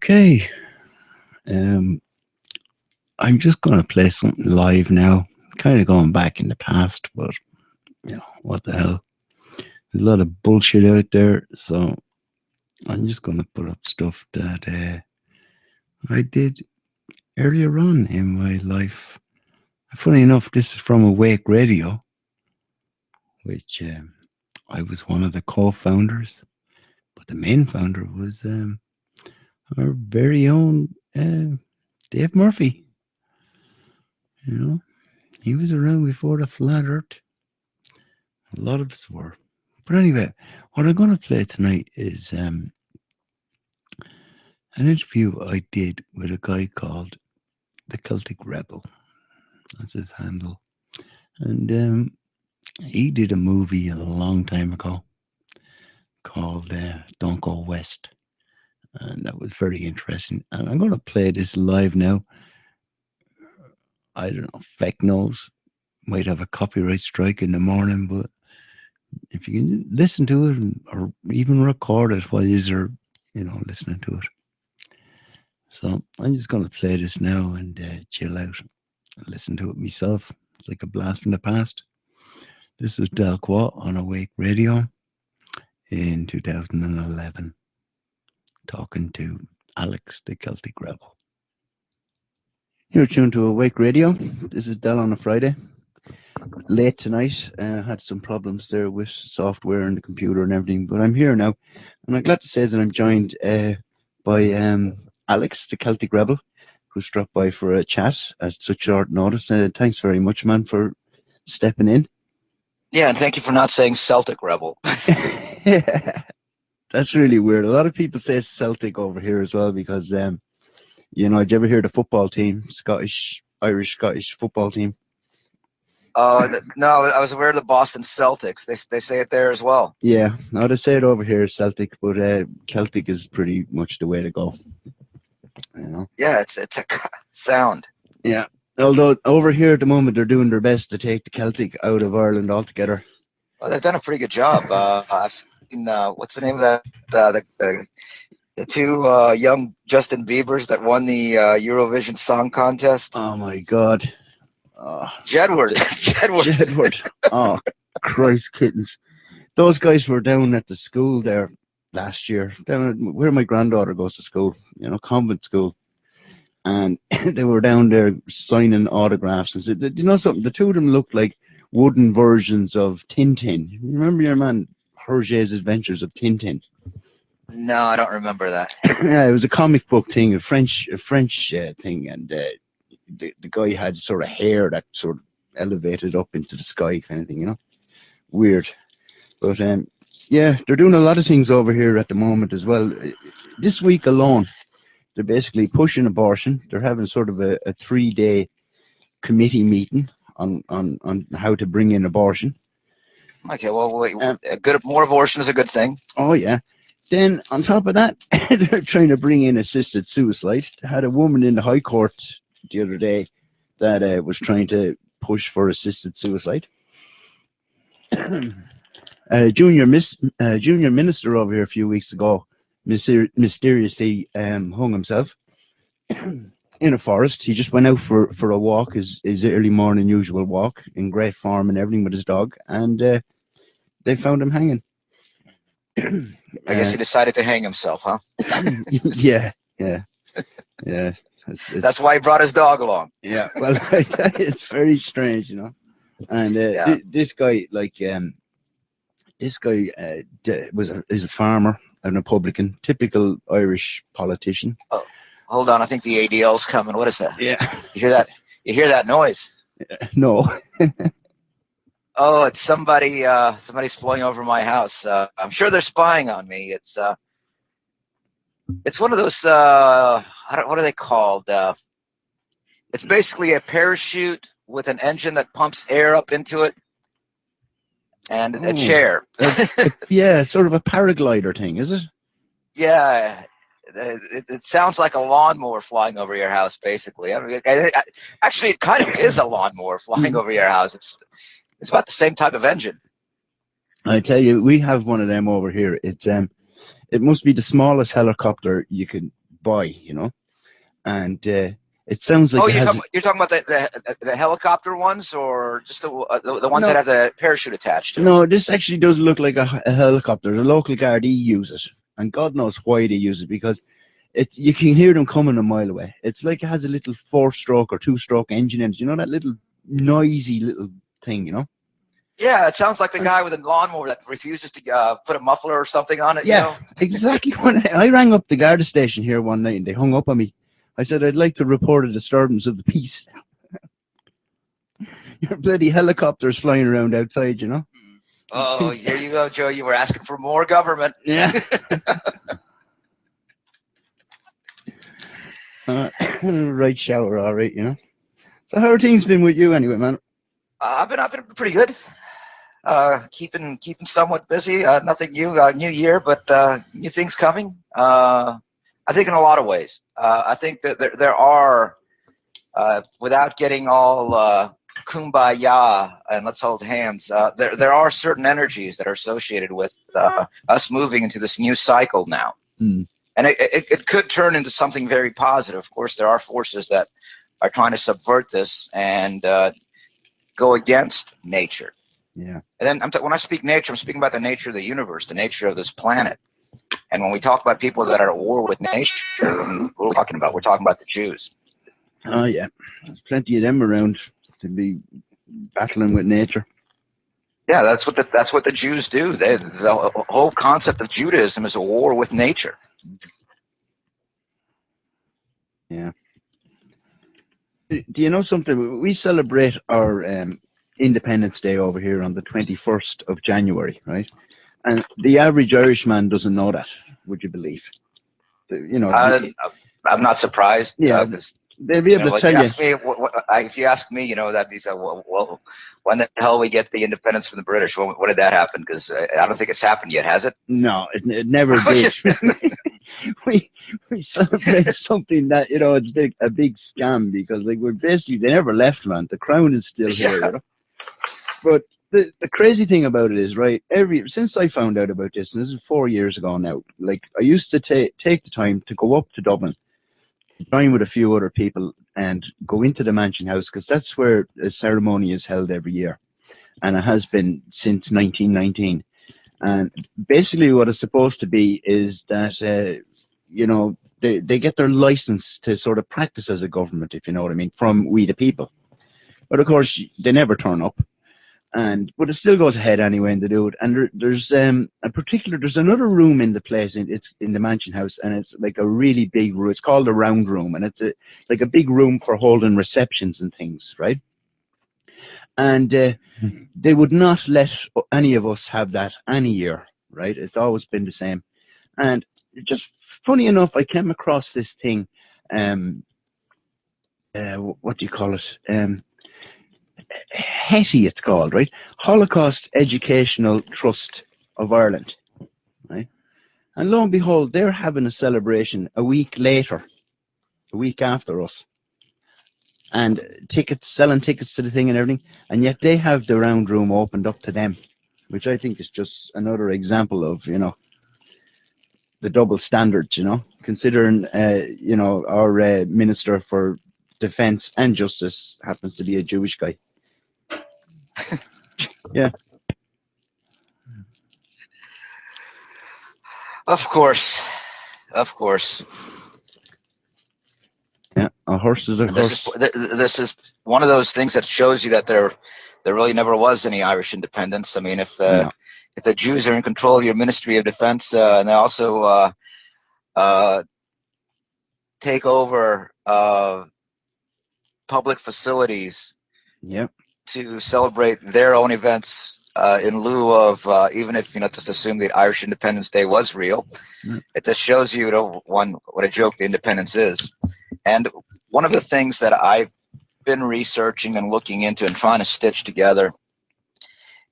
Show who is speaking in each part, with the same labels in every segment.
Speaker 1: Okay, um, I'm just going to play something live now. Kind of going back in the past, but what the hell? There's a lot of bullshit out there, so I'm just going to put up stuff that I did earlier on in my life. Funny enough, this is from Awake Radio, which I was one of the co-founders, but the main founder was our very own Dave Murphy. You know, he was around before the flat Earth. A lot of us were. But anyway, what I'm going to play tonight is an interview I did with a guy called the Celtic Rebel. That's his handle. And he did a movie a long time ago called Don't Go West. And that was very interesting. And I'm going to play this live now. I don't know, feck knows. Might have a copyright strike in the morning, but if you can listen to it or even record it while you're, listening to it. So I'm just going to play this now and chill out and listen to it myself. It's like a blast from the past. This is Delqua on Awake Radio in 2011, talking to Alex, the Celtic Rebel. You're tuned to Awake Radio. This is Del on a Friday. Late tonight. Had some problems there with software and the computer and everything, but I'm here now, and I'm glad to say that I'm joined by Alex, the Celtic Rebel, who's dropped by for a chat at such short notice. Thanks very much, man, for stepping in.
Speaker 2: Yeah, and thank you for not saying Celtic Rebel.
Speaker 1: Yeah, that's really weird. A lot of people say Celtic over here as well because, did you ever hear the football team, Irish-Scottish football team?
Speaker 2: No, I was aware of the Boston Celtics. They say it there as well.
Speaker 1: Yeah, no, they say it over here, Celtic, but Celtic is pretty much the way to go.
Speaker 2: Yeah, it's a sound.
Speaker 1: Yeah, although over here at the moment they're doing their best to take the Celtic out of Ireland altogether.
Speaker 2: Well, they've done a pretty good job. I've seen, what's the name of that? The two young Justin Biebers that won the Eurovision Song Contest.
Speaker 1: Oh my God.
Speaker 2: Jedward.
Speaker 1: Jedward. Oh, Christ kittens. Those guys were down at the school there last year, down at where my granddaughter goes to school, convent school. And they were down there signing autographs. And said, you know something? The two of them looked like wooden versions of Tintin. You remember your man Hergé's Adventures of Tintin?
Speaker 2: No, I don't remember that.
Speaker 1: Yeah, it was a comic book thing, a French thing, and the guy had sort of hair that sort of elevated up into the sky kind of thing, Weird. But yeah, they're doing a lot of things over here at the moment as well. This week alone, they're basically pushing abortion. They're having sort of a 3-day committee meeting on how to bring in abortion.
Speaker 2: Okay, well, wait, more abortion is a good thing.
Speaker 1: Oh, yeah. Then, on top of that, they're trying to bring in assisted suicide. They had a woman in the High Court the other day that was trying to push for assisted suicide. Junior minister over here a few weeks ago mysteriously hung himself in a forest. He just went out for a walk, his early morning usual walk in great form and everything with his dog, and they found him hanging.
Speaker 2: I guess he decided to hang himself, huh?
Speaker 1: Yeah.
Speaker 2: That's why he brought his dog along.
Speaker 1: Yeah, well, it's very strange, And this guy, is a farmer, a Republican, typical Irish politician.
Speaker 2: Oh, hold on, I think the ADL's coming. What is that?
Speaker 1: Yeah.
Speaker 2: You hear that? You hear that noise?
Speaker 1: No.
Speaker 2: Oh, it's somebody. Somebody's flowing over my house. I'm sure they're spying on me. It's one of those. What are they called? It's basically a parachute with an engine that pumps air up into it, and a chair.
Speaker 1: Yeah, sort of a paraglider thing, is it?
Speaker 2: Yeah. It sounds like a lawnmower flying over your house, basically. I mean, actually, it kind of is a lawnmower flying over your house. It's about the same type of engine.
Speaker 1: I tell you, we have one of them over here. It must be the smallest helicopter you can by, and it sounds like
Speaker 2: Oh,
Speaker 1: it has.
Speaker 2: you're talking about the helicopter ones, or just the ones that
Speaker 1: No,
Speaker 2: have the parachute attached to them?
Speaker 1: no, this actually does look like a helicopter. The local Gardaí use it, and God knows why they use it, because you can hear them coming a mile away. It's like it has a little four-stroke or two-stroke engine in it. That little noisy little thing,
Speaker 2: Yeah, it sounds like the
Speaker 1: And
Speaker 2: guy with a lawnmower that refuses to put a muffler or something on it.
Speaker 1: yeah, exactly. When I rang up the Garda station here one night and they hung up on me, I said I'd like to report a disturbance of the peace. Your bloody helicopters flying around outside.
Speaker 2: Oh, here you go, Joe. You were asking for more government.
Speaker 1: Yeah. Right shower, all right. So how are things been with you anyway, man?
Speaker 2: I've been pretty good. Keeping somewhat busy. Nothing new. New year, but new things coming. I think in a lot of ways. I think that there are, without getting all kumbaya and let's hold hands. There are certain energies that are associated with us moving into this new cycle now.
Speaker 1: Mm.
Speaker 2: And it could turn into something very positive. Of course, there are forces that are trying to subvert this and go against nature.
Speaker 1: Yeah.
Speaker 2: And then when I speak nature, I'm speaking about the nature of the universe, the nature of this planet. And when we talk about people that are at war with nature, what we're talking about? We're talking about the Jews.
Speaker 1: Oh yeah, there's plenty of them around to be battling with nature.
Speaker 2: Yeah, that's what the Jews do. The whole concept of Judaism is a war with nature.
Speaker 1: Yeah. Do you know something? We celebrate our Independence Day over here on the 21st of January, right? And the average Irishman doesn't know that. Would you believe?
Speaker 2: I'm not surprised.
Speaker 1: Yeah, they'll be able to tell you.
Speaker 2: If you ask me, that'd be so. Well, when the hell we get the independence from the British? When did that happen? Because I don't think it's happened yet, has it?
Speaker 1: No, it never did. we celebrate something that it's a big scam, because we're basically, they never left, man. The crown is still here, But the crazy thing about it is, right, since I found out about this, and this is 4 years ago now, I used to take the time to go up to Dublin, join with a few other people, and go into the Mansion House, because that's where a ceremony is held every year, and it has been since 1919. And basically what it's supposed to be is that they get their license to sort of practice as a government, if you know what I mean, from we the people. But of course they never turn up, but it still goes ahead anyway, and they do it. And there's another room in the place, it's in the Mansion House, and it's like a really big room. It's called the Round Room, and it's like a big room for holding receptions and things, right? And they would not let any of us have that any year, right? It's always been the same. And just funny enough, I came across this thing, what do you call it? HETI, it's called, right? Holocaust Educational Trust of Ireland, right? And lo and behold, they're having a celebration a week later, a week after us, and selling tickets to the thing and everything, and yet they have the Round Room opened up to them, which I think is just another example of the double standards. Considering our Minister for Defence and Justice happens to be a Jewish guy. Yeah.
Speaker 2: Of course.
Speaker 1: Yeah, a horse is a horse.
Speaker 2: This is one of those things that shows you that there really never was any Irish independence. I mean, if the Jews are in control of your Ministry of Defense, and they also take over public facilities, to celebrate their own events in lieu of, even if just assume that Irish Independence Day was real, it just shows you, what a joke the independence is. And one of the things that I've been researching and looking into and trying to stitch together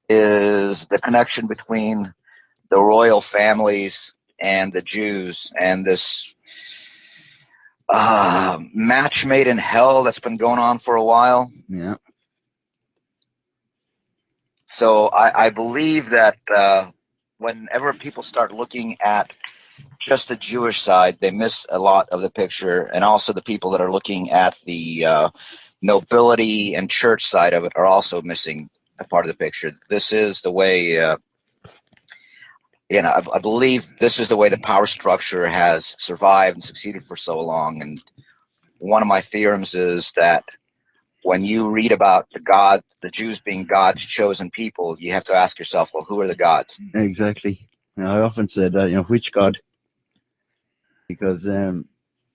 Speaker 2: is the connection between the royal families and the Jews, and this match made in hell that's been going on for a while.
Speaker 1: Yeah.
Speaker 2: So I believe that whenever people start looking at just the Jewish side. They miss a lot of the picture, and also the people that are looking at the nobility and church side of it are also missing a part of the picture. This is the way, I believe this is the way the power structure has survived and succeeded for so long. And one of my theorems is that when you read about the Jews being God's chosen people, you have to ask yourself, well, who are the gods?
Speaker 1: Exactly. I often said that, which God? Because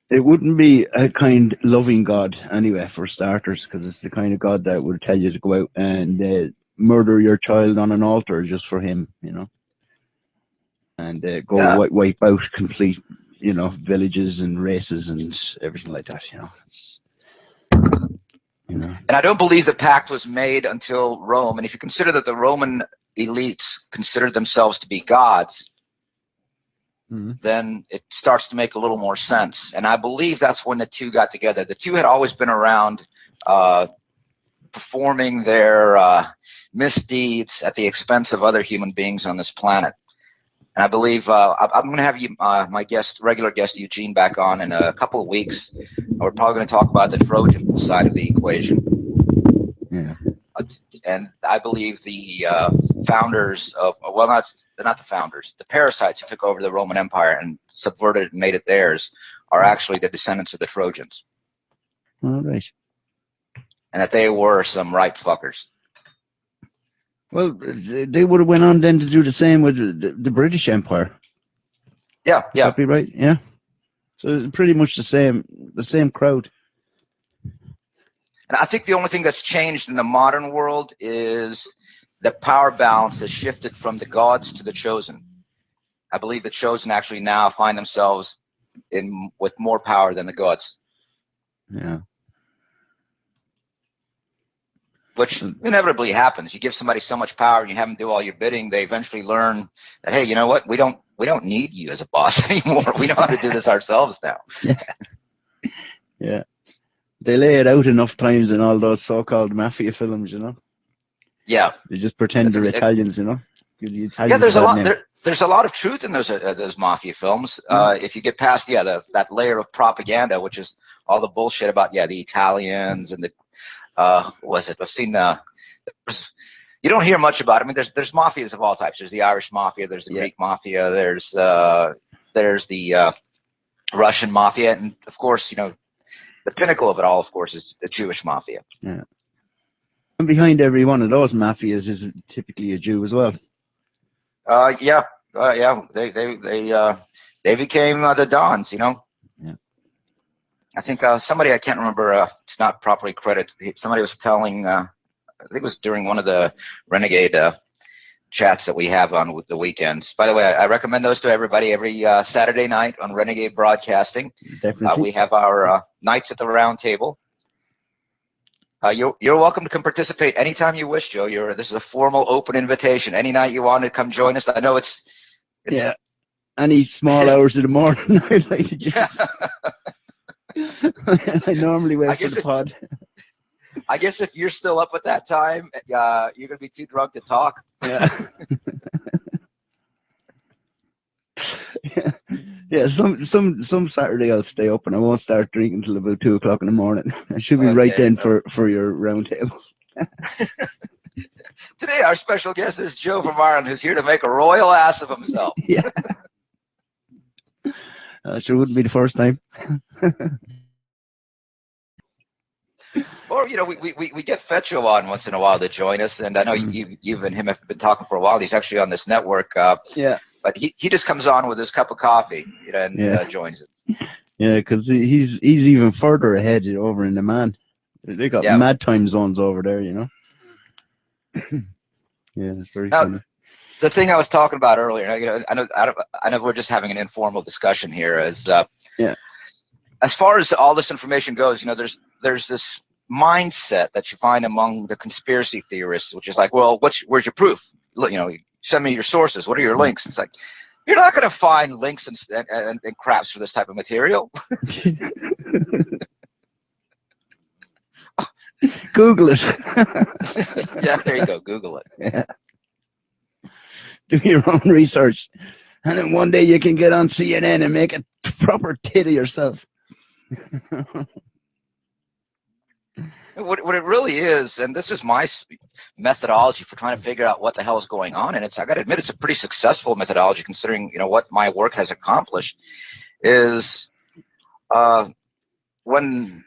Speaker 1: it wouldn't be a kind, loving God anyway, for starters, because it's the kind of God that would tell you to go out and murder your child on an altar just for him, and go wipe out complete, villages and races and everything like that, It's,
Speaker 2: And I don't believe the pact was made until Rome. And if you consider that the Roman elites considered themselves to be gods, then it starts to make a little more sense. And I believe that's when the two got together. The two had always been around performing their misdeeds at the expense of other human beings on this planet. And I believe I'm going to have my regular guest Eugene back on in a couple of weeks. We're probably going to talk about the Trojan side of the equation.
Speaker 1: Yeah.
Speaker 2: And I believe the founders of, well, not the founders, the parasites who took over the Roman Empire and subverted it and made it theirs are actually the descendants of the Trojans.
Speaker 1: All right.
Speaker 2: And that they were some ripe fuckers.
Speaker 1: Well, they would have went on then to do the same with the British Empire.
Speaker 2: Yeah, yeah.
Speaker 1: Would that be right? Yeah. So it's pretty much the same crowd.
Speaker 2: And I think the only thing that's changed in the modern world is the power balance has shifted from the gods to the chosen. I believe the chosen actually now find themselves with more power than the gods.
Speaker 1: Yeah.
Speaker 2: Which inevitably happens. You give somebody so much power and you have them do all your bidding, they eventually learn that, hey, you know what? We don't need you as a boss anymore. We know how to do this ourselves now.
Speaker 1: Yeah. They lay it out enough times in all those so-called mafia films,
Speaker 2: Yeah.
Speaker 1: They just pretend they're Italians,
Speaker 2: Yeah, there's a lot of truth in those mafia films. If you get past that layer of propaganda, which is all the bullshit about the Italians and the was it? I've seen you don't hear much about it. I mean, there's mafias of all types. There's the Irish mafia, there's the Greek mafia, there's the Russian mafia, and of course, the pinnacle of it all, of course, is the Jewish mafia.
Speaker 1: Yeah. And behind every one of those mafias is typically a Jew as well.
Speaker 2: Yeah. They became the Dons,
Speaker 1: Yeah.
Speaker 2: I think somebody, I can't remember, it's not properly credited, somebody was telling, I think it was during one of the Renegade chats that we have on with the weekends. By the way, I recommend those to everybody every Saturday night on Renegade Broadcasting.
Speaker 1: Definitely.
Speaker 2: We have our Nights at the Round Table. You're welcome to come participate anytime you wish, Joe. This is a formal open invitation. Any night you want to come join us. I know it's
Speaker 1: yeah. Any small hours of the morning. I like to just... I normally wait for the pod.
Speaker 2: I guess if you're still up at that time, you're gonna be too drunk to talk.
Speaker 1: Yeah. Yeah. Some Saturday I'll stay up and I won't start drinking until about 2 o'clock in the morning. I should be right then for your round table.
Speaker 2: Today our special guest is Joe from Ireland, who's here to make a royal ass of himself.
Speaker 1: Yeah. Sure wouldn't be the first time.
Speaker 2: Or we get Fetcho on once in a while to join us, and I know you and him have been talking for a while. He's actually on this network.
Speaker 1: Yeah.
Speaker 2: But he just comes on with his cup of coffee and joins it.
Speaker 1: Yeah, because he's even further ahead over in the man. They got mad time zones over there, Yeah, it's very funny.
Speaker 2: The thing I was talking about earlier, I know we're just having an informal discussion here. As far as all this information goes, there's this mindset that you find among the conspiracy theorists, which is like, well, where's your proof? Send me your sources. What are your links? It's like, you're not going to find links and craps for this type of material.
Speaker 1: Google it.
Speaker 2: Yeah, there you go. Google it.
Speaker 1: Yeah. Do your own research. And then one day you can get on CNN and make a proper tit of yourself.
Speaker 2: What it really is, and this is my methodology for trying to figure out what the hell is going on, and I got to admit, it's a pretty successful methodology considering what my work has accomplished. Is when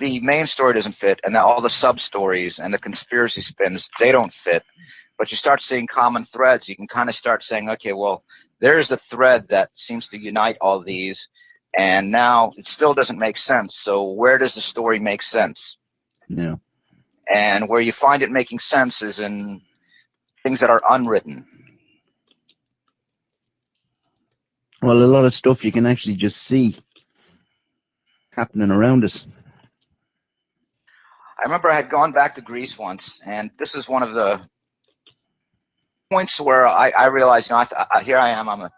Speaker 2: the main story doesn't fit, and all the sub stories and the conspiracy spins, they don't fit, but you start seeing common threads. You can kind of start saying, okay, well, there's a thread that seems to unite all these, and now it still doesn't make sense. So where does the story make sense?
Speaker 1: Yeah.
Speaker 2: And where you find it making sense is in things that are unwritten.
Speaker 1: Well, a lot of stuff you can actually just see happening around us.
Speaker 2: I remember I had gone back to Greece once, and this is one of the points where I realized, here I am. I'm a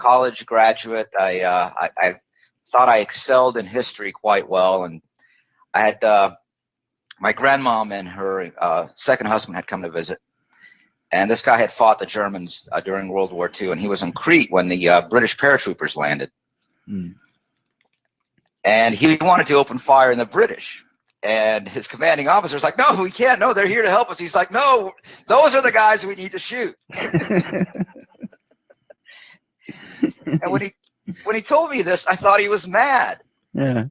Speaker 2: college graduate. I thought I excelled in history quite well, and I had my grandmom and her second husband had come to visit, and this guy had fought the Germans during World War II, and he was in Crete when the British paratroopers landed.
Speaker 1: Mm.
Speaker 2: And he wanted to open fire on the British. And his commanding officer was like, no, we can't. No, they're here to help us. He's like, no, those are the guys we need to shoot. And when he told me this, I thought he was mad.
Speaker 1: Yeah.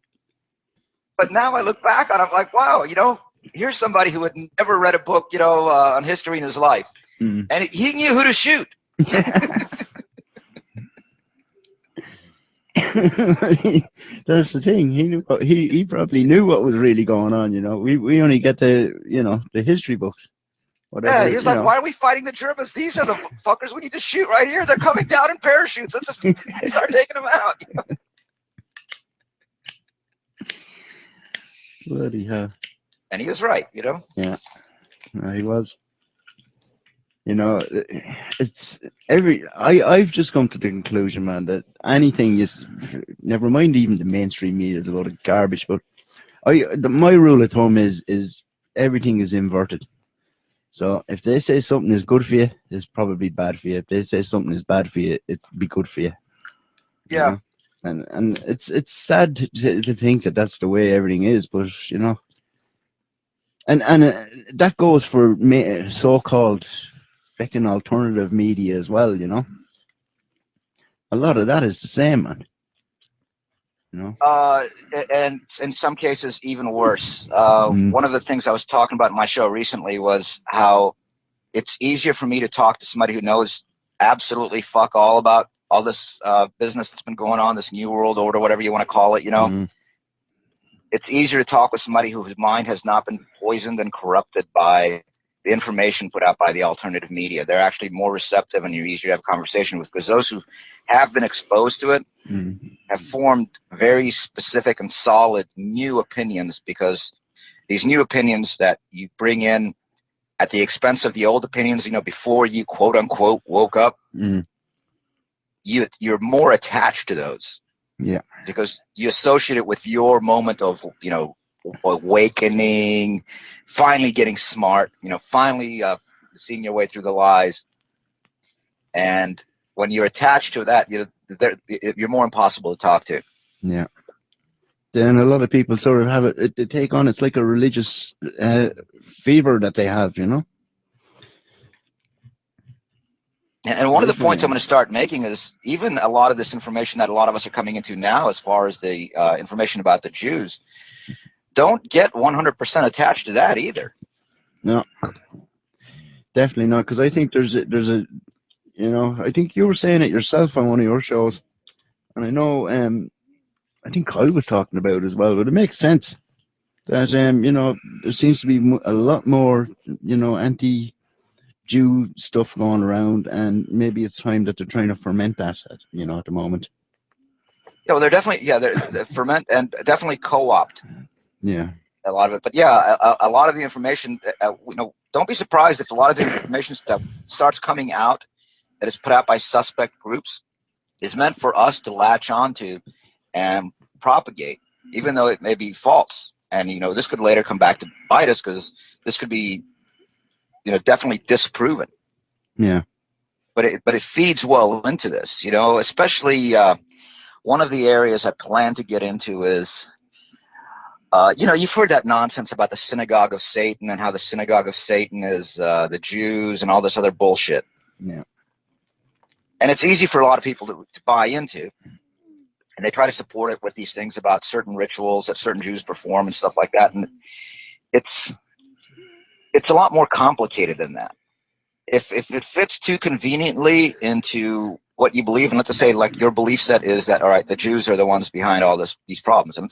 Speaker 2: But now I look back on it, I'm like, wow, here's somebody who had never read a book, on history in his life.
Speaker 1: Mm.
Speaker 2: And he knew who to shoot.
Speaker 1: That's the thing. He knew. He probably knew what was really going on. We only get the history books. Whatever,
Speaker 2: Yeah, he was like, why are we fighting the Germans? These are the fuckers we need to shoot right here. They're coming down in parachutes. Let's just start taking them out.
Speaker 1: Bloody hell.
Speaker 2: And he was right,
Speaker 1: Yeah, no, he was. It's I've just come to the conclusion, man, that anything is, never mind even the mainstream media, is a lot of garbage. But my rule of thumb is everything is inverted. So if they say something is good for you, it's probably bad for you. If they say something is bad for you, it'll be good for you.
Speaker 2: Yeah.
Speaker 1: And it's sad to think that that's the way everything is, but and that goes for so-called fucking alternative media as well. A lot of that is the same, man.
Speaker 2: And in some cases even worse. One of the things I was talking about in my show recently was how it's easier for me to talk to somebody who knows absolutely fuck all about all this business that's been going on, this new world order, whatever you want to call it. It's easier to talk with somebody whose mind has not been poisoned and corrupted by the information put out by the alternative media. They're actually more receptive, and you're easier to have a conversation with, because those who have been exposed to it have formed very specific and solid new opinions, because these new opinions that you bring in at the expense of the old opinions, before you quote unquote woke up, you're more attached to those.
Speaker 1: Yeah.
Speaker 2: Because you associate it with your moment of, awakening, finally getting smart, finally seeing your way through the lies. And when you're attached to that, you're more impossible to talk to.
Speaker 1: Yeah. Then a lot of people sort of have it, they take on, it's like a religious fever that they have,
Speaker 2: And one of the points I'm going to start making is even a lot of this information that a lot of us are coming into now, as far as the information about the Jews, don't get 100% attached to that either.
Speaker 1: No, definitely not. Because I think there's a, I think you were saying it yourself on one of your shows, and I know, I think Kyle was talking about it as well, but it makes sense that, there seems to be a lot more, anti-Jew stuff going around, and maybe it's time that they're trying to ferment that, at the moment.
Speaker 2: Yeah, well, they're definitely, they're ferment and definitely co-opt.
Speaker 1: Yeah.
Speaker 2: A lot of it, but yeah, a lot of the information, don't be surprised if a lot of the information stuff starts coming out that is put out by suspect groups is meant for us to latch onto and propagate, even though it may be false. And this could later come back to bite us, because this could be definitely disproven.
Speaker 1: Yeah.
Speaker 2: but it feeds well into this, especially one of the areas I plan to get into is, you've heard that nonsense about the synagogue of Satan and how the synagogue of Satan is the Jews and all this other bullshit.
Speaker 1: Yeah.
Speaker 2: And it's easy for a lot of people to buy into, and they try to support it with these things about certain rituals that certain Jews perform and stuff like that. And it's a lot more complicated than that. If it fits too conveniently into what you believe, and let's just say like your belief set is that, all right, the Jews are the ones behind all these problems, and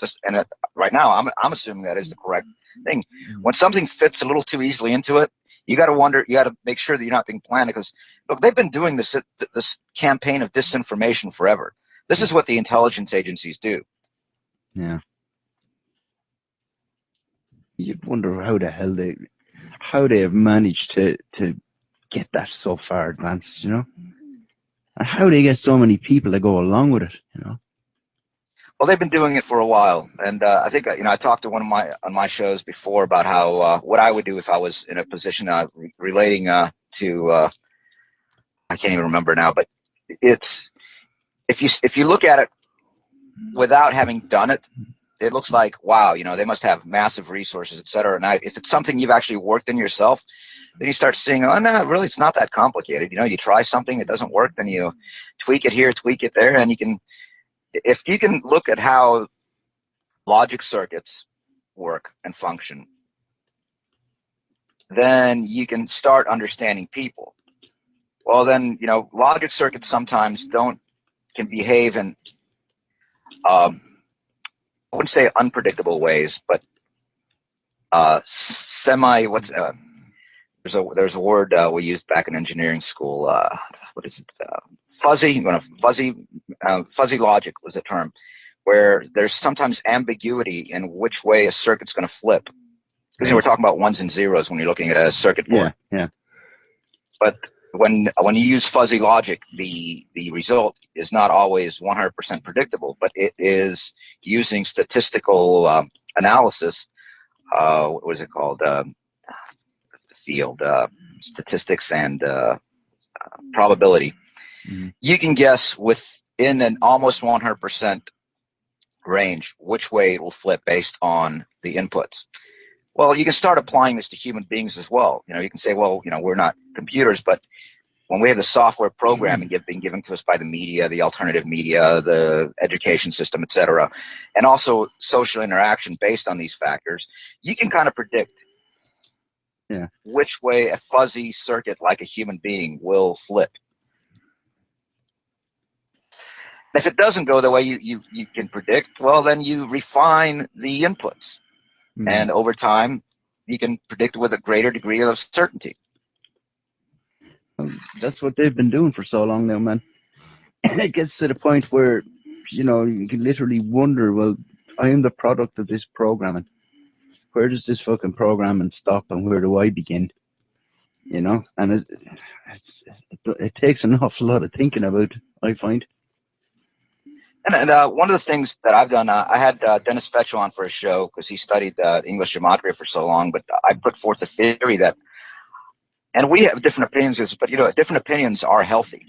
Speaker 2: right now I'm assuming that is the correct thing. When something fits a little too easily into it, you got to wonder, you got to make sure that you're not being planned, because look, they've been doing this campaign of disinformation forever. This is what the intelligence agencies do.
Speaker 1: Yeah. You'd wonder how the hell they have managed to get that so far advanced, and how they get so many people to go along with it,
Speaker 2: Well, they've been doing it for a while, and I think I talked to one of my shows before about how what I would do if I was in a position relating to I can't even remember now, but it's if you look at it without having done it, it looks like, wow, they must have massive resources, et cetera. And if it's something you've actually worked in yourself, then you start seeing, oh no, really, it's not that complicated. You try something, it doesn't work, then you tweak it here, tweak it there, and if you can look at how logic circuits work and function, then you can start understanding people. Well, then, logic circuits sometimes can behave in, I wouldn't say unpredictable ways, but there's a word we used back in engineering school. What is it? Fuzzy logic was the term, where there's sometimes ambiguity in which way a circuit's going to flip. Because we're talking about ones and zeros when you're looking at a circuit board.
Speaker 1: Yeah.
Speaker 2: But when you use fuzzy logic, the result is not always 100% predictable, but it is using statistical analysis. What was it called? The field, statistics and probability. Mm-hmm. You can guess within an almost 100% range which way it will flip based on the inputs. Well, you can start applying this to human beings as well. You can say, well, we're not computers, but when we have the software programming being given to us by the media, the alternative media, the education system, et cetera, and also social interaction based on these factors, you can kind of predict which way a fuzzy circuit like a human being will flip. If it doesn't go the way you can predict, well, then you refine the inputs. Mm-hmm. And over time, you can predict with a greater degree of certainty.
Speaker 1: That's what they've been doing for so long now, man. It gets to the point where, you can literally wonder, well, I am the product of this programming. Where does this fucking programming stop and where do I begin? And it takes an awful lot of thinking about, I find.
Speaker 2: And one of the things that I've done, I had Dennis Fetchel on for a show because he studied English gematria for so long, but I put forth a theory that, and we have different opinions, but different opinions are healthy.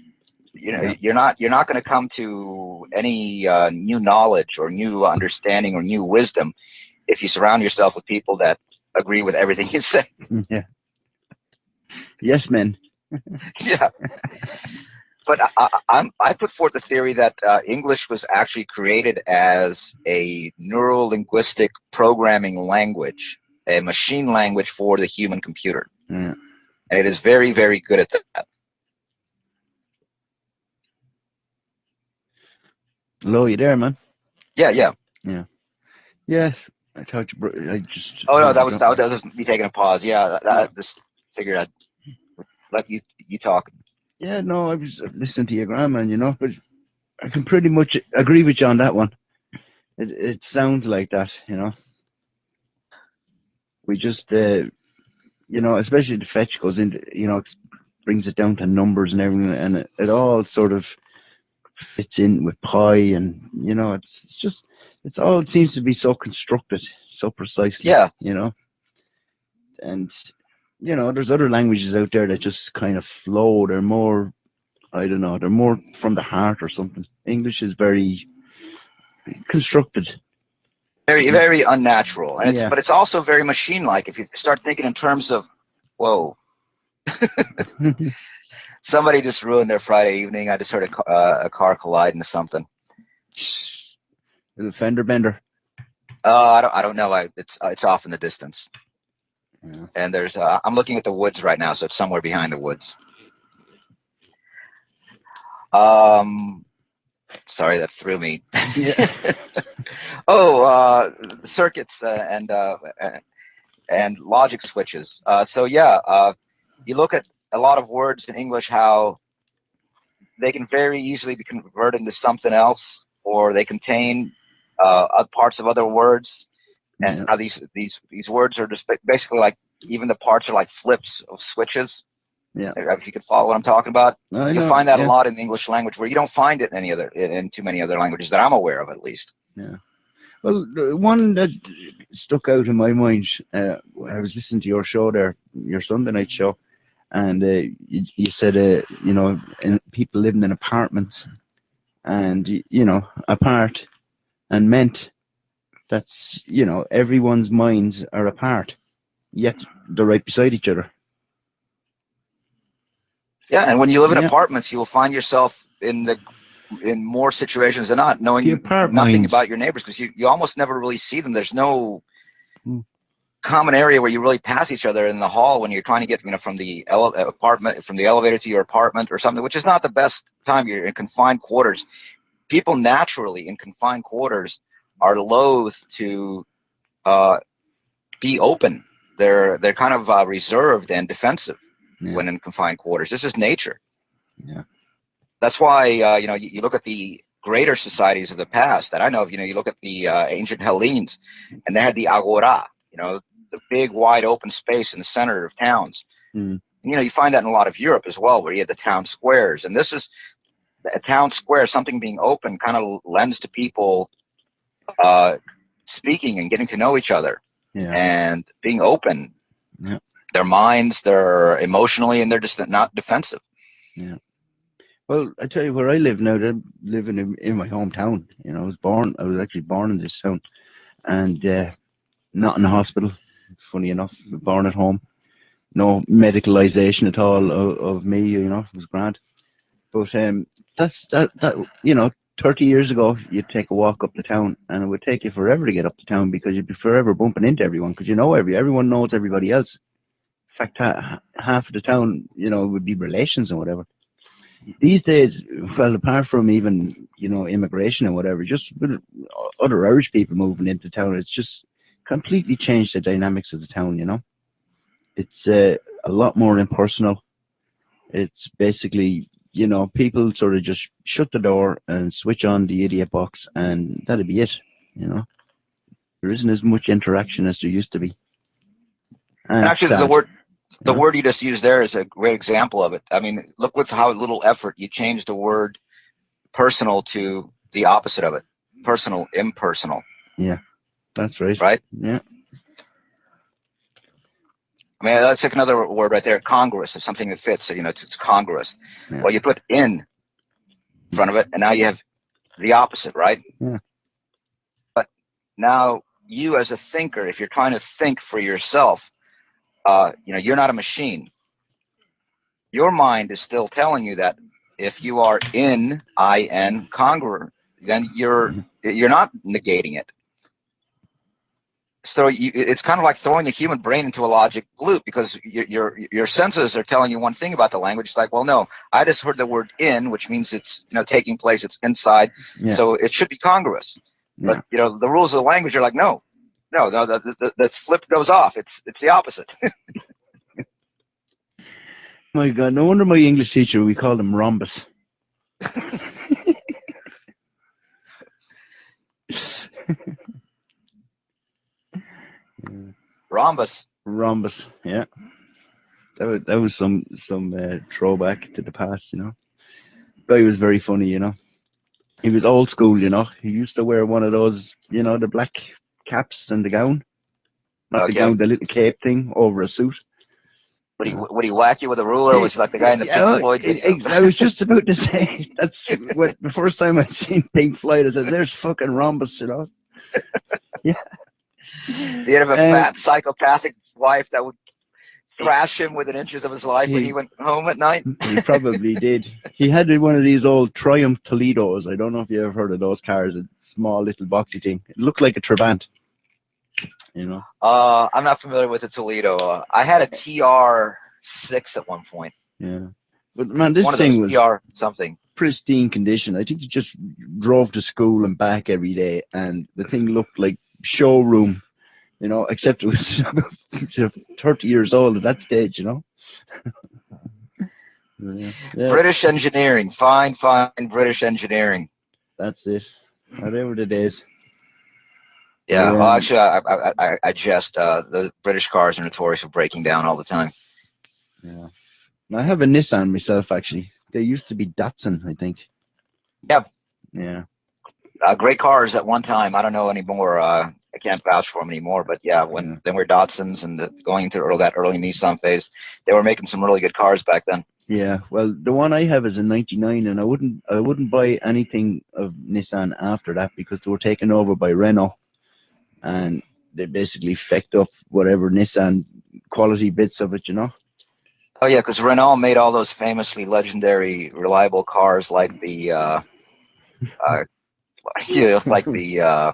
Speaker 2: You're not going to come to any new knowledge or new understanding or new wisdom if you surround yourself with people that agree with everything you say.
Speaker 1: Yeah. Yes, men.
Speaker 2: Yeah. But I put forth the theory that English was actually created as a neuro-linguistic programming language, a machine language for the human computer.
Speaker 1: Yeah.
Speaker 2: And it is very, very good at that.
Speaker 1: Hello, you there, man?
Speaker 2: Yeah.
Speaker 1: Yes. I thought I just.
Speaker 2: Oh no, that was me taking a pause. Yeah, I just figured I'd let you talk.
Speaker 1: Yeah, no, I was listening to your grandma, but I can pretty much agree with you on that one. It sounds like that, We just, especially the fetch goes into, brings it down to numbers and everything, and it all sort of fits in with pi, and it all seems to be so constructed, so precisely.
Speaker 2: Yeah.
Speaker 1: And there's other languages out there that just kind of flow. They're more I don't know. They're more from the heart or something. English is very constructed.
Speaker 2: Very, very unnatural, and
Speaker 1: Yeah.
Speaker 2: it's also very machine-like. If you start thinking in terms of, whoa, somebody just ruined their Friday evening. I just heard a car collide into something.
Speaker 1: The fender bender.
Speaker 2: I don't know. It's off in the distance,
Speaker 1: Yeah.
Speaker 2: and there's. I'm looking at the woods right now, so it's somewhere behind the woods. Sorry, that threw me.
Speaker 1: Yeah.
Speaker 2: Circuits and logic switches. So yeah, you look at a lot of words in English, how they can very easily be converted into something else, or they contain parts of other words, and
Speaker 1: Yeah.
Speaker 2: how these words are just basically like, even the parts are like flips of switches.
Speaker 1: Yeah.
Speaker 2: If you could follow what I'm talking about,
Speaker 1: I
Speaker 2: you'll
Speaker 1: know.
Speaker 2: find that a
Speaker 1: Yeah.
Speaker 2: lot in the English language, where you don't find it in in too many other languages that I'm aware of, at least.
Speaker 1: Yeah. Well, the one that stuck out in my mind, I was listening to your show there, your Sunday night show, and you said, people living in apartments, and apart, and meant that's everyone's minds are apart, yet they're right beside each other.
Speaker 2: Yeah, and when you live in
Speaker 1: Yeah.
Speaker 2: apartments, you will find yourself in more situations than not
Speaker 1: The
Speaker 2: knowing
Speaker 1: apart
Speaker 2: nothing
Speaker 1: minds.
Speaker 2: about your neighbors, because you almost never really see them. There's no
Speaker 1: Mm.
Speaker 2: common area where you really pass each other in the hall when you're trying to get from the apartment, from the elevator to your apartment or something, which is not the best time. You're in confined quarters. People naturally in confined quarters are loath to uh, be open. They're kind of reserved and defensive
Speaker 1: Yeah.
Speaker 2: when in confined quarters. This is nature.
Speaker 1: Yeah.
Speaker 2: That's why you look at the greater societies of the past. And I know, you look at the ancient Hellenes, and they had the agora, the big wide open space in the center of towns.
Speaker 1: Mm.
Speaker 2: You find that in a lot of Europe as well, where you had the town squares. And this is a town square. Something being open kind of lends to people speaking and getting to know each other,
Speaker 1: Yeah.
Speaker 2: and being open.
Speaker 1: Yeah.
Speaker 2: Their minds, they're emotionally, and they're just not defensive.
Speaker 1: Yeah. Well, I tell you where I live now. I'm living in my hometown. I was actually born in this town, and not in a hospital. Funny enough, born at home. No medicalization at all of me. It was grand. But that's that. 30 years ago, you'd take a walk up the town, and it would take you forever to get up the town, because you'd be forever bumping into everyone, because everyone knows everybody else. In fact, half of the town, would be relations and whatever. These days, well, apart from even immigration and whatever, just with other Irish people moving into town, it's just completely changed the dynamics of the town. It's a lot more impersonal. It's basically people sort of just shut the door and switch on the idiot box, and that'd be it. There isn't as much interaction as there used to be, and
Speaker 2: And
Speaker 1: it's
Speaker 2: actually, the
Speaker 1: sad.
Speaker 2: word
Speaker 1: You
Speaker 2: the
Speaker 1: know?
Speaker 2: word you just used there is a great example of it. I mean, look with how little effort you change the word personal to the opposite of it. Personal, impersonal,
Speaker 1: Yeah, that's right.
Speaker 2: right?
Speaker 1: Yeah,
Speaker 2: I mean, let's take another word right there, congruous, if something that fits. So, it's congruous.
Speaker 1: yeah,
Speaker 2: Well, you put in front of it, and now you have the opposite, right?
Speaker 1: yeah,
Speaker 2: But now you, as a thinker, if you're trying to think for yourself, you're not a machine. Your mind is still telling you that if you are in congruent, then
Speaker 1: mhm,
Speaker 2: you're not negating it. So it's kind of like throwing the human brain into a logic loop, because your senses are telling you one thing about the language. It's like, well, no, I just heard the word in, which means it's taking place, it's inside,
Speaker 1: yeah,
Speaker 2: so it should be congruous. But
Speaker 1: yeah.
Speaker 2: the rules of the language are like, no, that flip goes off. It's the opposite.
Speaker 1: My God, no wonder my English teacher, we called him Rhombus. Yeah.
Speaker 2: Rhombus.
Speaker 1: Rhombus, yeah. That was some throwback to the past. Guy was very funny. He was old school. He used to wear one of those, the black caps and the gown, not the
Speaker 2: Okay.
Speaker 1: gown, the little cape thing over a suit.
Speaker 2: Would he whack you with a ruler? Or was he like the guy in the
Speaker 1: Yeah,
Speaker 2: Pink
Speaker 1: well,
Speaker 2: Floyd video?
Speaker 1: I was just about to say that's what the first time I seen Pink Floyd. I said, "There's fucking Rhombus," you know. Yeah.
Speaker 2: Did he have a fat psychopathic wife that would thrash him within inches of his life when he went home at night?
Speaker 1: He probably did. He had one of these old Triumph Toledos. I don't know if you ever heard of those cars. A small little boxy thing. It looked like a Trabant. You know.
Speaker 2: I'm not familiar with the Toledo. I had a TR6 at one point.
Speaker 1: Yeah. But man, this
Speaker 2: One of
Speaker 1: thing
Speaker 2: those
Speaker 1: was
Speaker 2: TR something.
Speaker 1: pristine condition. I think he just drove to school and back every day, and the thing looked like showroom, you know, except it was about 30 years old at that stage, you know. Yeah.
Speaker 2: British engineering, fine British engineering.
Speaker 1: That's it. Whatever the days.
Speaker 2: Yeah, well, actually, I jest. The British cars are notorious for breaking down all the time.
Speaker 1: Yeah. I have a Nissan myself, actually. They used to be Datsun, I think.
Speaker 2: Yeah.
Speaker 1: Yeah.
Speaker 2: Great cars at one time. I don't know anymore. I can't vouch for them anymore. But yeah, when they were Datsuns and going into that early Nissan phase, they were making some really good cars back then.
Speaker 1: Yeah. Well, the one I have is a '99, and I wouldn't buy anything of Nissan after that because they were taken over by Renault, and they basically fecked up whatever Nissan quality bits of it, you know.
Speaker 2: Oh yeah, because Renault made all those famously legendary, reliable cars like the, like the.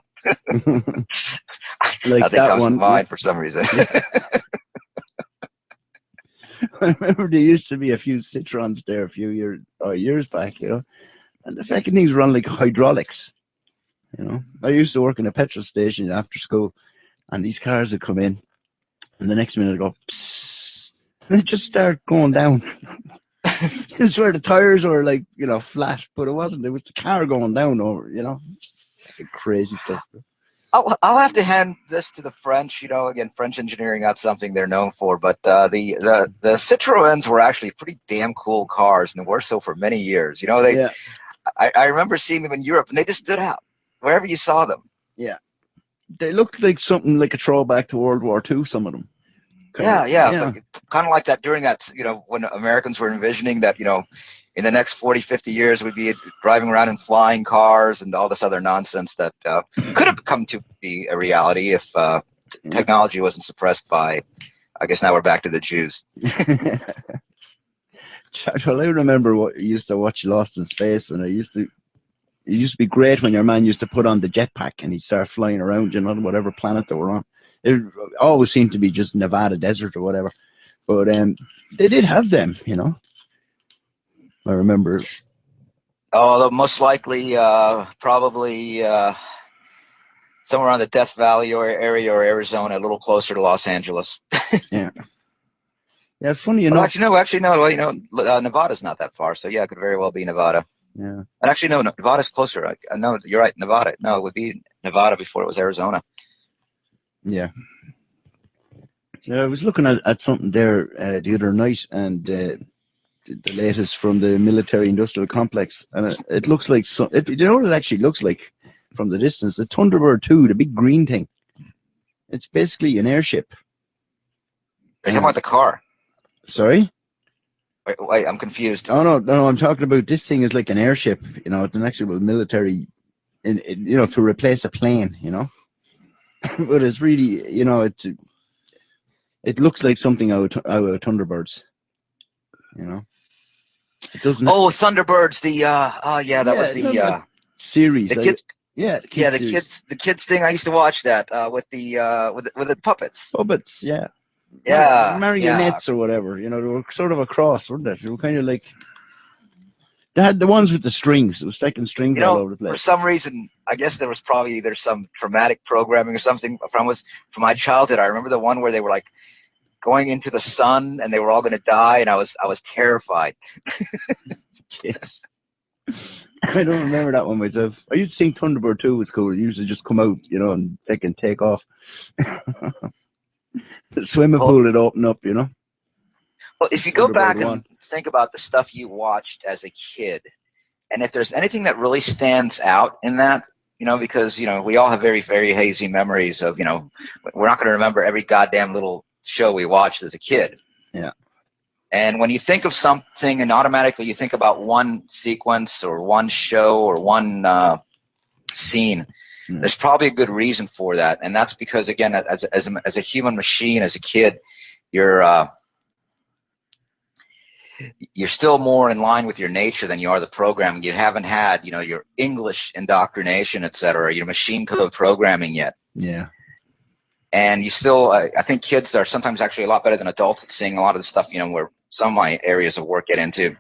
Speaker 1: Like
Speaker 2: nothing
Speaker 1: that
Speaker 2: comes to
Speaker 1: one.
Speaker 2: mind for some reason.
Speaker 1: I remember there used to be a few Citroens there a few years back, you know, and the fucking things run like hydraulics. You know, I used to work in a petrol station after school, and these cars would come in, and the next minute I'd go, psst, and it just start going down. I swear the tires were like, you know, flat, but it wasn't. It was the car going down over, you know, crazy stuff.
Speaker 2: I'll have to hand this to the French. You know, again, French engineering, not something they're known for, but the Citroens were actually pretty damn cool cars, and were so for many years. You know, I remember seeing them in Europe, and they just stood out wherever you saw them.
Speaker 1: Yeah, they looked like something like a throwback to World War II. Some of them.
Speaker 2: Yeah. Kind of like that during that, you know, when Americans were envisioning that, you know, in the next 40, 50 years, we'd be driving around in flying cars and all this other nonsense that could have come to be a reality if technology wasn't suppressed by, I guess now we're back to the Jews.
Speaker 1: Well, I remember what you used to watch Lost in Space, and it used to be great when your man used to put on the jetpack and he'd start flying around, you know, whatever planet they were on. It always seemed to be just Nevada desert or whatever. But they did have them, you know. I remember.
Speaker 2: Oh, most likely, probably somewhere around the Death Valley area or Arizona, a little closer to Los Angeles.
Speaker 1: Yeah. Yeah, funny enough.
Speaker 2: Actually, no. Well, you know, Nevada's not that far, so yeah, it could very well be Nevada.
Speaker 1: Yeah.
Speaker 2: And actually, no, Nevada's closer. I know you're right, Nevada. No, it would be Nevada before it was Arizona.
Speaker 1: Yeah. Yeah, I was looking at something there the other night, and the latest from the military-industrial complex, and it looks like you know what it actually looks like from the distance? The Thunderbird 2, the big green thing. It's basically an airship.
Speaker 2: Are you talking about the car?
Speaker 1: Sorry?
Speaker 2: Wait, I'm confused.
Speaker 1: Oh no! I'm talking about this thing is like an airship. You know, it's an actual military, you know, to replace a plane. You know, but it's really, you know, it looks like something out of Thunderbirds. You know, it doesn't.
Speaker 2: Oh, Thunderbirds! That was the
Speaker 1: series.
Speaker 2: The kids.
Speaker 1: The
Speaker 2: kids thing. I used to watch that with the puppets.
Speaker 1: Puppets, yeah.
Speaker 2: Yeah,
Speaker 1: marionettes or whatever. You know, they were sort of a cross, weren't they? They were kind of like. They had the ones with the strings. It was taking strings all over the place.
Speaker 2: For some reason, I guess there was probably either some traumatic programming or something from my childhood. I remember the one where they were like going into the sun and they were all going to die, and I was terrified.
Speaker 1: Yes. I don't remember that one myself. I used to think Thunderbird 2 was cool. It used to just come out, you know, and take off. The swimming pool would open up, you know.
Speaker 2: Well, if you go back and think about the stuff you watched as a kid, and if there's anything that really stands out in that, you know, because, you know, we all have very, very hazy memories of, you know, we're not going to remember every goddamn little show we watched as a kid.
Speaker 1: Yeah.
Speaker 2: And when you think of something and automatically you think about one sequence or one show or one scene, there's probably a good reason for that. And that's because, again, as a human machine, as a kid, you're still more in line with your nature than you are the programming. You haven't had, your English indoctrination, et cetera, your machine code programming yet.
Speaker 1: Yeah.
Speaker 2: And you still, I think kids are sometimes actually a lot better than adults at seeing a lot of the stuff, where some of my areas of work get into.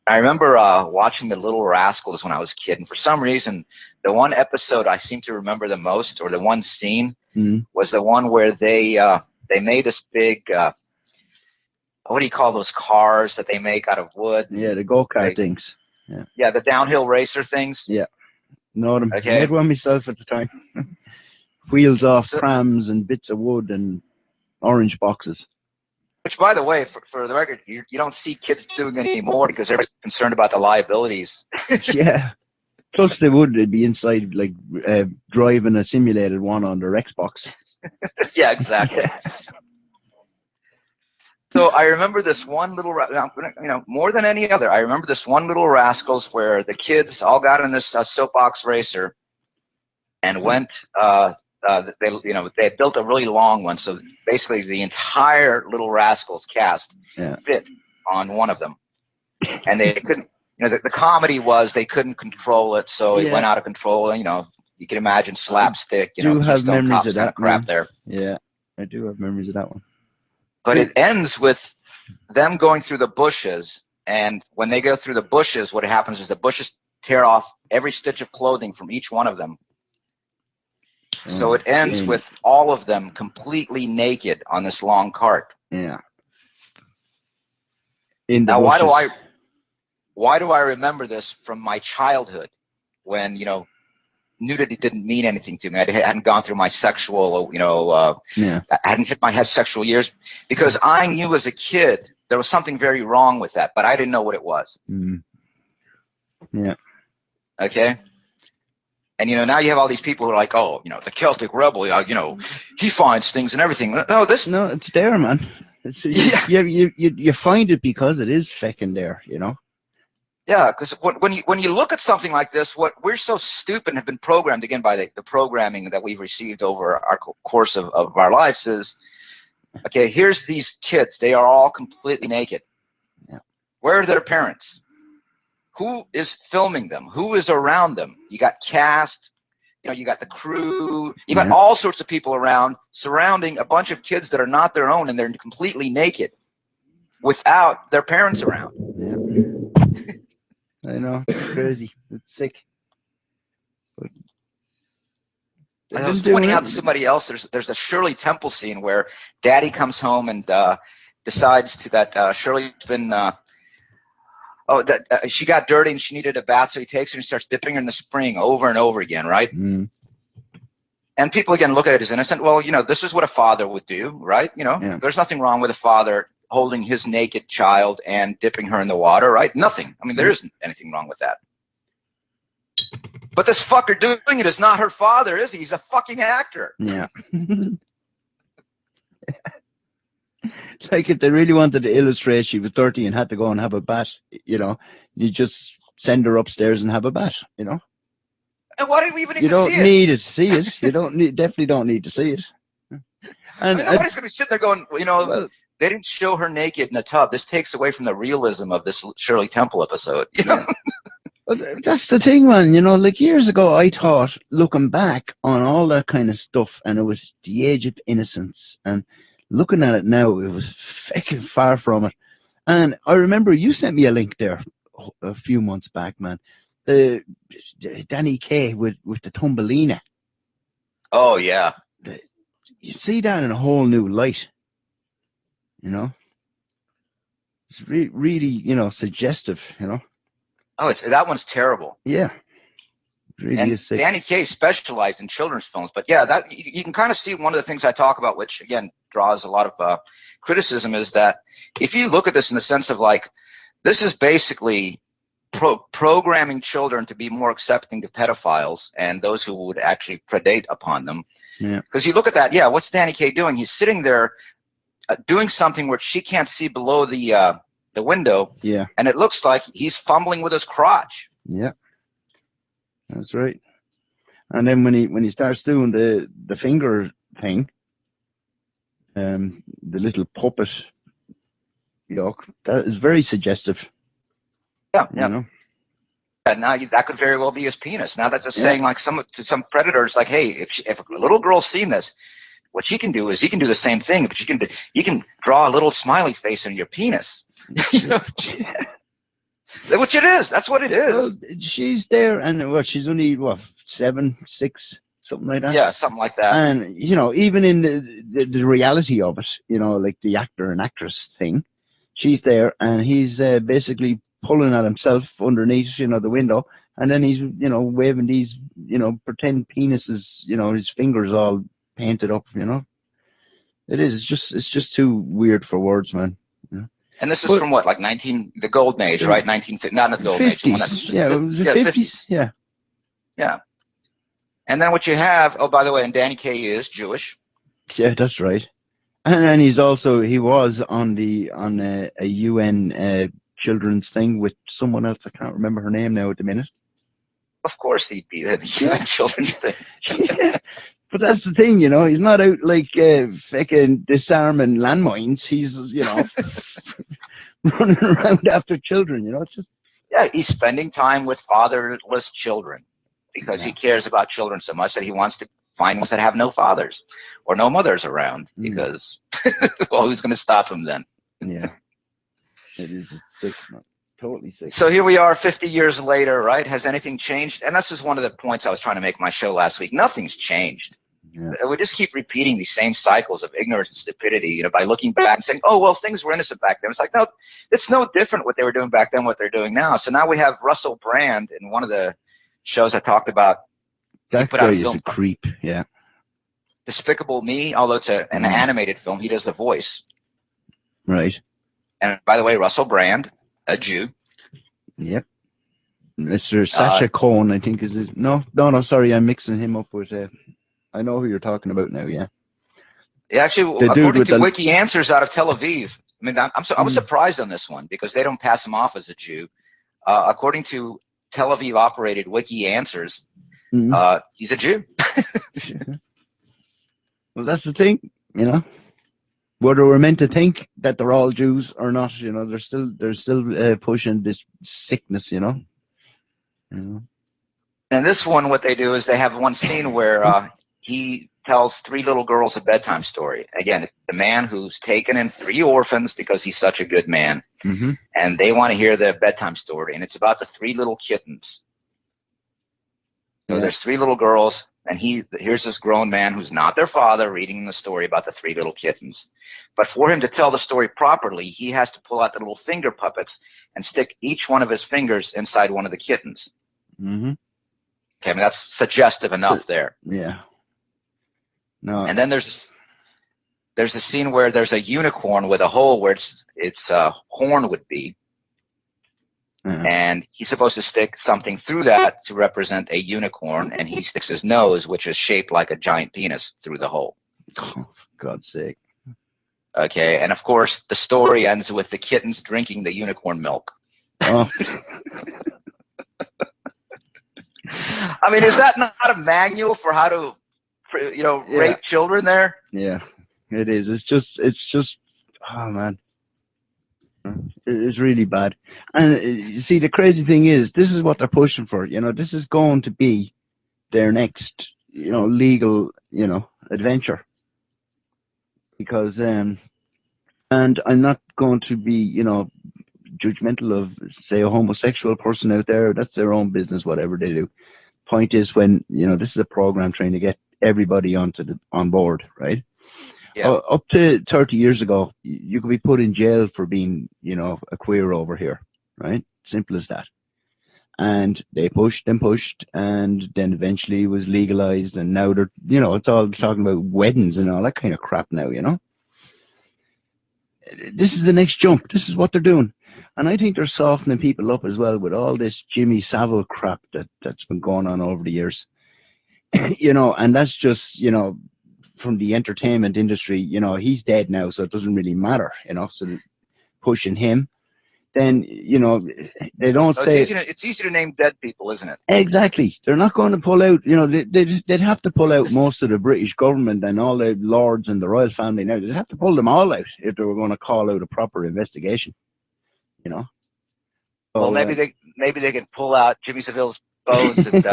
Speaker 2: I remember watching The Little Rascals when I was a kid, and for some reason, the one episode I seem to remember the most, or the one scene, was the one where they made this big, what do you call those cars that they make out of wood?
Speaker 1: Yeah, the go-kart things.
Speaker 2: Yeah, the downhill racer things.
Speaker 1: Yeah. No, them.
Speaker 2: Okay.
Speaker 1: I made one myself at the time. Wheels off prams and bits of wood and orange boxes.
Speaker 2: Which, by the way, for the record, you don't see kids doing it anymore because they're concerned about the liabilities.
Speaker 1: Yeah. Plus, they'd be inside, like, driving a simulated one on their Xbox.
Speaker 2: Yeah, exactly. So I remember this one little, more than any other, I remember this one Little Rascals where the kids all got in this soapbox racer and went. They had built a really long one, so basically the entire Little Rascals cast fit on one of them, and they couldn't. The comedy was they couldn't control it, so it went out of control. And, you can imagine slapstick.
Speaker 1: I do have memories of that
Speaker 2: crap there.
Speaker 1: Yeah, I do have memories of that one.
Speaker 2: But it ends with them going through the bushes, and when they go through the bushes, what happens is the bushes tear off every stitch of clothing from each one of them. So it ends with all of them completely naked on this long cart.
Speaker 1: Yeah.
Speaker 2: Now, why do I remember this from my childhood when, nudity didn't mean anything to me? I hadn't gone through my sexual, I hadn't hit my head sexual years, because I knew as a kid there was something very wrong with that, but I didn't know what it was.
Speaker 1: Yeah.
Speaker 2: Okay? And, now you have all these people who are like, oh, the Celtic Rebel, he finds things and everything. No,
Speaker 1: it's there, man. You find it because it is fucking there,
Speaker 2: Yeah, because when you look at something like this, what we're so stupid and have been programmed, again, by the programming that we've received over our course of our lives is, okay, here's these kids. They are all completely naked.
Speaker 1: Yeah.
Speaker 2: Where are their parents? Who is filming them? Who is around them? You got cast, you got the crew, you got all sorts of people around surrounding a bunch of kids that are not their own, and they're completely naked without their parents around.
Speaker 1: Yeah. I know, it's crazy. It's sick. But
Speaker 2: I was pointing out to somebody else, there's a Shirley Temple scene where Daddy comes home and decides that Shirley's been... she got dirty and she needed a bath, so he takes her and starts dipping her in the spring over and over again, right? And people, again, look at it as innocent. Well, this is what a father would do, right? There's nothing wrong with a father holding his naked child and dipping her in the water, right? Nothing. I mean, there isn't anything wrong with that. But this fucker doing it is not her father, is he? He's a fucking actor.
Speaker 1: Yeah. It's like if they really wanted to illustrate she was 30 and had to go and have a bath, you just send her upstairs and have a bath, And
Speaker 2: why did we even need to see it?
Speaker 1: You don't need to see it. You definitely don't need to see it.
Speaker 2: And nobody's going to be sitting there going, well, they didn't show her naked in the tub. This takes away from the realism of this Shirley Temple episode.
Speaker 1: Well, that's the thing, man. Like years ago, I thought, looking back on all that kind of stuff, and it was the age of innocence, and looking at it now, it was fucking far from it. And I remember you sent me a link there a few months back, man. The Danny Kaye with the Thumbelina.
Speaker 2: Oh, yeah.
Speaker 1: You see that in a whole new light. It's really, suggestive,
Speaker 2: Oh, that one's terrible.
Speaker 1: Yeah. Really is sick.
Speaker 2: Danny Kaye specialized in children's films, but yeah, that you can kind of see one of the things I talk about, which again draws a lot of criticism, is that if you look at this in the sense of like, this is basically programming children to be more accepting to pedophiles and those who would actually predate upon them.
Speaker 1: Yeah.
Speaker 2: Because you look at that, what's Danny Kaye doing? He's sitting there doing something where she can't see below the window,
Speaker 1: Yeah.
Speaker 2: and it looks like he's fumbling with his crotch.
Speaker 1: Yeah. That's right. And then when he starts doing the finger thing, the little puppet yoke, that is very suggestive.
Speaker 2: Yeah,
Speaker 1: You
Speaker 2: yeah.
Speaker 1: know.
Speaker 2: And now that could very well be his penis. Now that's just
Speaker 1: Yeah.
Speaker 2: saying, like, to some predators, like, hey, if a little girl's seen this, what she can do is he can do the same thing, but you can draw a little smiley face on your penis. You know, which it is. That's what it is.
Speaker 1: Well, she's there, and what, she's only what, 7, 6, something like that.
Speaker 2: Yeah, something like that.
Speaker 1: And even in the reality of it, like the actor and actress thing, she's there, and he's basically pulling at himself underneath, the window, and then he's, waving these, pretend penises, his fingers all painted up, It is. It's just too weird for words, man.
Speaker 2: And this is from what, like the golden age, right? 1950, not the golden age.
Speaker 1: 50s. Yeah, it was the 50s. Yeah.
Speaker 2: Yeah. And then what you have, oh, by the way, and Danny Kaye is Jewish.
Speaker 1: Yeah, that's right. And then he was on a UN children's thing with someone else. I can't remember her name now at the minute.
Speaker 2: Of course he'd be the UN children's thing.
Speaker 1: Yeah. But that's the thing, he's not out like fucking disarming landmines. He's, running around after children, It's just...
Speaker 2: Yeah, he's spending time with fatherless children because he cares about children so much that he wants to find ones that have no fathers or no mothers around because, well, who's going to stop him then?
Speaker 1: Yeah. It is sick, man. Totally sick.
Speaker 2: So here we are 50 years later, right? Has anything changed? And this is one of the points I was trying to make in my show last week. Nothing's changed. Yeah. We just keep repeating these same cycles of ignorance and stupidity, by looking back and saying, oh, well, things were innocent back then. It's like, no, it's no different what they were doing back then, what they're doing now. So now we have Russell Brand in one of the shows I talked about.
Speaker 1: That guy is a creep, yeah.
Speaker 2: Despicable Me, although it's an animated film, he does the voice.
Speaker 1: Right.
Speaker 2: And by the way, Russell Brand, a Jew.
Speaker 1: Yep. Mr. Sacha Cohen, I think, is it? No, sorry, I'm mixing him up with... I know who you're talking about now, yeah.
Speaker 2: Yeah, actually, according to Wiki Answers out of Tel Aviv, I mean, I was surprised on this one because they don't pass him off as a Jew. According to Tel Aviv-operated Wiki Answers, he's a Jew.
Speaker 1: Well, that's the thing, Whether we're meant to think that they're all Jews or not, they're still pushing this sickness,
Speaker 2: And this one, what they do is they have one scene where he tells 3 little girls a bedtime story. Again, it's the man who's taken in 3 orphans because he's such a good man.
Speaker 1: Mm-hmm.
Speaker 2: And they want to hear the bedtime story. And it's about the 3 little kittens. So there's 3 little girls, and here's this grown man who's not their father reading the story about the 3 little kittens. But for him to tell the story properly, he has to pull out the little finger puppets and stick each one of his fingers inside one of the kittens.
Speaker 1: Mm-hmm.
Speaker 2: Okay, I mean, that's suggestive enough there.
Speaker 1: Yeah. No.
Speaker 2: And then there's a scene where there's a unicorn with a hole where its horn would be. And he's supposed to stick something through that to represent a unicorn, and he sticks his nose, which is shaped like a giant penis, through the hole.
Speaker 1: Oh, for God's sake.
Speaker 2: Okay, and of course, the story ends with the kittens drinking the unicorn milk.
Speaker 1: Oh.
Speaker 2: I mean, is that not a manual for how to, rape children there?
Speaker 1: Yeah, it is. It's just, oh, man. It's really bad. And you see, the crazy thing is, this is what they're pushing for. This is going to be their next, legal, adventure. Because, and I'm not going to be, judgmental of, say, a homosexual person out there. That's their own business, whatever they do. Point is, when, this is a program trying to get everybody on board, right?
Speaker 2: Yeah.
Speaker 1: Up to 30 years ago, you could be put in jail for being, a queer over here, right? Simple as that. And they pushed and pushed, and then eventually it was legalized, and now they're, it's all talking about weddings and all that kind of crap now, This is the next jump. This is what they're doing. And I think they're softening people up as well with all this Jimmy Savile crap that's been going on over the years. And that's just, from the entertainment industry, he's dead now, so it doesn't really matter, so pushing him, then, they don't
Speaker 2: So
Speaker 1: say
Speaker 2: it's easy to name dead people, isn't it?
Speaker 1: exactly. They're not going to pull out, they'd have to pull out most of the British government and all the lords and the royal family now. They'd have to pull them all out if they were going to call out a proper investigation, you know.
Speaker 2: Well,
Speaker 1: So,
Speaker 2: maybe they can pull out Jimmy Savile's bones and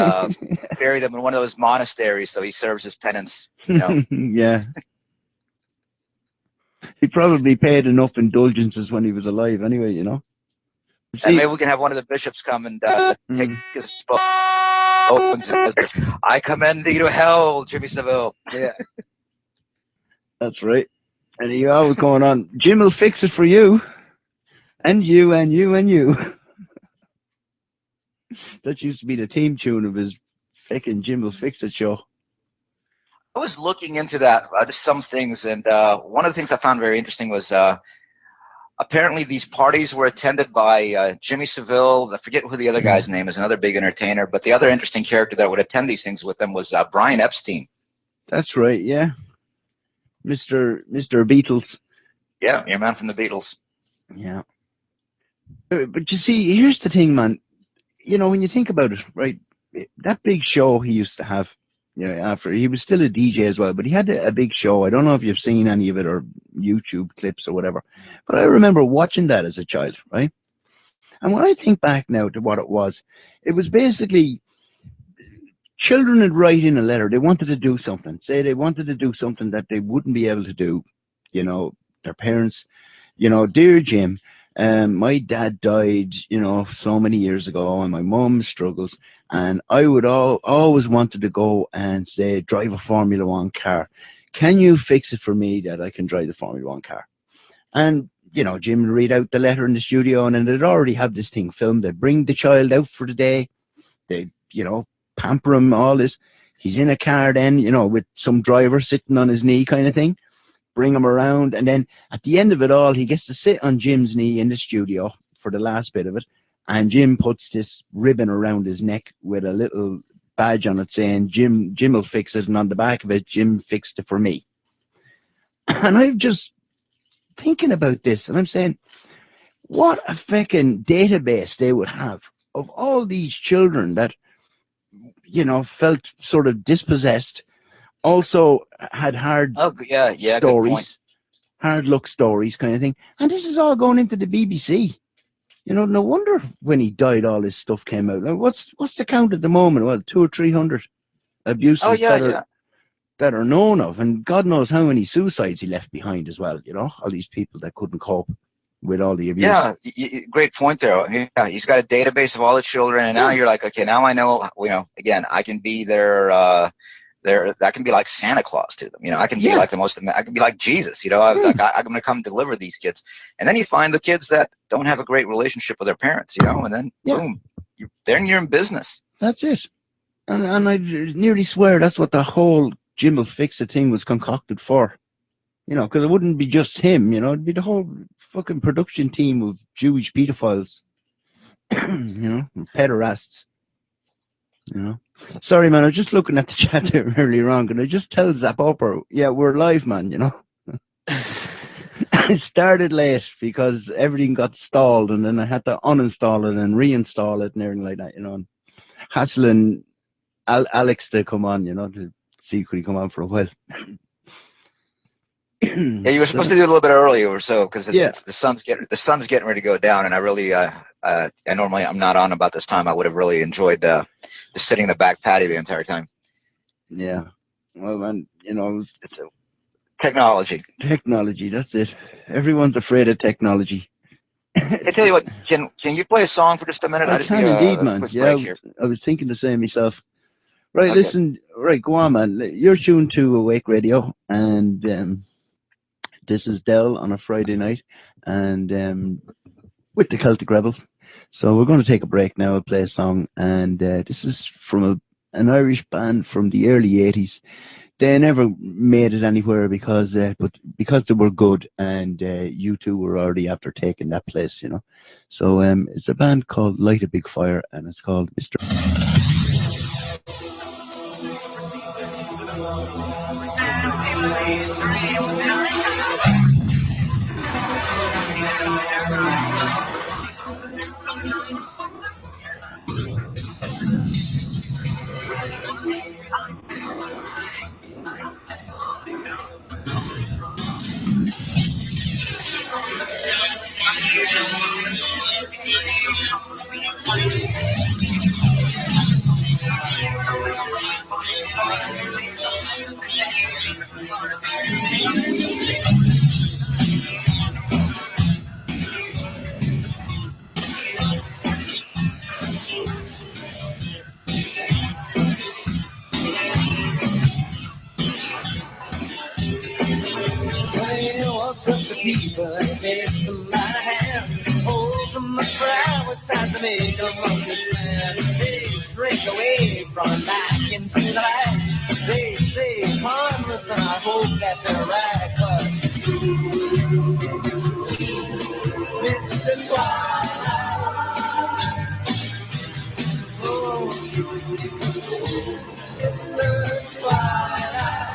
Speaker 2: bury them in one of those monasteries so he serves his penance.
Speaker 1: Yeah. He probably paid enough indulgences when he was alive anyway,
Speaker 2: And maybe we can have one of the bishops come and take his bones and I commend thee to hell, Jimmy Savile. Yeah.
Speaker 1: That's right. And he always going on, Jim will fix it for you. And you, and you, and you. That used to be the theme tune of his fucking Jim will fix it show.
Speaker 2: I was looking into that, just some things, and one of the things I found very interesting was apparently these parties were attended by Jimmy Savile. I forget who the other guy's name is, another big entertainer, but the other interesting character that would attend these things with them was Brian Epstein.
Speaker 1: That's right, yeah. Mr. Beatles.
Speaker 2: Yeah, your man from the Beatles.
Speaker 1: Yeah. But you see, here's the thing, man. When you think about it, right, that big show he used to have, after he was still a DJ as well, but he had a big show. I don't know if you've seen any of it or YouTube clips or whatever, but I remember watching that as a child, right? And when I think back now to what it was basically children would write in a letter. They wanted to do something. Say they wanted to do something that they wouldn't be able to do. Their parents, dear Jim, my dad died, so many years ago, and my mum struggles, and I would always wanted to go and say, drive a Formula One car. Can you fix it for me that I can drive the Formula One car? And, Jim would read out the letter in the studio, and then they'd already have this thing filmed. They'd bring the child out for the day. They'd, pamper him, all this. He's in a car then, with some driver sitting on his knee kind of thing. Bring him around, and then at the end of it all, he gets to sit on Jim's knee in the studio for the last bit of it, and Jim puts this ribbon around his neck with a little badge on it saying, Jim will fix it, and on the back of it, Jim fixed it for me. And I'm just thinking about this, and I'm saying, what a fucking database they would have of all these children that, felt sort of dispossessed, also had hard stories, hard luck stories kind of thing. And this is all going into the BBC. No wonder when he died all this stuff came out. Now, what's the count at the moment? Well, 200 or 300 abuses that are known of. And God knows how many suicides he left behind as well, all these people that couldn't cope with all the abuse.
Speaker 2: Yeah, great point there. Yeah, he's got a database of all the children, and now you're like, okay, now I know, again, I can be that can be like Santa Claus to them. I can be like I can be like Jesus. I'm going to come deliver these kids. And then you find the kids that don't have a great relationship with their parents, and then boom, you're in business.
Speaker 1: That's it. And I nearly swear that's what the whole Jim will fix it thing was concocted for. Because it wouldn't be just him, it'd be the whole fucking production team of Jewish pedophiles, pederasts. Sorry, man, I was just looking at the chat there earlier on. Can I just tell Zap Upper, we're live, man, I started late because everything got stalled, and then I had to uninstall it and reinstall it and everything like that, and hassling Alex to come on, to see could he come on for a while.
Speaker 2: Yeah, you were supposed to do it a little bit earlier or so because the sun's getting ready to go down, and I really normally I'm not on about this time. I would have really enjoyed just sitting in the back patio the entire time.
Speaker 1: Yeah, well, man, it's
Speaker 2: technology.
Speaker 1: Technology, that's it. Everyone's afraid of technology.
Speaker 2: I tell you what, can you play a song for just a minute?
Speaker 1: I
Speaker 2: just
Speaker 1: can
Speaker 2: need
Speaker 1: indeed, man. Yeah, I was thinking the same myself. Right, okay. Listen, right, go on, man. You're tuned to Awake Radio, and this is Dell on a Friday night, and with the Celtic Rebel. So we're going to take a break now. I'll play a song, and this is from an Irish band from the early 80s. They never made it anywhere because they were good, and U2 were already after taking that place, So it's a band called Light a Big Fire, and it's called Mr.
Speaker 3: Well, up the people and takes them by the hand. Hold them up for hours, time to make them understand. They shrink away from back into the light. They say it's harmless, and I hope that they're right. But Mr. Twilight, oh, Mr. Twilight.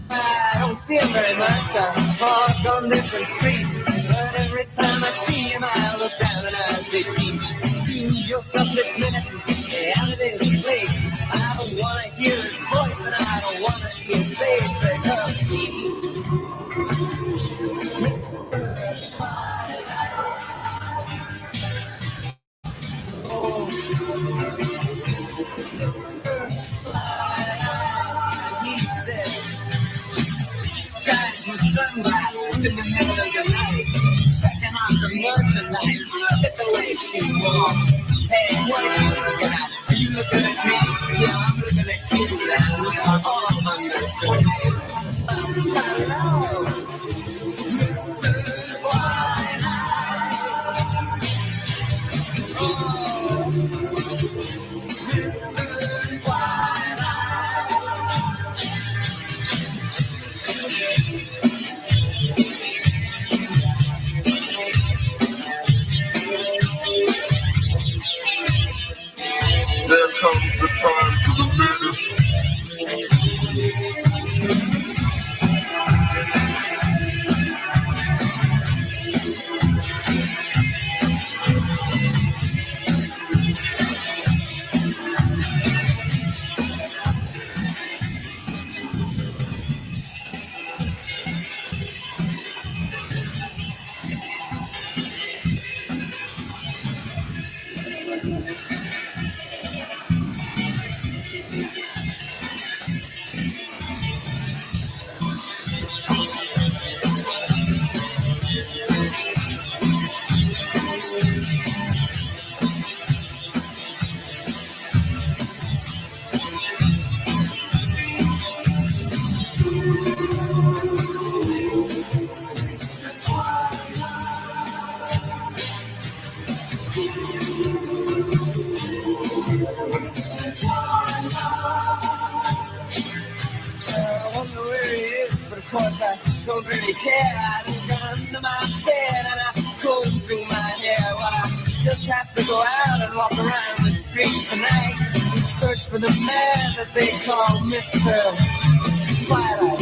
Speaker 3: I don't see him very much. I walk on different streets, but every time I see him, I look down and I say, "Do yourself this minute and get me out of this place. I don't want to hear his voice, and I don't want to see his face because oh, he said, "Guys with sunglasses in the middle of the night, checking on the mud tonight. Look at the way she walks. Hey, what are you looking at? Are you looking at me? Yeah, I'm looking at you. Now we are all under hello, Mr. Twilight. Oh, Mr.
Speaker 4: There comes the time for the menace. I wonder where he is, but of course I don't really care. I look under my bed and I comb through my hair. Well, I just have to go out and walk around the street tonight and search for the man that they call Mr. Twilight.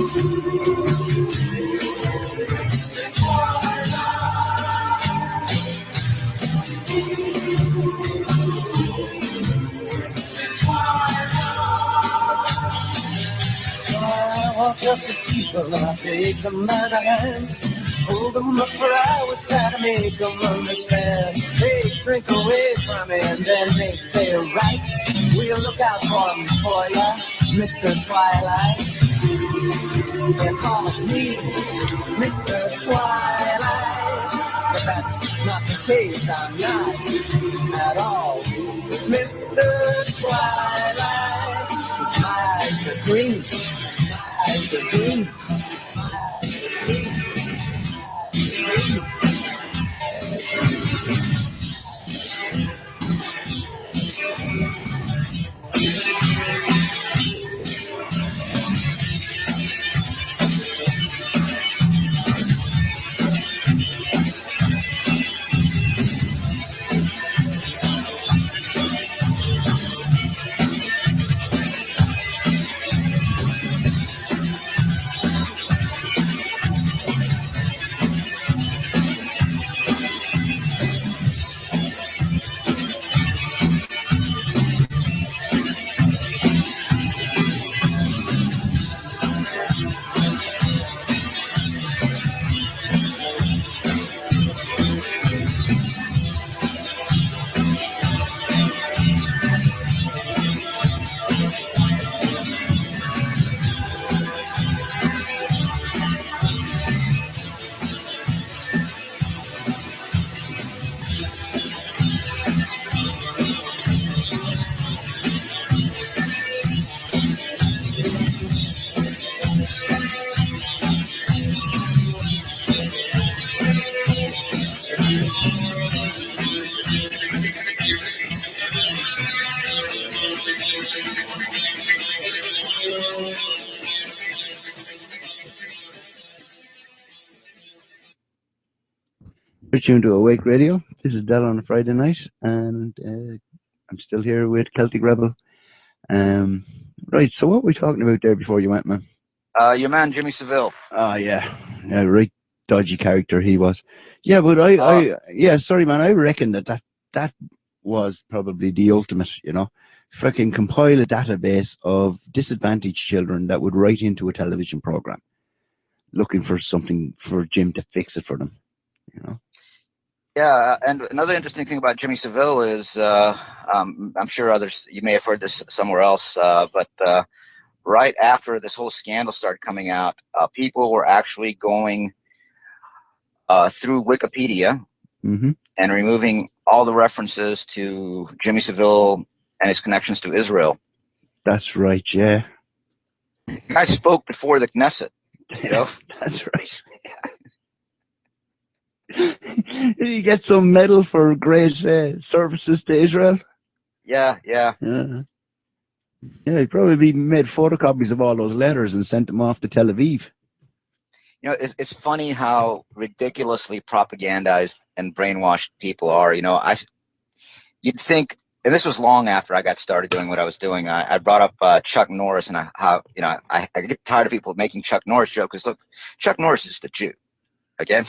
Speaker 4: I walk up to people and I take them by the hand. Hold them up for hours, try to make them understand. They shrink away from me and then they say, right, we'll look out for ya, Mr. Twilight. They call me Mr. Twilight, but that's not the case, I'm not at all Mr. Twilight. 'Cause my eyes are green, my eyes are green, my eyes are green.
Speaker 1: You're tuned to Awake Radio. This is Del on a Friday night, and I'm still here with Celtic Rebel. Um, right, so what were we talking about there before you went, man?
Speaker 2: Your man Jimmy Seville.
Speaker 1: Oh, yeah, right, dodgy character he was. Yeah, but sorry, man, I reckon that was probably the ultimate, fucking compile a database of disadvantaged children that would write into a television program looking for something for Jim to fix it for them,
Speaker 2: Yeah, and another interesting thing about Jimmy Seville is, I'm sure you may have heard this somewhere else, but right after this whole scandal started coming out, people were actually going through Wikipedia
Speaker 1: Mm-hmm.
Speaker 2: and removing all the references to Jimmy Seville and his connections to Israel.
Speaker 1: That's right, yeah.
Speaker 2: The guy spoke before the Knesset,
Speaker 1: That's right. Did he get some medal for great services to Israel?
Speaker 2: Yeah.
Speaker 1: Yeah, he probably made photocopies of all those letters and sent them off to Tel Aviv.
Speaker 2: It's funny how ridiculously propagandized and brainwashed people are. You'd think, and this was long after I got started doing what I was doing. I brought up Chuck Norris, and I get tired of people making Chuck Norris jokes because look, Chuck Norris is the Jew. Again.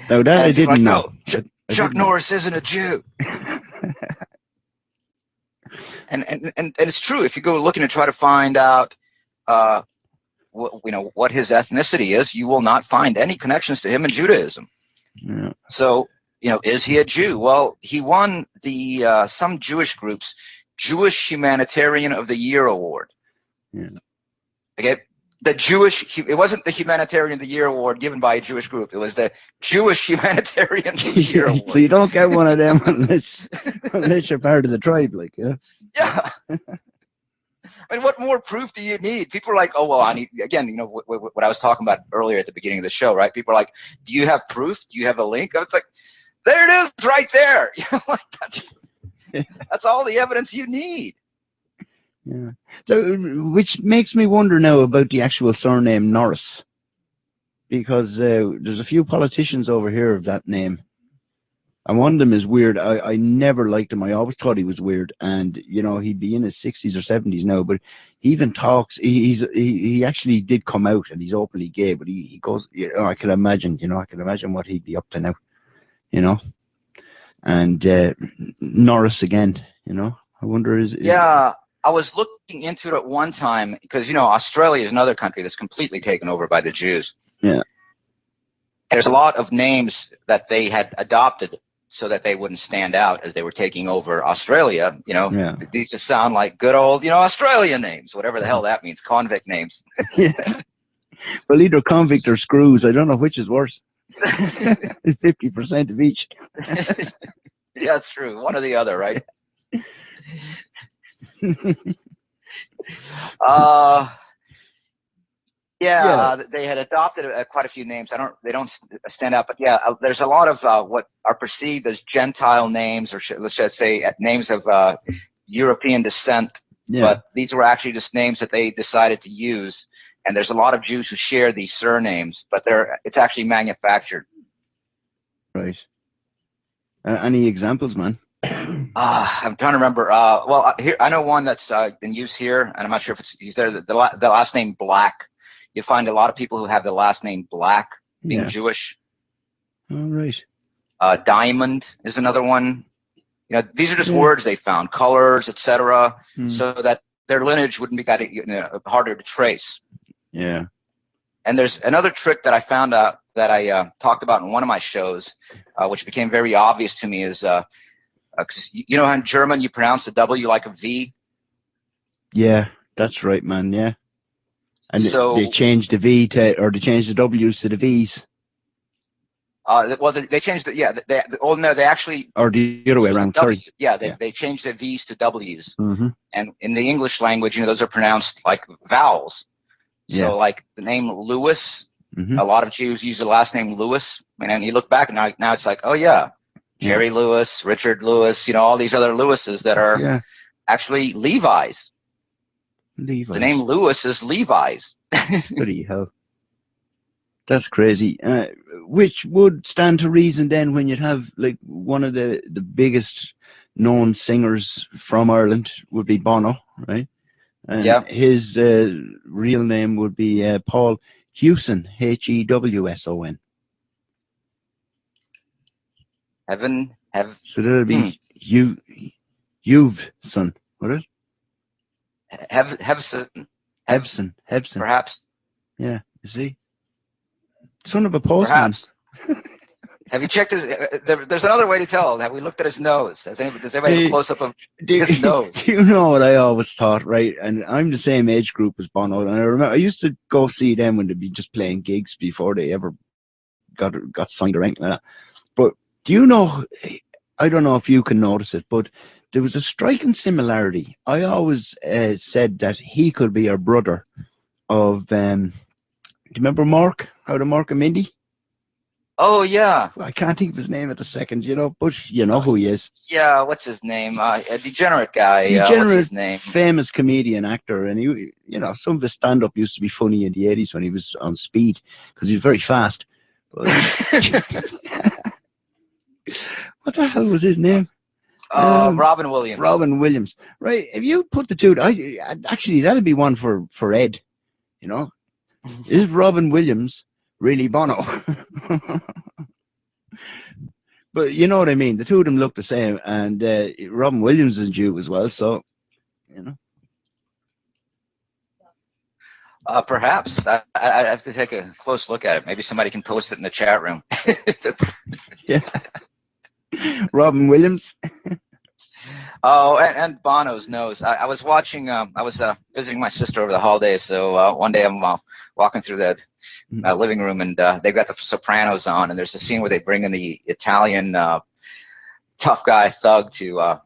Speaker 1: No, that I didn't know.
Speaker 2: No, Chuck Norris isn't a Jew. and it's true. If you go looking to try to find out, what his ethnicity is, you will not find any connections to him in Judaism.
Speaker 1: Yeah.
Speaker 2: So, is he a Jew? Well, he won the some Jewish groups Jewish Humanitarian of the Year award.
Speaker 1: Yeah.
Speaker 2: Okay. It wasn't the Humanitarian of the Year award given by a Jewish group. It was the Jewish Humanitarian of the Year award.
Speaker 1: So you don't get one of them unless you're part of the tribe, like, yeah.
Speaker 2: Yeah. I mean, what more proof do you need? People are like, oh, well, I need, again, what I was talking about earlier at the beginning of the show, right? People are like, do you have proof? Do you have a link? I was like, there it is right there. That's all the evidence you need.
Speaker 1: Yeah. So, which makes me wonder now about the actual surname Norris, because there's a few politicians over here of that name, and one of them is weird. I never liked him. I always thought he was weird, and he'd be in his 60s or 70s now, but he even talks. He actually did come out, and he's openly gay, but he goes. I can imagine. I can imagine what he'd be up to now. And Norris again. I wonder
Speaker 2: Yeah. I was looking into it at one time because, Australia is another country that's completely taken over by the Jews.
Speaker 1: Yeah.
Speaker 2: There's a lot of names that they had adopted so that they wouldn't stand out as they were taking over Australia.
Speaker 1: Yeah.
Speaker 2: These just sound like good old, Australian names, whatever the hell that means, convict names.
Speaker 1: Yeah. Well, either convict or screws. I don't know which is worse. 50% of each.
Speaker 2: Yeah, that's true. One or the other, right? They had adopted quite a few names. They don't stand out, but there's a lot of what are perceived as Gentile names, or let's just say names of European descent. Yeah. But these were actually just names that they decided to use. And there's a lot of Jews who share these surnames, but it's actually manufactured.
Speaker 1: Right. Any examples, man?
Speaker 2: I'm trying to remember. Here I know one that's in use here, and I'm not sure if he's there. The last name Black. You find a lot of people who have the last name Black being Jewish.
Speaker 1: All right.
Speaker 2: Diamond is another one. These are just words they found, colors, etc., so that their lineage wouldn't be harder to trace.
Speaker 1: Yeah.
Speaker 2: And there's another trick that I found out that I talked about in one of my shows, which became very obvious to me is. Because how in German you pronounce the W like a V?
Speaker 1: Yeah, that's right, man, yeah. And so, they changed the V they changed the W's to the V's.
Speaker 2: They changed they actually...
Speaker 1: Or the other way around, sorry.
Speaker 2: Yeah, they changed the V's to W's.
Speaker 1: Mm-hmm.
Speaker 2: And in the English language, those are pronounced like vowels.
Speaker 1: Yeah.
Speaker 2: So like the name Lewis, a lot of Jews use the last name Lewis. And you look back and now it's like, oh yeah. Jerry Lewis, Richard Lewis, all these other Lewises that are actually Levi's. The name Lewis is Levi's.
Speaker 1: Bloody hell. That's crazy. Which would stand to reason then when you'd have like one of the biggest known singers from Ireland would be Bono, right? And
Speaker 2: Yeah.
Speaker 1: his real name would be Paul Hewson, Hewson.
Speaker 2: Heaven, have,
Speaker 1: So that'd
Speaker 2: hmm,
Speaker 1: be you've son, would it?
Speaker 2: have,
Speaker 1: Hewson.
Speaker 2: perhaps,
Speaker 1: Yeah, you see, son of a postman.
Speaker 2: perhaps. Have you checked his? There's another way to tell. Have we looked at his nose? Does anybody have a
Speaker 1: Hey,
Speaker 2: close up of
Speaker 1: do,
Speaker 2: his nose?
Speaker 1: do you know what I always thought, right? And I'm the same age group as Bono, and I remember I used to go see them when they'd be just playing gigs before they ever got signed or anything like that. But do you know? I don't know if you can notice it, but there was a striking similarity. I always said that he could be a brother of. Do you remember Mark? Out of Mark and Mindy?
Speaker 2: Oh yeah.
Speaker 1: I can't think of his name at the second, but you know who he is.
Speaker 2: Yeah, what's his name? A degenerate guy.
Speaker 1: Degenerate,
Speaker 2: what's his name?
Speaker 1: famous comedian, actor, and he, some of his stand-up used to be funny in the 80s when he was on speed, because he was very fast. But, what the hell was his name?
Speaker 2: Robin Williams.
Speaker 1: Robin Williams. Right, if you put the two, actually, that'd be one for Ed, Is Robin Williams really Bono? But you know what I mean. The two of them look the same, and Robin Williams is Jew as well. So,
Speaker 2: Perhaps. I have to take a close look at it. Maybe somebody can post it in the chat room.
Speaker 1: Yeah. Robin Williams.
Speaker 2: Oh, and Bono's nose. I was watching. I was visiting my sister over the holidays. So one day I'm walking through the living room, and they've got the Sopranos on, and there's a scene where they bring in the Italian tough guy thug to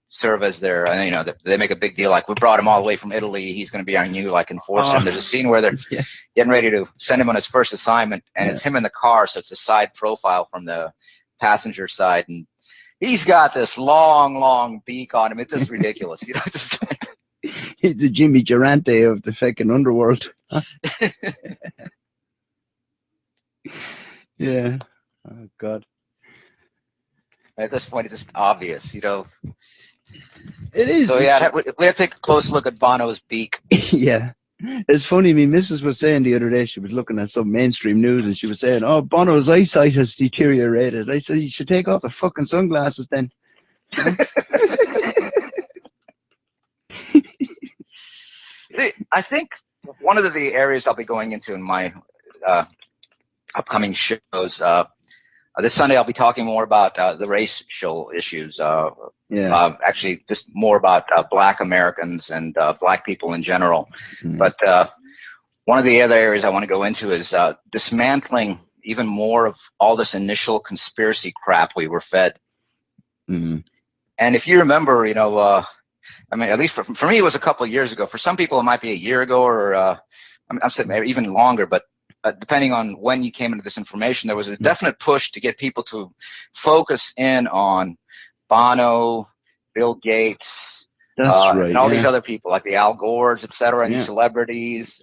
Speaker 2: serve as their. They make a big deal, like, we brought him all the way from Italy. He's going to be our new enforcer. And there's a scene where they're getting ready to send him on his first assignment, and it's him in the car, so it's a side profile from the passenger side, and he's got this long beak on him. It's just ridiculous.
Speaker 1: He's the Jimmy Durante of the fucking underworld. Yeah. Oh, God.
Speaker 2: At this point, it's just obvious,
Speaker 1: It is.
Speaker 2: So, yeah, we have to take a close look at Bono's beak.
Speaker 1: Yeah. It's funny, my missus was saying the other day, she was looking at some mainstream news, and she was saying, oh, Bono's eyesight has deteriorated. I said, you should take off the fucking sunglasses then.
Speaker 2: I think one of the areas I'll be going into in my upcoming shows, this Sunday I'll be talking more about the racial issues. Actually, just more about Black Americans and Black people in general. But one of the other areas I want to go into is dismantling even more of all this initial conspiracy crap we were fed. And if you remember, at least for me, it was a couple of years ago. For some people, it might be a year ago, or I'm saying maybe even longer. But depending on when you came into this information, there was a definite push to get people to focus in on Bono, Bill Gates, and all these other people, like the Al Gores, etc., and these celebrities.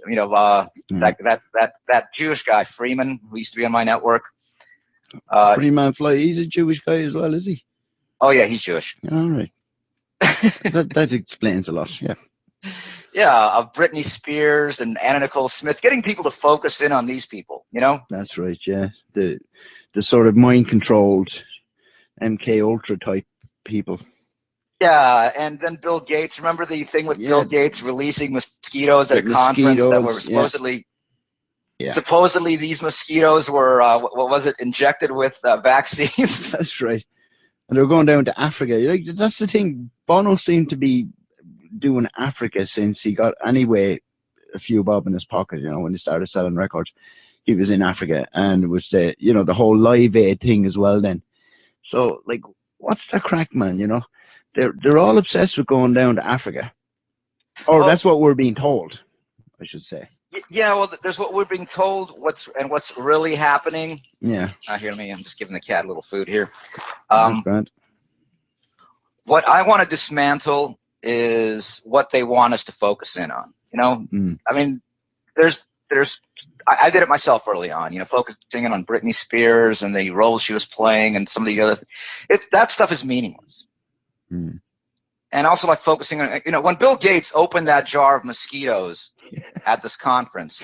Speaker 2: Like that Jewish guy Freeman, who used to be on my network.
Speaker 1: Freeman Fly, he's a Jewish guy as well, is he?
Speaker 2: Oh yeah, he's Jewish.
Speaker 1: All right. that explains a lot. Yeah.
Speaker 2: Yeah, of Britney Spears and Anna Nicole Smith, getting people to focus in on these people.
Speaker 1: That's right. Yeah, the sort of mind controlled MK Ultra type people.
Speaker 2: Yeah, and then Bill Gates. Remember the thing with Bill Gates releasing mosquitoes at a conference that were supposedly. Supposedly, these mosquitoes were what was it? Injected with vaccines.
Speaker 1: That's right. And they were going down to Africa. That's the thing. Bono seemed to be doing Africa since he got anyway a few bob in his pocket. When he started selling records, he was in Africa, and it was the whole Live Aid thing as well. Then, so what's the crack, man? They're all obsessed with going down to Africa, or that's what we're being told, I should say.
Speaker 2: Yeah, well, there's what we're being told. What's really happening.
Speaker 1: Yeah.
Speaker 2: Here, I'm just giving the cat a little food here.
Speaker 1: That's
Speaker 2: what I want to dismantle is what they want us to focus in on. I mean, there's I did it myself early on, focusing in on Britney Spears and the roles she was playing and some of the other. That stuff is meaningless.
Speaker 1: Mm.
Speaker 2: And also like focusing on, when Bill Gates opened that jar of mosquitoes at this conference,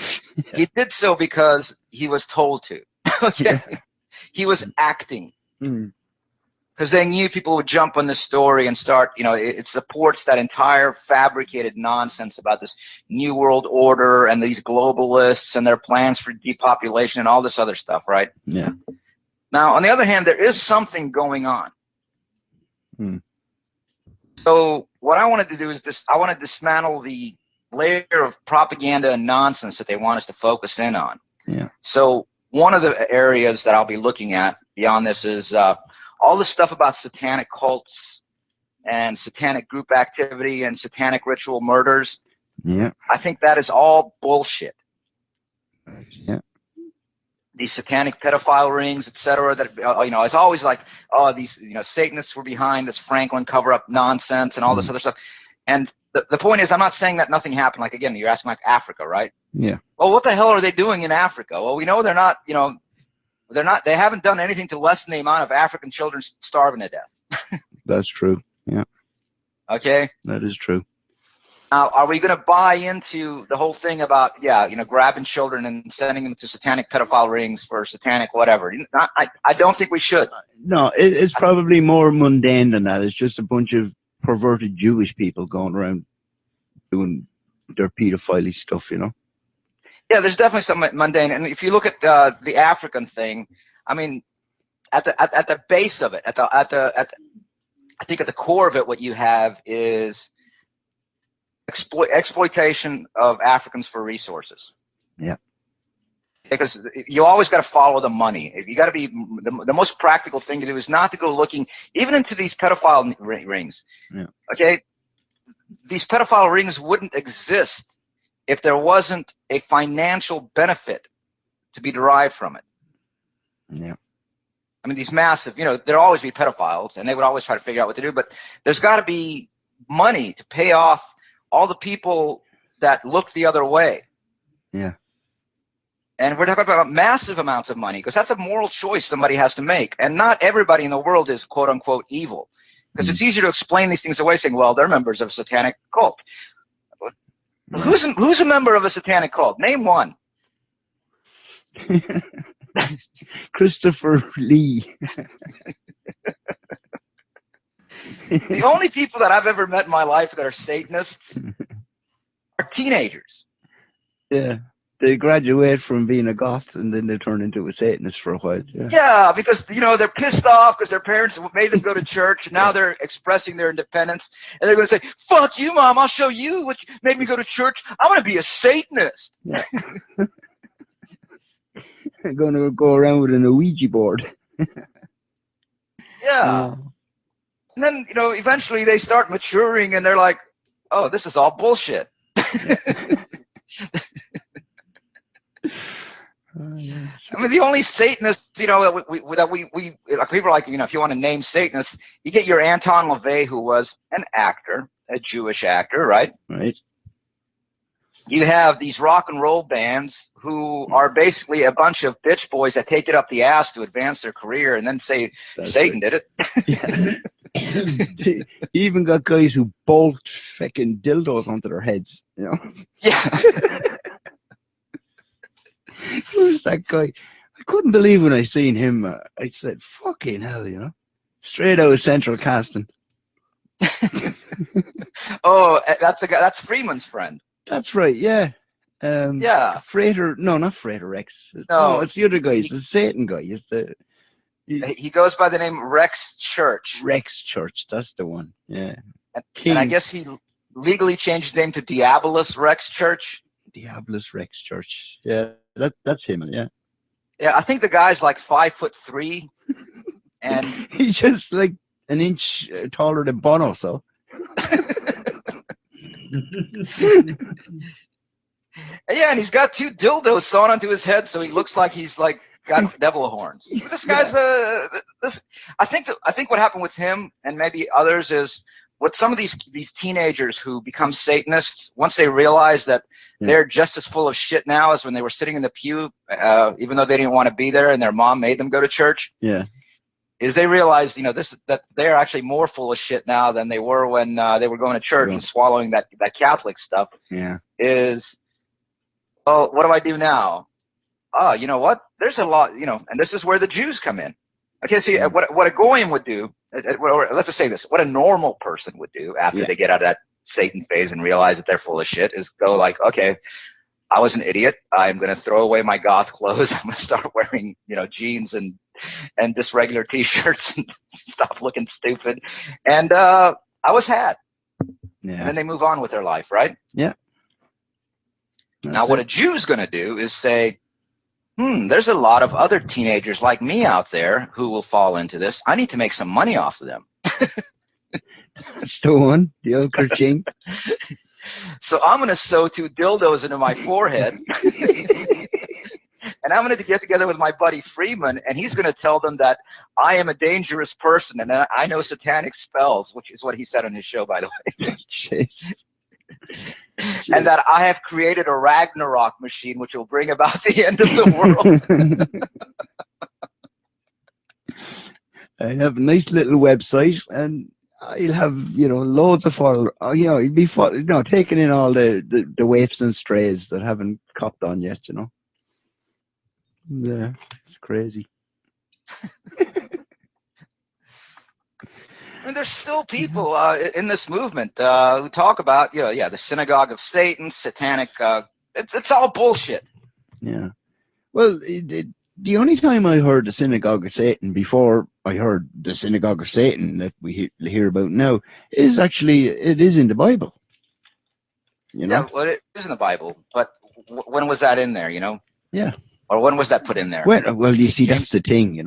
Speaker 2: he did so because he was told to. Okay,
Speaker 1: Yeah.
Speaker 2: he was acting.
Speaker 1: Mm.
Speaker 2: Because they knew people would jump on this story and start, it supports that entire fabricated nonsense about this New World Order and these globalists and their plans for depopulation and all this other stuff, right?
Speaker 1: Yeah.
Speaker 2: Now, on the other hand, there is something going on.
Speaker 1: Mm.
Speaker 2: So what I wanted to do is I want to dismantle the layer of propaganda and nonsense that they want us to focus in on.
Speaker 1: Yeah.
Speaker 2: So one of the areas that I'll be looking at beyond this is all the stuff about satanic cults and satanic group activity and satanic ritual murders.
Speaker 1: Yeah.
Speaker 2: I think that is all bullshit.
Speaker 1: Yeah.
Speaker 2: These satanic pedophile rings, etc. That it's always like, oh, these Satanists were behind this Franklin cover-up nonsense and all this other stuff. And the point is, I'm not saying that nothing happened. Like again, you're asking like Africa, right?
Speaker 1: Yeah.
Speaker 2: Well, what the hell are they doing in Africa? Well, we know they're not. They haven't done anything to lessen the amount of African children starving to death.
Speaker 1: That's true. Yeah.
Speaker 2: Okay.
Speaker 1: That is true.
Speaker 2: Now, are we going to buy into the whole thing about, grabbing children and sending them to satanic pedophile rings for satanic whatever? I don't think we should.
Speaker 1: No, it's probably more mundane than that. It's just a bunch of perverted Jewish people going around doing their pedophile stuff,
Speaker 2: Yeah, there's definitely some mundane. And if you look at the African thing, I mean, at the base of it, I think at the core of it, what you have is exploitation of Africans for resources.
Speaker 1: Yeah.
Speaker 2: Because you always got to follow the money. You got to be the most practical thing to do is not to go looking even into these pedophile rings.
Speaker 1: Yeah.
Speaker 2: Okay, these pedophile rings wouldn't exist if there wasn't a financial benefit to be derived from it.
Speaker 1: Yeah.
Speaker 2: I mean, these massive, there'll always be pedophiles, and they would always try to figure out what to do, but there's got to be money to pay off all the people that look the other way.
Speaker 1: Yeah.
Speaker 2: And we're talking about massive amounts of money, because that's a moral choice somebody has to make. And not everybody in the world is quote-unquote evil. Because it's easier to explain these things away saying, well, they're members of a satanic cult. Who's a member of a satanic cult? Name one.
Speaker 1: Christopher Lee.
Speaker 2: The only people that I've ever met in my life that are Satanists are teenagers.
Speaker 1: Yeah. They graduate from being a goth and then they turn into a Satanist for a while. Yeah,
Speaker 2: yeah, because they're pissed off because their parents made them go to church, and now they're expressing their independence, and they're going to say, "Fuck you, Mom! I'll show you what made me go to church. I'm going to be a Satanist."
Speaker 1: Yeah. I'm going to go around with an Ouija board.
Speaker 2: Yeah. And then eventually they start maturing, and they're like, "Oh, this is all bullshit." I mean, the only Satanists, that we like, people are like, if you want to name Satanists, you get your Anton LaVey, who was an actor, a Jewish actor, right?
Speaker 1: Right.
Speaker 2: You have these rock and roll bands who are basically a bunch of bitch boys that take it up the ass to advance their career and then say Satan did it.
Speaker 1: Yeah. You even got guys who bolt fucking dildos onto their heads,
Speaker 2: Yeah.
Speaker 1: Who's that guy? I couldn't believe when I seen him. I said, "Fucking hell!" Straight out of Central Casting.
Speaker 2: Oh, that's the guy. That's Freeman's friend.
Speaker 1: That's right. Yeah.
Speaker 2: Yeah.
Speaker 1: Frater. No, not Frater Rex.
Speaker 2: No,
Speaker 1: it's the other guy. It's the Satan guy.
Speaker 2: He goes by the name Rex Church.
Speaker 1: Rex Church. That's the one. Yeah.
Speaker 2: And I guess he legally changed his name to Diabolus Rex Church.
Speaker 1: Diabolus Rex Church. Yeah. That's him, yeah.
Speaker 2: Yeah, I think the guy's like 5'3", and
Speaker 1: he's just like an inch taller than Bono, so.
Speaker 2: Yeah, and he's got 2 dildos sewn onto his head, so he looks like he's like got devil horns. This guy's I think what happened with him and maybe others is with some of these teenagers who become Satanists, once they realize that they're just as full of shit now as when they were sitting in the pew, even though they didn't want to be there and their mom made them go to church.
Speaker 1: Yeah.
Speaker 2: Is they realize, that they're actually more full of shit now than they were when they were going to church and swallowing that Catholic stuff.
Speaker 1: Yeah.
Speaker 2: Well, what do I do now? Oh, you know what? There's a lot, and this is where the Jews come in. Okay, see, what a goyim would do, or let's just say this, what a normal person would do after they get out of that Satan phase and realize that they're full of shit is go like, okay, I was an idiot. I'm going to throw away my goth clothes. I'm going to start wearing, jeans and just regular T-shirts and stop looking stupid. And I was had. Yeah. And then they move on with their life, right?
Speaker 1: Yeah.
Speaker 2: Now, what a Jew's going to do is say, there's a lot of other teenagers like me out there who will fall into this. I need to make some money off of them.
Speaker 1: That's the one, the old kerching.
Speaker 2: So I'm going to sew 2 dildos into my forehead. And I'm going to get together with my buddy Freeman, and he's going to tell them that I am a dangerous person and I know satanic spells, which is what he said on his show, by the way. And that I have created a Ragnarok machine which will bring about the end of the world.
Speaker 1: I have a nice little website, and I'll have, loads of followers. He'd be taking in all the waifs and strays that haven't copped on yet, Yeah, it's crazy.
Speaker 2: And there's still people in this movement who talk about, the synagogue of Satan, satanic. It's all bullshit.
Speaker 1: Yeah. Well, the only time I heard the synagogue of Satan before I heard the synagogue of Satan that we hear about now is actually, it is in the Bible.
Speaker 2: Yeah, well, it is in the Bible, but when was that in there,
Speaker 1: Yeah.
Speaker 2: Or when was that put in there?
Speaker 1: Well, you see, that's the thing,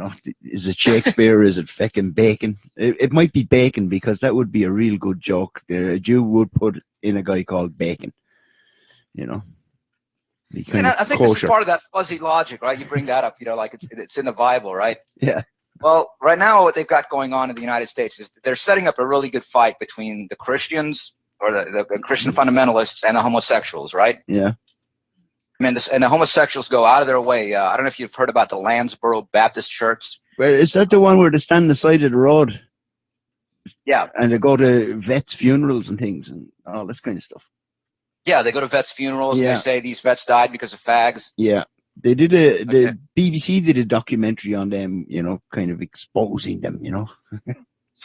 Speaker 1: Is it Shakespeare? Is it feckin' Bacon? It might be Bacon, because that would be a real good joke. A Jew would put in a guy called Bacon, I
Speaker 2: think this is part of that fuzzy logic, right? You bring that up, like it's in the Bible, right?
Speaker 1: Yeah.
Speaker 2: Well, right now what they've got going on in the United States is they're setting up a really good fight between the Christians, or the Christian fundamentalists, and the homosexuals, right?
Speaker 1: Yeah.
Speaker 2: And the homosexuals go out of their way. I don't know if you've heard about the Lansboro Baptist Church.
Speaker 1: Well, is that the one where they stand on the side of the road?
Speaker 2: Yeah.
Speaker 1: And they go to vets' funerals and things and all this kind of stuff.
Speaker 2: Yeah, they go to vets' funerals. Yeah. And they say these vets died because of fags.
Speaker 1: Yeah. They did the BBC did a documentary on them, kind of exposing them,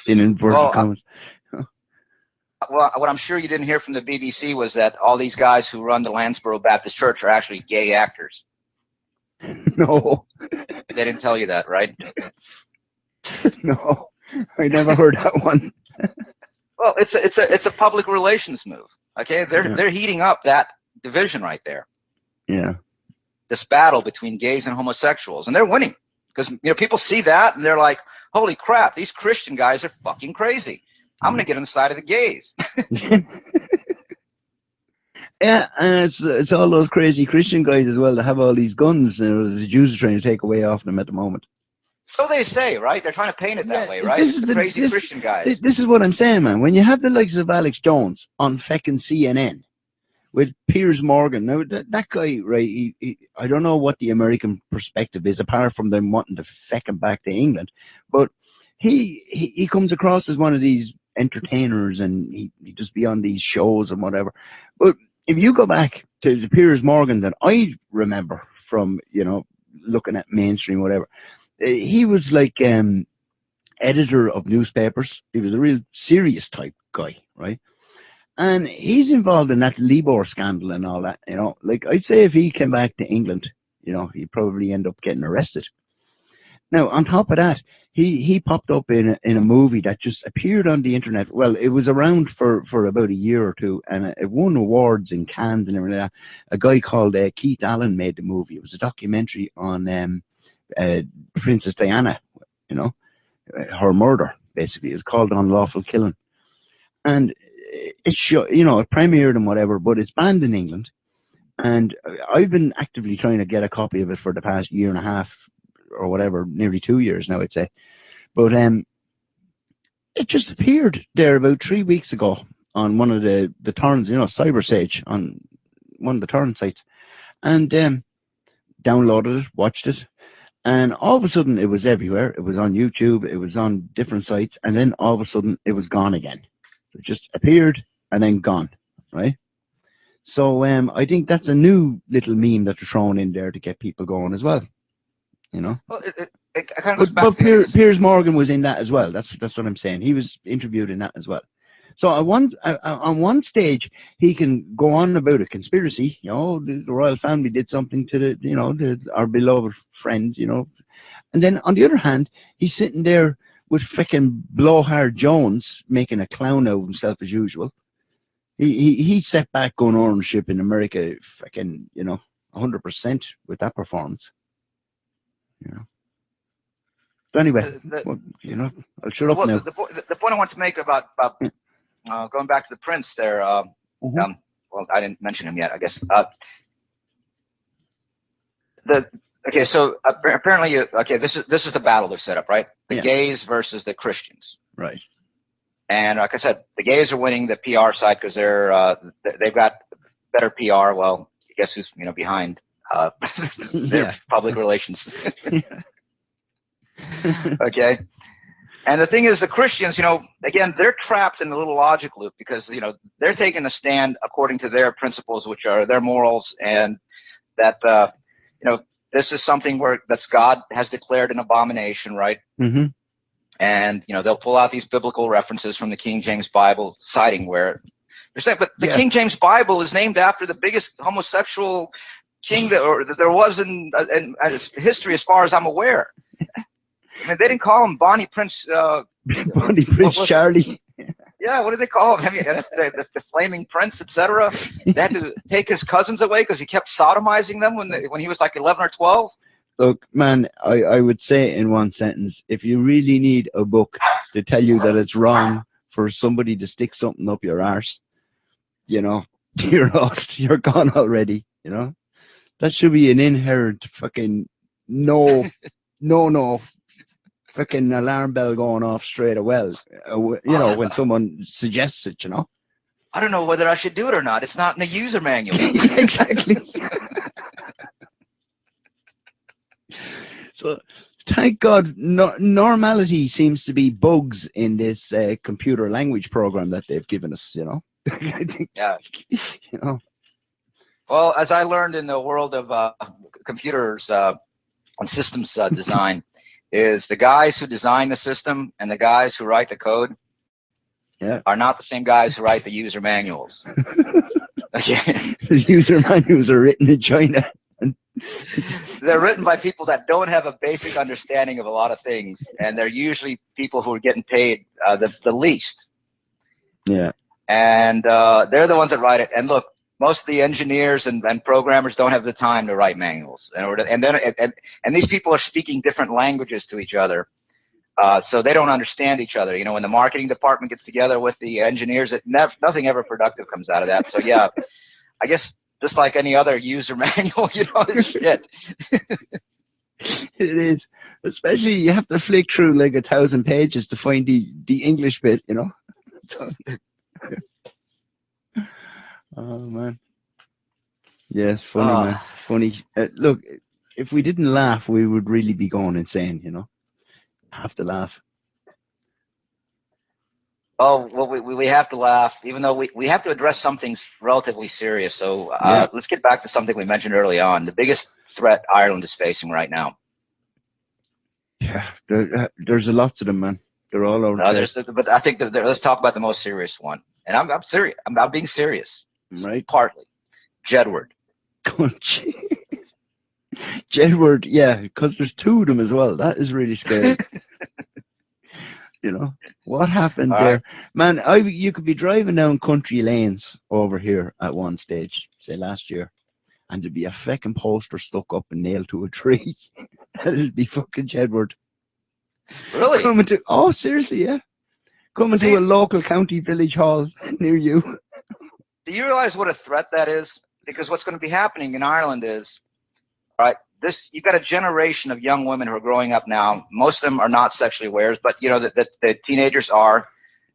Speaker 1: in inverted commas.
Speaker 2: Well, what I'm sure you didn't hear from the BBC was that all these guys who run the Lansboro Baptist Church are actually gay actors.
Speaker 1: No.
Speaker 2: They didn't tell you that, right?
Speaker 1: No, I never heard that one.
Speaker 2: Well, it's a public relations move. Okay, they're heating up that division right there.
Speaker 1: Yeah.
Speaker 2: This battle between gays and homosexuals, and they're winning because people see that and they're like, "Holy crap, these Christian guys are fucking crazy. I'm going to get on the side of the gays."
Speaker 1: Yeah, and it's all those crazy Christian guys as well that have all these guns the Jews are trying to take away off them at the moment.
Speaker 2: So they say, right? They're trying to paint it that way, right? The crazy Christian guys.
Speaker 1: This is what I'm saying, man. When you have the likes of Alex Jones on feckin' CNN with Piers Morgan, now that guy, right, he, I don't know what the American perspective is, apart from them wanting to feck him back to England, but he comes across as one of these entertainers, and he just be on these shows and whatever. But if you go back to the Piers Morgan that I remember from, looking at mainstream, whatever, he was like editor of newspapers. He was a real serious type guy, right? And he's involved in that Libor scandal and all that, Like, I'd say if he came back to England, he'd probably end up getting arrested. Now, on top of that, he popped up in a movie that just appeared on the internet. Well, it was around for about a year or two, and it won awards in Cannes and everything like that. A guy called Keith Allen made the movie. It was a documentary on Princess Diana, her murder, basically. It's called Unlawful Killing. And it premiered and whatever, but it's banned in England. And I've been actively trying to get a copy of it for the past year and a half, or whatever, nearly 2 years now, I'd say. But it just appeared there about 3 weeks ago on one of the torrents, Cyber Sage, on one of the torrent sites, and downloaded it, watched it, and all of a sudden it was everywhere. It was on YouTube, it was on different sites, and then all of a sudden it was gone again. So it just appeared and then gone, right? So I think that's a new little meme that they're throwing in there to get people going as well,
Speaker 2: Well, it kind of goes back
Speaker 1: But
Speaker 2: to
Speaker 1: Piers Morgan was in that as well. That's what I'm saying. He was interviewed in that as well. So on one stage, he can go on about a conspiracy. The royal family did something to our beloved friend. And then on the other hand, he's sitting there with frickin' Blowhard Jones making a clown out of himself as usual. He set back on ownership in America, frickin' 100% with that performance. But anyway, I'll shut up now.
Speaker 2: The point I want to make about going back to the prince there. Well, I didn't mention him yet, I guess. So apparently, this is the battle they've set up, right? The gays versus the Christians,
Speaker 1: right? And
Speaker 2: like I said, the gays are winning the PR side because they've got better PR. Well, guess who's behind their public relations? Okay. And the thing is, the Christians, again, they're trapped in a little logic loop because, they're taking a stand according to their principles, which are their morals, and that, this is something that's God has declared an abomination, right?
Speaker 1: Mm-hmm.
Speaker 2: And, they'll pull out these biblical references from the King James Bible, citing where they're saying, but the King James Bible is named after the biggest homosexual king that there was in history, as far as I'm aware. I mean, they didn't call him Bonnie Prince.
Speaker 1: Bonnie Prince Charlie.
Speaker 2: Yeah, what did they call him? I mean, the Flaming Prince, etc. They had to take his cousins away because he kept sodomizing them when he was like 11 or 12.
Speaker 1: Look, man, I would say in one sentence, if you really need a book to tell you that it's wrong for somebody to stick something up your arse, you're lost. You're gone already. That should be an inherent fucking no. Fucking alarm bell going off straight away, when someone suggests it,
Speaker 2: I don't know whether I should do it or not. It's not in the user manual.
Speaker 1: Exactly. So, thank God, normality seems to be bugs in this computer language program that they've given us,
Speaker 2: Yeah. Well, as I learned in the world of computers and systems design, is the guys who design the system and the guys who write the code are not the same guys who write the user manuals. Okay.
Speaker 1: The user manuals are written in China.
Speaker 2: They're written by people that don't have a basic understanding of a lot of things, and they're usually people who are getting paid the least.
Speaker 1: Yeah.
Speaker 2: And they're the ones that write it. And look, most of the engineers and programmers don't have the time to write manuals, and these people are speaking different languages to each other, so they don't understand each other. When the marketing department gets together with the engineers, nothing ever productive comes out of that. So yeah, I guess just like any other user manual, it's shit.
Speaker 1: It is, especially you have to flick through like 1,000 pages to find the English bit, Oh man, yes, funny man, funny. Look, if we didn't laugh, we would really be going insane. Have to laugh.
Speaker 2: Oh well, we have to laugh, even though we have to address something relatively serious. So let's get back to something we mentioned early on. The biggest threat Ireland is facing right now.
Speaker 1: Yeah, there's a lot of them, man. They're all over.
Speaker 2: But I think let's talk about the most serious one. And I'm serious. I'm being serious.
Speaker 1: Right.
Speaker 2: Partly. Jedward.
Speaker 1: Oh, Jedward, yeah, because there's two of them as well. That is really scary. What happened there? Man, you could be driving down country lanes over here at one stage, say last year, and there'd be a feckin' poster stuck up and nailed to a tree. That'd be fucking Jedward.
Speaker 2: Really?
Speaker 1: Seriously, yeah. Coming to a local county village hall near you. Do
Speaker 2: you realize what a threat that is? Because what's going to be happening in Ireland is, you've got a generation of young women who are growing up now. Most of them are not sexually aware, but the teenagers are.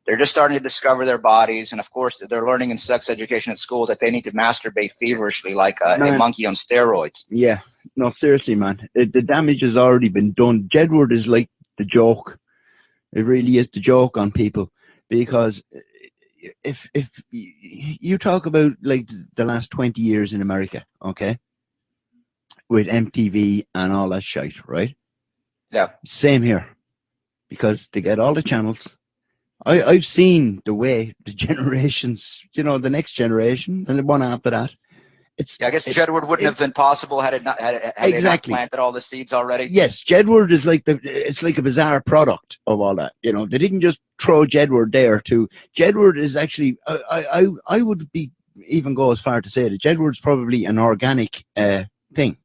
Speaker 2: They're just starting to discover their bodies, and of course, they're learning in sex education at school that they need to masturbate feverishly like a monkey on steroids.
Speaker 1: Yeah, no, seriously, man, the damage has already been done. Jedward is like the joke. It really is the joke on people, because if you talk about like the last 20 years in America, okay, with MTV and all that shit, right?
Speaker 2: Yeah.
Speaker 1: Same here, because they get all the channels. I've seen the way the generations, the next generation and the one after that.
Speaker 2: I guess Jedward wouldn't have been possible had they not planted all the seeds already.
Speaker 1: Yes, Jedward is it's like a bizarre product of all that. They didn't just throw Jedward there too. Jedward is actually, I would even go as far to say that Jedward's probably an organic thing.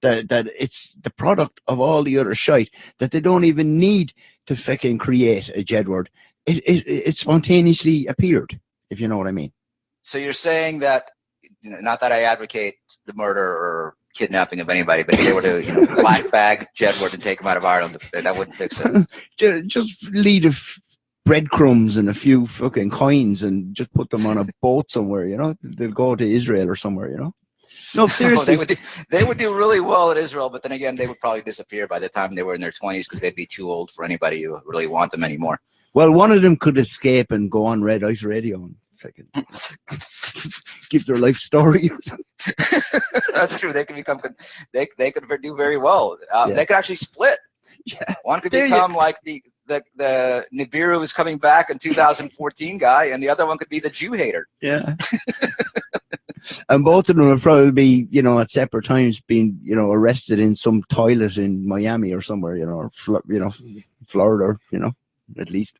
Speaker 1: That it's the product of all the other shite that they don't even need to fucking create a Jedward. It spontaneously appeared, if you know what I mean.
Speaker 2: So you're saying that, not that I advocate the murder or kidnapping of anybody, but if they were to black bag Jedward and take him out of Ireland, that wouldn't fix it.
Speaker 1: Just lead breadcrumbs and a few fucking coins and just put them on a boat somewhere, They'll go to Israel or somewhere, No, seriously.
Speaker 2: They would do really well in Israel, but then again, they would probably disappear by the time they were in their 20s because they'd be too old for anybody who really want them anymore.
Speaker 1: Well, one of them could escape and go on Red Ice Radio and give their life story.
Speaker 2: That's true. They could become. They could do very well. They could actually split.
Speaker 1: Yeah.
Speaker 2: One could become like the Nibiru who's coming back in 2014 guy, and the other one could be the Jew hater.
Speaker 1: Yeah. And both of them will probably be, at separate times being, arrested in some toilet in Miami or somewhere, or Florida, at least.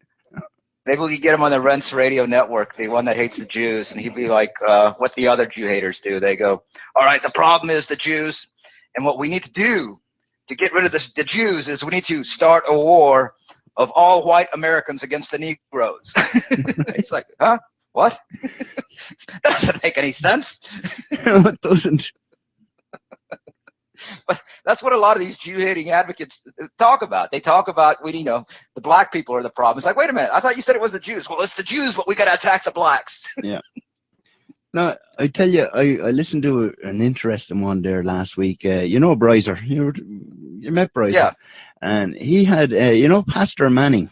Speaker 2: Maybe we could get him on the Rents Radio Network, the one that hates the Jews, and he'd be like, what the other Jew haters do. They go, all right, the problem is the Jews, and what we need to do to get rid of the Jews is we need to start a war of all white Americans against the Negroes. It's like, huh? What? That doesn't make any sense.
Speaker 1: No, it doesn't.
Speaker 2: But that's what a lot of these Jew-hating advocates talk about. They talk about, the black people are the problem. It's like, wait a minute, I thought you said it was the Jews. Well, it's the Jews, but we got to attack the blacks.
Speaker 1: Yeah. No, I tell you, I listened to an interesting one there last week. Bryzer. You met Bryzer.
Speaker 2: Yeah.
Speaker 1: And he had, Pastor Manning.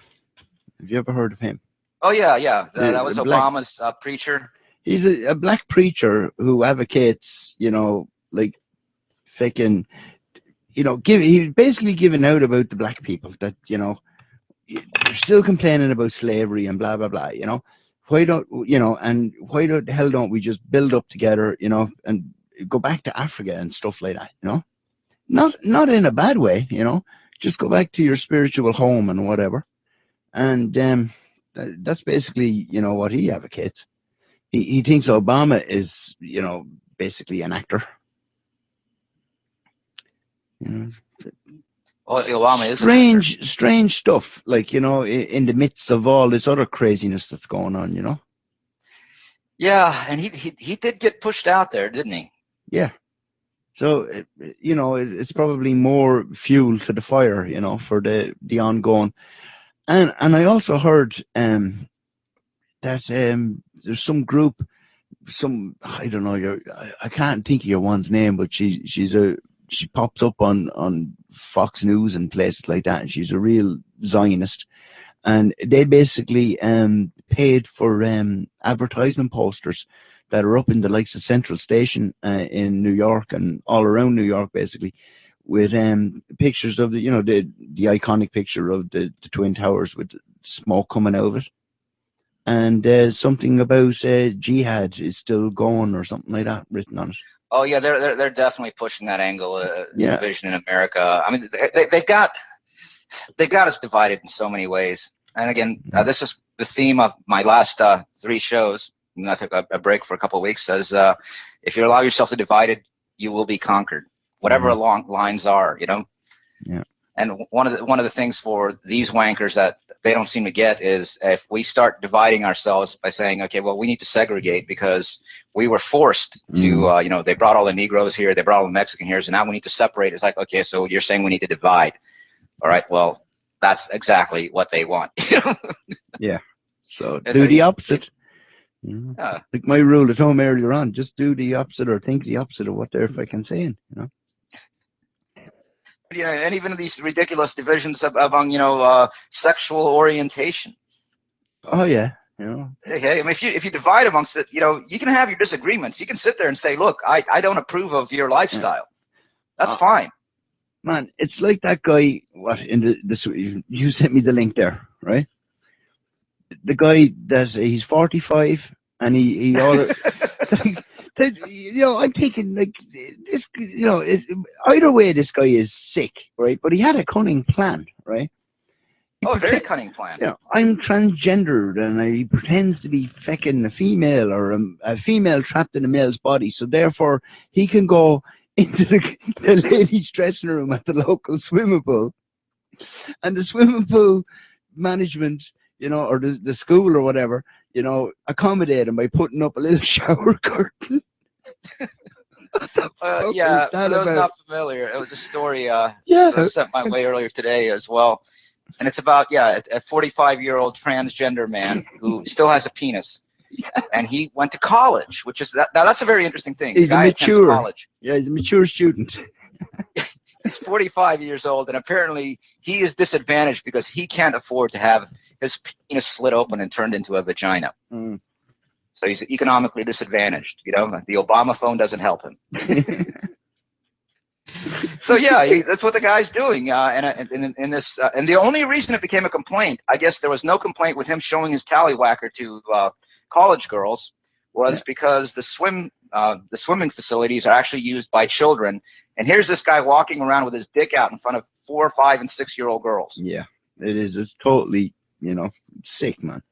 Speaker 1: Have you ever heard of him?
Speaker 2: Oh, yeah. That was Obama's preacher.
Speaker 1: He's a black preacher who advocates, like, fucking, he's basically giving out about the black people that, they're still complaining about slavery and blah, blah, blah, Why don't, and why the hell don't we just build up together, and go back to Africa and stuff like that, Not in a bad way, just go back to your spiritual home and whatever. And that's basically, what he advocates. He thinks Obama is, basically an actor.
Speaker 2: Well, Obama is
Speaker 1: strange stuff, like, in the midst of all this other craziness that's going on,
Speaker 2: Yeah, and he did get pushed out there, didn't he?
Speaker 1: Yeah. So, it's probably more fuel to the fire, for the ongoing. And I also heard that there's some group, I don't know, I can't think of your one's name, but she pops up on Fox News and places like that, and she's a real Zionist. And they basically paid for advertisement posters that are up in the likes of Central Station in New York and all around New York, basically, with pictures of the iconic picture of the Twin Towers with smoke coming out of it. And something about jihad is still going or something like that written on it.
Speaker 2: Oh yeah, they're definitely pushing that angle, division in America. I mean, they've got us divided in so many ways. And again, this is the theme of my last 3 shows. I took a break for a couple of weeks. Says, if you allow yourself to be divided, you will be conquered. Whatever lines are,
Speaker 1: Yeah.
Speaker 2: And one of the things for these wankers that they don't seem to get is if we start dividing ourselves by saying, okay, well, we need to segregate because we were forced to, you know, they brought all the Negroes here, they brought all the Mexican here, so now we need to separate. It's like, okay, so you're saying we need to divide. All right, well, that's exactly what they want.
Speaker 1: Yeah. So do the opposite. Like my rule at home earlier on, just do the opposite or think the opposite of what they're fucking saying, you know.
Speaker 2: Yeah, and even these ridiculous divisions among, you know, sexual orientation.
Speaker 1: Oh yeah, you know.
Speaker 2: Okay, I mean, if you divide amongst it, you know, you can have your disagreements. You can sit there and say, look, I don't approve of your lifestyle. That's fine.
Speaker 1: Man, it's like that guy. What in this? You sent me the link there, right? The guy that he's 45 and he you know, I'm thinking like this, you know, either way this guy is sick, right? But he had a cunning plan, right?
Speaker 2: Very cunning plan.
Speaker 1: You know, I'm transgendered and he pretends to be fucking a female or a female trapped in a male's body, so therefore he can go into the ladies' dressing room at the local swimming pool, and the swimming pool management, you know, or the school or whatever, you know, accommodate him by putting up a little shower curtain.
Speaker 2: Yeah, for those not familiar, it was a story that was sent my way earlier today as well. And it's about, a 45-year-old transgender man who still has a penis. And he went to college, which is, now that's a very interesting thing.
Speaker 1: He's
Speaker 2: the guy attends college.
Speaker 1: Yeah, he's a mature student.
Speaker 2: He's 45 years old, and apparently he is disadvantaged because he can't afford to have his penis slit open and turned into a vagina. So he's economically disadvantaged. You know, the Obama phone doesn't help him. So yeah, that's what the guy's doing. And the only reason it became a complaint, I guess there was no complaint with him showing his tallywhacker to college girls, was because the swimming facilities are actually used by children. And here's this guy walking around with his dick out in front of 4, 5, and 6-year-old girls. Yeah,
Speaker 1: it is. It's totally, you know, sick, man.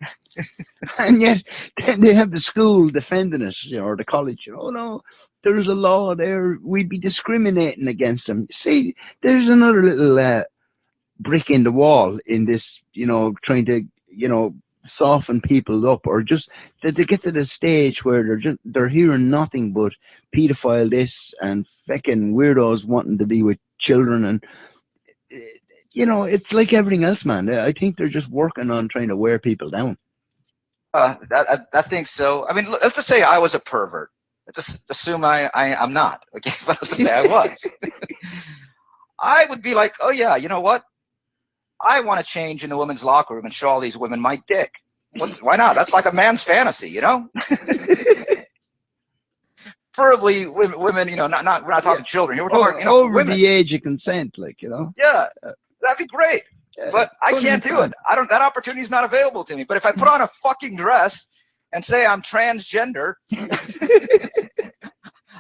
Speaker 1: And yet they have the school defending it, you know, or the college. You know, oh no, there's a law there. We'd be discriminating against them. See, there's another little brick in the wall in this, you know, trying to, you know, soften people up, or just that they get to the stage where they're hearing nothing but pedophile this and feckin' weirdos wanting to be with children, and you know, it's like everything else, man. I think they're just working on trying to wear people down.
Speaker 2: I think so. I mean, let's just say I was a pervert. Let's just assume I'm not. Okay, but let's say I was. I would be like, oh yeah, you know what? I want to change in the women's locker room and show all these women my dick. Why not? That's like a man's fantasy, you know? Preferably women, you know, we're not talking children here. We're talking, you know,
Speaker 1: over
Speaker 2: women.
Speaker 1: The age of consent, like, you know?
Speaker 2: Yeah, that'd be great. Yeah, but I can't do it. That opportunity is not available to me. But if I put on a fucking dress and say I'm transgender,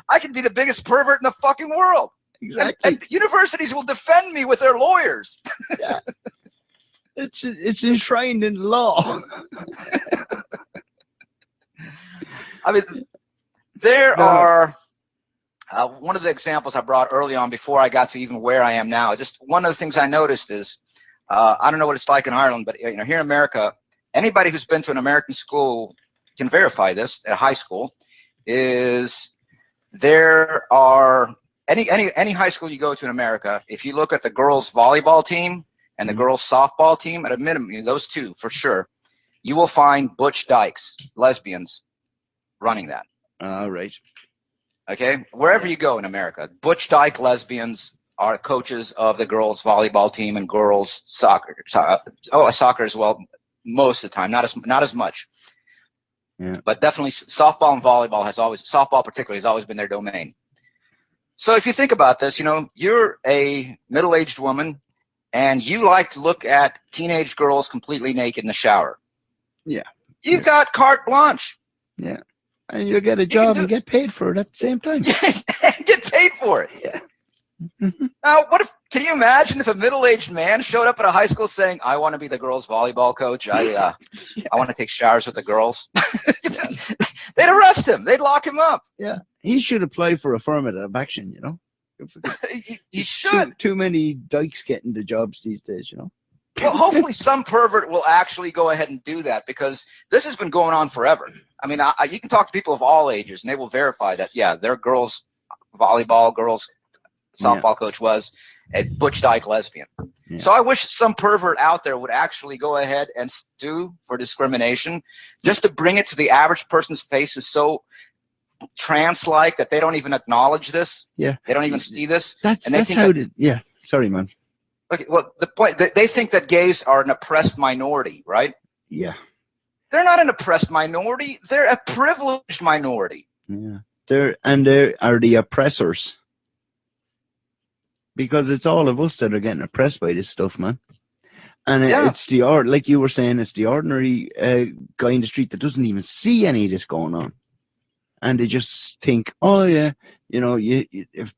Speaker 2: I can be the biggest pervert in the fucking world.
Speaker 1: Exactly.
Speaker 2: And universities will defend me with their lawyers.
Speaker 1: Yeah. It's enshrined in law.
Speaker 2: I mean, there are one of the examples I brought early on before I got to even where I am now. Just one of the things I noticed is, I don't know what it's like in Ireland, but you know, here in America, anybody who's been to an American school can verify this at high school. Is there are any high school you go to in America, if you look at the girls' volleyball team and the girls' softball team, at a minimum, those two for sure, you will find butch dykes, lesbians, running that.
Speaker 1: Right.
Speaker 2: Okay? Wherever you go in America, butch dyke lesbians are coaches of the girls' volleyball team and girls' soccer. Soccer as well, most of the time, not as much.
Speaker 1: Yeah.
Speaker 2: But definitely softball and volleyball softball particularly has always been their domain. So if you think about this, you know, you're a middle-aged woman and you like to look at teenage girls completely naked in the shower.
Speaker 1: Yeah.
Speaker 2: You've got carte blanche.
Speaker 1: Yeah. And you'll get a job and get paid for it at the same time.
Speaker 2: Get paid for it.
Speaker 1: Yeah.
Speaker 2: Now, can you imagine if a middle-aged man showed up at a high school saying, I want to be the girls' volleyball coach. I want to take showers with the girls. They'd arrest him. They'd lock him up.
Speaker 1: Yeah. He should apply for affirmative action, you know.
Speaker 2: You should.
Speaker 1: Too many dykes getting the jobs these days, you know.
Speaker 2: Well, hopefully some pervert will actually go ahead and do that, because this has been going on forever. I mean, you can talk to people of all ages, and they will verify that, yeah, their girls' volleyball, girls' softball coach was a butch dyke lesbian. Yeah. So I wish some pervert out there would actually go ahead and sue for discrimination, just to bring it to the average person's face who's so trance-like that they don't even acknowledge this.
Speaker 1: Yeah.
Speaker 2: They don't even see this.
Speaker 1: That's how it. Yeah. Sorry, man.
Speaker 2: Okay, well, the point, they think that gays are an oppressed minority, right?
Speaker 1: Yeah.
Speaker 2: They're not an oppressed minority. They're a privileged minority.
Speaker 1: Yeah. They are the oppressors. Because it's all of us that are getting oppressed by this stuff, man. And it's like you were saying, it's the ordinary guy in the street that doesn't even see any of this going on. And they just think, oh yeah, you know, you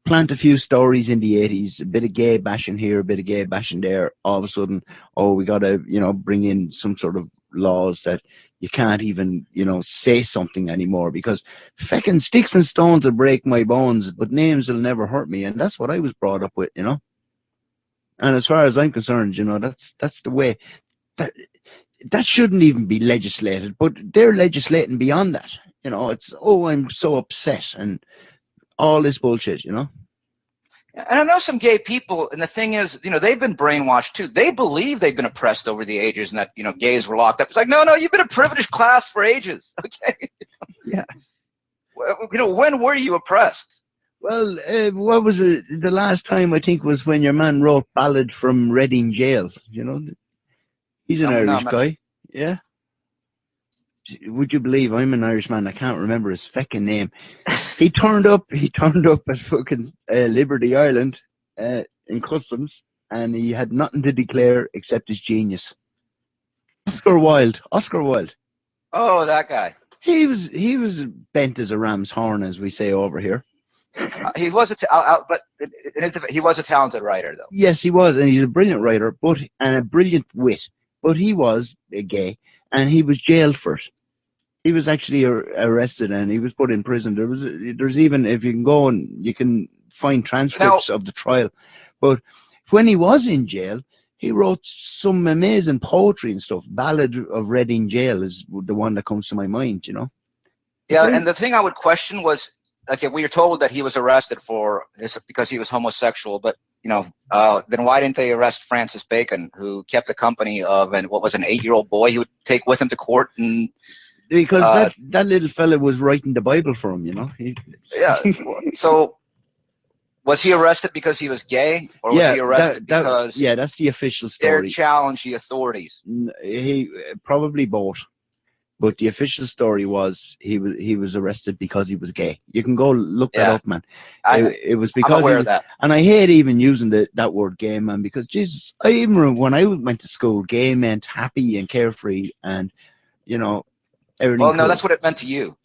Speaker 1: plant a few stories in the 80s, a bit of gay bashing here, a bit of gay bashing there. All of a sudden, oh, we got to, you know, bring in some sort of laws that you can't even, you know, say something anymore, because feckin' sticks and stones will break my bones, but names will never hurt me. And that's what I was brought up with, you know. And as far as I'm concerned, you know, that's the way. That shouldn't even be legislated, but they're legislating beyond that. You know, it's, oh, I'm so upset and all this bullshit, you know.
Speaker 2: And I know some gay people, and the thing is, you know, they've been brainwashed too. They believe they've been oppressed over the ages, and that, you know, gays were locked up. It's like, no, you've been a privileged class for ages. Okay.
Speaker 1: Yeah.
Speaker 2: Well, you know, when were you oppressed?
Speaker 1: Well, what was it? The last time, I think, was when your man wrote Ballad from Reading Jail. You know, he's an Irish guy. Yeah. Would you believe I'm an Irishman? I can't remember his feckin' name. He turned up at fucking Liberty Island in customs, and he had nothing to declare except his genius. Oscar Wilde.
Speaker 2: Oh, that guy.
Speaker 1: He was bent as a ram's horn, as we say over here.
Speaker 2: He was he was a talented writer, though.
Speaker 1: Yes, he was, and he's a brilliant writer, and a brilliant wit. But he was gay, and he was jailed for it. He was actually arrested, and he was put in prison. There's even, if you can go and you can find transcripts of the trial. But when he was in jail, he wrote some amazing poetry and stuff. Ballad of Reading Jail is the one that comes to my mind, you know.
Speaker 2: Yeah, and the thing I would question was, okay, we were told that he was arrested because he was homosexual, but, you know, then why didn't they arrest Francis Bacon, who kept the company of an 8-year-old boy he would take with him to court? And
Speaker 1: because that little fella was writing the Bible for him, you know.
Speaker 2: Yeah. So was he arrested because he was gay, or was he arrested because?
Speaker 1: Yeah, that's the official story.
Speaker 2: They challenged the authorities.
Speaker 1: He probably both. But the official story was he was arrested because he was gay. You can go look that up, man. It was because
Speaker 2: I'm aware of that.
Speaker 1: And I hate even using that word gay, man, because Jesus, I even remember when I went to school, gay meant happy and carefree, and, you know, everything.
Speaker 2: Well, no, that's what it meant to you.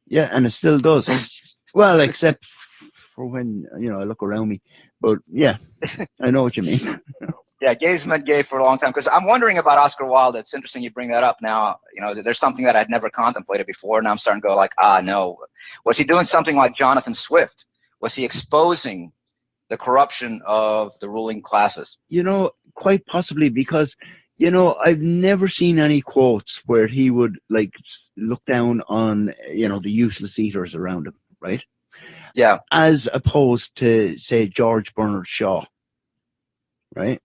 Speaker 1: Yeah, and it still does. Well, except for when, you know, I look around me. But yeah, I know what you mean.
Speaker 2: Yeah, gays meant gay for a long time. Because I'm wondering about Oscar Wilde. It's interesting you bring that up now. You know, there's something that I'd never contemplated before. Now I'm starting to go like, no. Was he doing something like Jonathan Swift? Was he exposing the corruption of the ruling classes?
Speaker 1: You know, quite possibly, because, you know, I've never seen any quotes where he would, like, look down on, you know, the useless eaters around him, right?
Speaker 2: Yeah. As
Speaker 1: opposed to, say, George Bernard Shaw, right?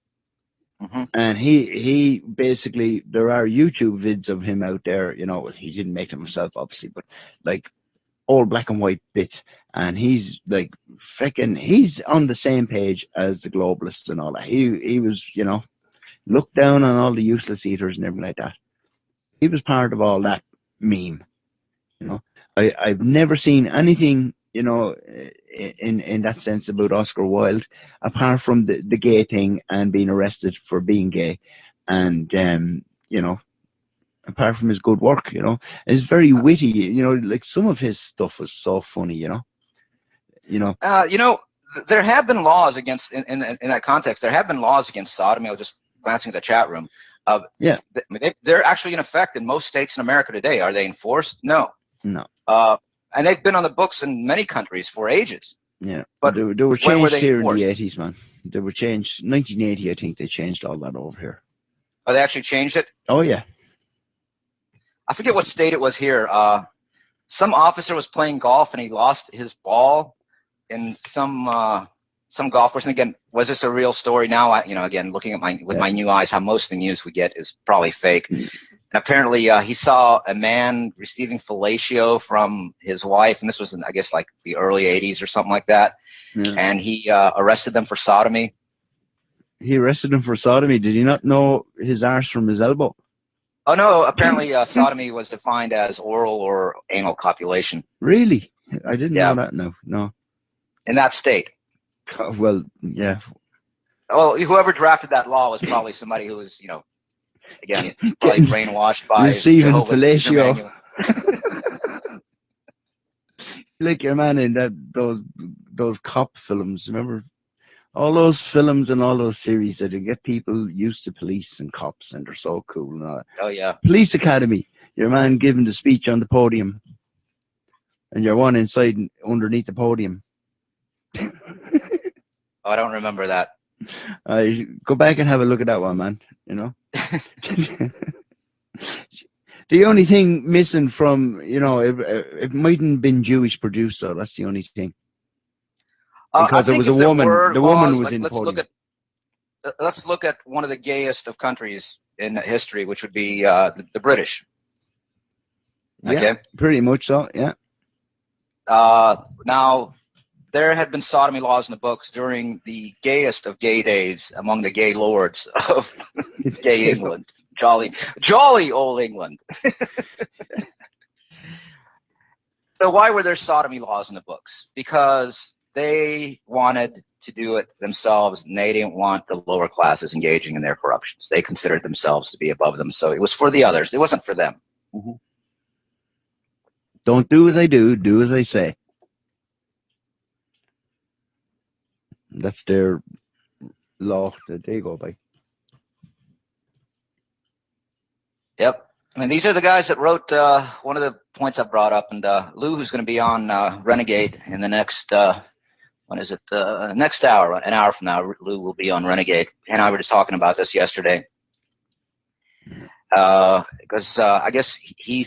Speaker 2: Mm-hmm.
Speaker 1: And he basically, there are YouTube vids of him out there, you know, he didn't make them himself, obviously, but like all black and white bits. And he's like, he's on the same page as the globalists and all that. He was, you know, looked down on all the useless eaters and everything like that. He was part of all that meme, you know. I've never seen anything, you know, in that sense about Oscar Wilde, apart from the gay thing and being arrested for being gay, and you know, apart from his good work, you know, it's very witty. You know, like some of his stuff was so funny, you know. You know,
Speaker 2: there have been laws against in that context. There have been laws against sodomy. I was just glancing at the chat room.
Speaker 1: Yeah,
Speaker 2: they're actually in effect in most states in America today. Are they enforced? No.
Speaker 1: No.
Speaker 2: And they've been on the books in many countries for ages.
Speaker 1: Yeah.
Speaker 2: But
Speaker 1: They were
Speaker 2: when were
Speaker 1: changed
Speaker 2: they
Speaker 1: here in
Speaker 2: enforced?
Speaker 1: the 80s, man. They were changed. 1980, I think they changed all that over here.
Speaker 2: Oh, they actually changed it?
Speaker 1: Oh, yeah.
Speaker 2: I forget what state it was here. Some officer was playing golf and he lost his ball in some golf course. And again, was this a real story? Now, again, looking at my new eyes, how most of the news we get is probably fake.
Speaker 1: Mm.
Speaker 2: And apparently, he saw a man receiving fellatio from his wife, and this was in, I guess, like the early '80s or something like that.
Speaker 1: Yeah.
Speaker 2: And he arrested them for sodomy.
Speaker 1: He arrested him for sodomy. Did he not know his arse from his elbow?
Speaker 2: Oh no! Apparently, sodomy was defined as oral or anal copulation.
Speaker 1: Really? I didn't
Speaker 2: Yeah.
Speaker 1: know that. No.
Speaker 2: In that state.
Speaker 1: Oh, well, yeah.
Speaker 2: Well, whoever drafted that law was probably somebody who was, again, probably brainwashed by
Speaker 1: receiving
Speaker 2: Jehovah's User
Speaker 1: fellatio.
Speaker 2: manual.
Speaker 1: Like your man in those cop films. Remember all those films and all those series that you get people used to police and cops, and they're so cool and all that.
Speaker 2: Oh yeah.
Speaker 1: Police Academy. Your man giving the speech on the podium, and you're one inside underneath the podium.
Speaker 2: Oh, I don't remember that.
Speaker 1: Go back and have a look at that one, man. The only thing missing from, it mightn't have been Jewish produced, though. That's the only thing. Because it was a woman. The woman was in the podium.
Speaker 2: Let's look at one of the gayest of countries in history, which would be the British. Okay.
Speaker 1: Yeah, pretty much so. Yeah.
Speaker 2: Now, there had been sodomy laws in the books during the gayest of gay days among the gay lords of gay England. Jolly old England. So why were there sodomy laws in the books? Because they wanted to do it themselves, and they didn't want the lower classes engaging in their corruptions. They considered themselves to be above them, so it was for the others. It wasn't for them.
Speaker 1: Mm-hmm. Don't do as I do as I say. That's their law that they go by.
Speaker 2: Yep. I mean, these are the guys that wrote one of the points I brought up, and Lou, who's going to be on Renegade in the next, next hour, an hour from now, Lou will be on Renegade. He and I were just talking about this yesterday. Because I guess he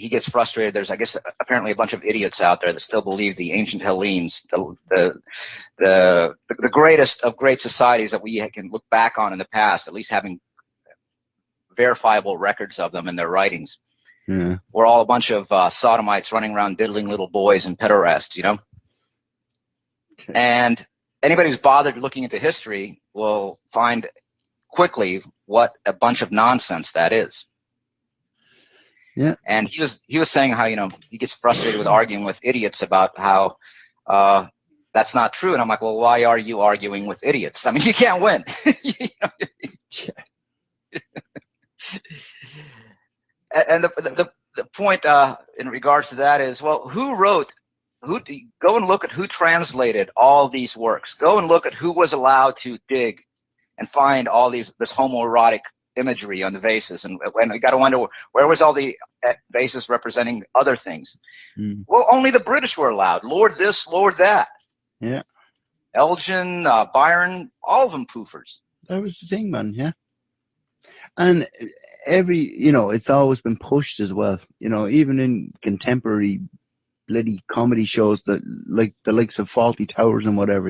Speaker 2: gets frustrated. There's, I guess, apparently a bunch of idiots out there that still believe the ancient Hellenes, the greatest of great societies that we can look back on in the past, at least having verifiable records of them in their writings, were all a bunch of sodomites running around diddling little boys and pederasts, And anybody who's bothered looking into history will find quickly what a bunch of nonsense that is.
Speaker 1: Yeah.
Speaker 2: And he was saying how, he gets frustrated with arguing with idiots about how that's not true. And I'm like, well, why are you arguing with idiots? I mean, you can't win. And the point in regards to that is, well, go and look at who translated all these works. Go and look at who was allowed to dig and find all this homoerotic imagery on the vases, and you got to wonder, where was all the vases representing other things? Well, only the British were allowed. Lord this, Lord that.
Speaker 1: Yeah.
Speaker 2: Elgin, Byron, all of them poofers.
Speaker 1: That was the thing, man. Yeah. And it's always been pushed as well. Even in contemporary bloody comedy shows that like the likes of Faulty Towers and whatever,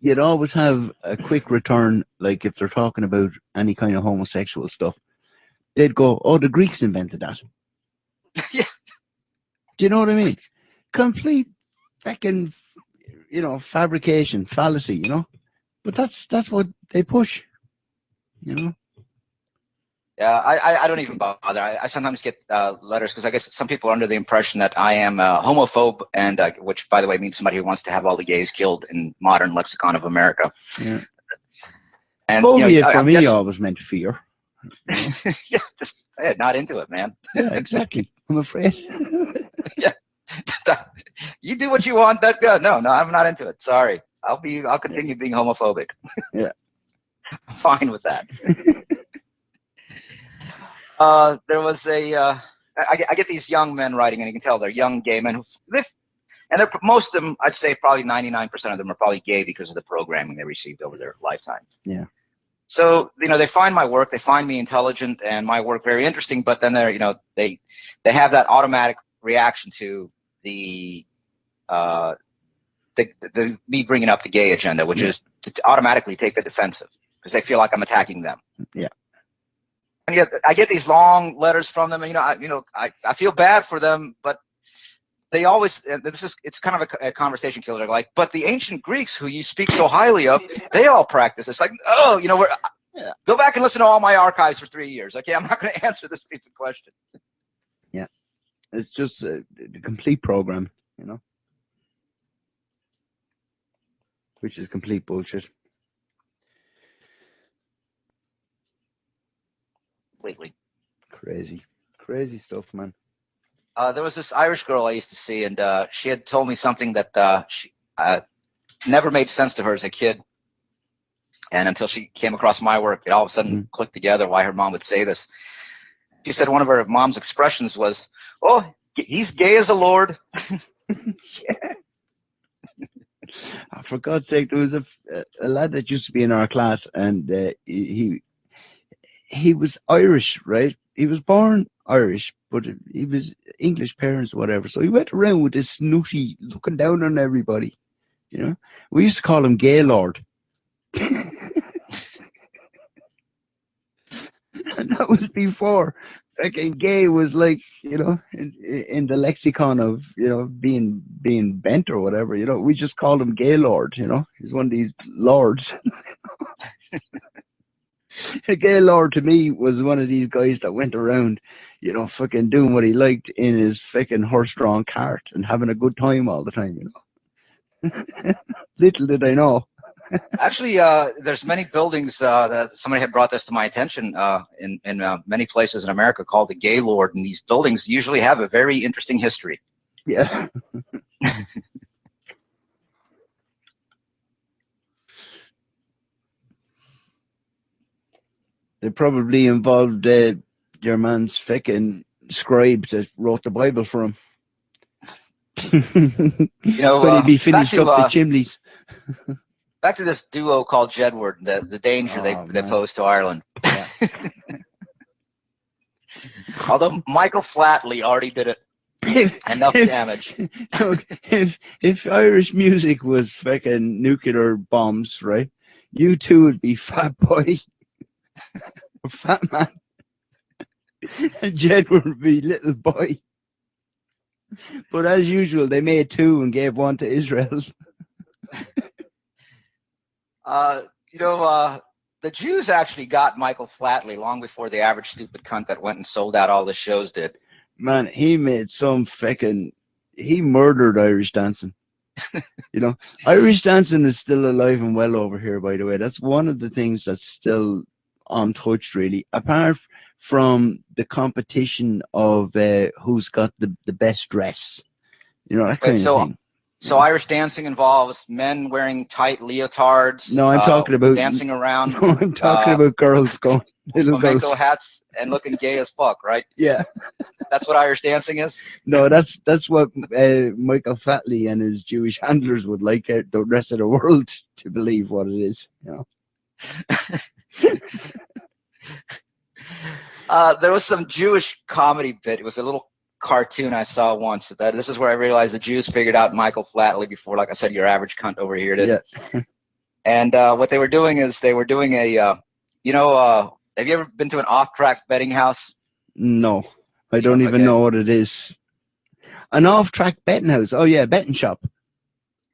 Speaker 1: you'd always have a quick return, like if they're talking about any kind of homosexual stuff, they'd go, oh, the Greeks invented that.
Speaker 2: Yeah.
Speaker 1: Do you know what I mean? Complete fucking, fabrication, fallacy, But that's what they push,
Speaker 2: Yeah, I don't even bother. I sometimes get letters because I guess some people are under the impression that I am a homophobe, and which, by the way, means somebody who wants to have all the gays killed in modern lexicon of America.
Speaker 1: Yeah.
Speaker 2: And
Speaker 1: phobia for me always meant fear.
Speaker 2: Yeah, just not into it, man.
Speaker 1: Yeah, exactly. I'm afraid.
Speaker 2: Yeah, you do what you want. That no, I'm not into it. Sorry, I'll continue being homophobic.
Speaker 1: Yeah,
Speaker 2: I'm fine with that. There was I get these young men writing, and you can tell they're young gay men who And most of them, I'd say probably 99% of them are probably gay because of the programming they received over their lifetime.
Speaker 1: Yeah.
Speaker 2: So, they find my work, they find me intelligent and my work very interesting, but then they're, they have that automatic reaction to the me bringing up the gay agenda, which is to automatically take the defensive because they feel like I'm attacking them.
Speaker 1: Yeah.
Speaker 2: And yet I get these long letters from them, and I feel bad for them, but they always it's kind of a conversation killer. They're like, but the ancient Greeks who you speak so highly of, they all practice. It's like, go back and listen to all my archives for 3 years. Okay, I'm not going to answer this stupid question.
Speaker 1: Yeah, it's just the complete program, which is complete bullshit.
Speaker 2: Completely.
Speaker 1: Crazy stuff, man.
Speaker 2: There was this Irish girl I used to see, and she had told me something that she never made sense to her as a kid. And until she came across my work, it all of a sudden clicked together why her mom would say this. She said one of her mom's expressions was, "Oh, he's gay as a lord."
Speaker 1: Yeah. For God's sake, there was a lad that used to be in our class, and he was Irish, right? He was born Irish, but he was English parents or whatever. So he went around with this snooty, looking down on everybody. We used to call him Gaylord. And that was before fucking gay was like, in the lexicon of, being bent or whatever, we just called him Gaylord, he's one of these lords. A Gaylord to me was one of these guys that went around, fucking doing what he liked in his fucking horse-drawn cart and having a good time all the time, Little did I know.
Speaker 2: Actually, there's many buildings that somebody had brought this to my attention in many places in America called the Gaylord, and these buildings usually have a very interesting history.
Speaker 1: Yeah. They probably involved your man's fucking scribe that wrote the Bible for him. When he'd be finished up the chimneys.
Speaker 2: Back to this duo called Jedward, the danger they pose to Ireland.
Speaker 1: Yeah.
Speaker 2: Although Michael Flatley already did enough damage.
Speaker 1: Look, if Irish music was fucking nuclear bombs, right? You two would be Fat Boy. Fat Man. And Jedward would be Little Boy. But as usual, they made two and gave one to Israel.
Speaker 2: The Jews actually got Michael Flatley long before the average stupid cunt that went and sold out all the shows did.
Speaker 1: Man, he made some he murdered Irish dancing. Irish dancing is still alive and well over here, by the way. That's one of the things that's still untouched, really. Apart from the competition of who's got the best dress. That kind of thing.
Speaker 2: So Irish dancing involves men wearing tight leotards.
Speaker 1: No, I'm talking about
Speaker 2: dancing around.
Speaker 1: No, I'm talking about girls going
Speaker 2: flamenco hats and looking gay as fuck, right?
Speaker 1: Yeah.
Speaker 2: That's what Irish dancing is?
Speaker 1: No, that's what Michael Flatley and his Jewish handlers would like the rest of the world to believe what it is.
Speaker 2: There was some Jewish comedy bit. It was a little cartoon I saw once. This is where I realized the Jews figured out Michael Flatley before, like I said, your average cunt over here did.
Speaker 1: Yeah.
Speaker 2: And what they were doing is they were doing a, have you ever been to an off-track betting house?
Speaker 1: No, I don't even know what it is. An off-track betting house? Oh yeah, betting shop.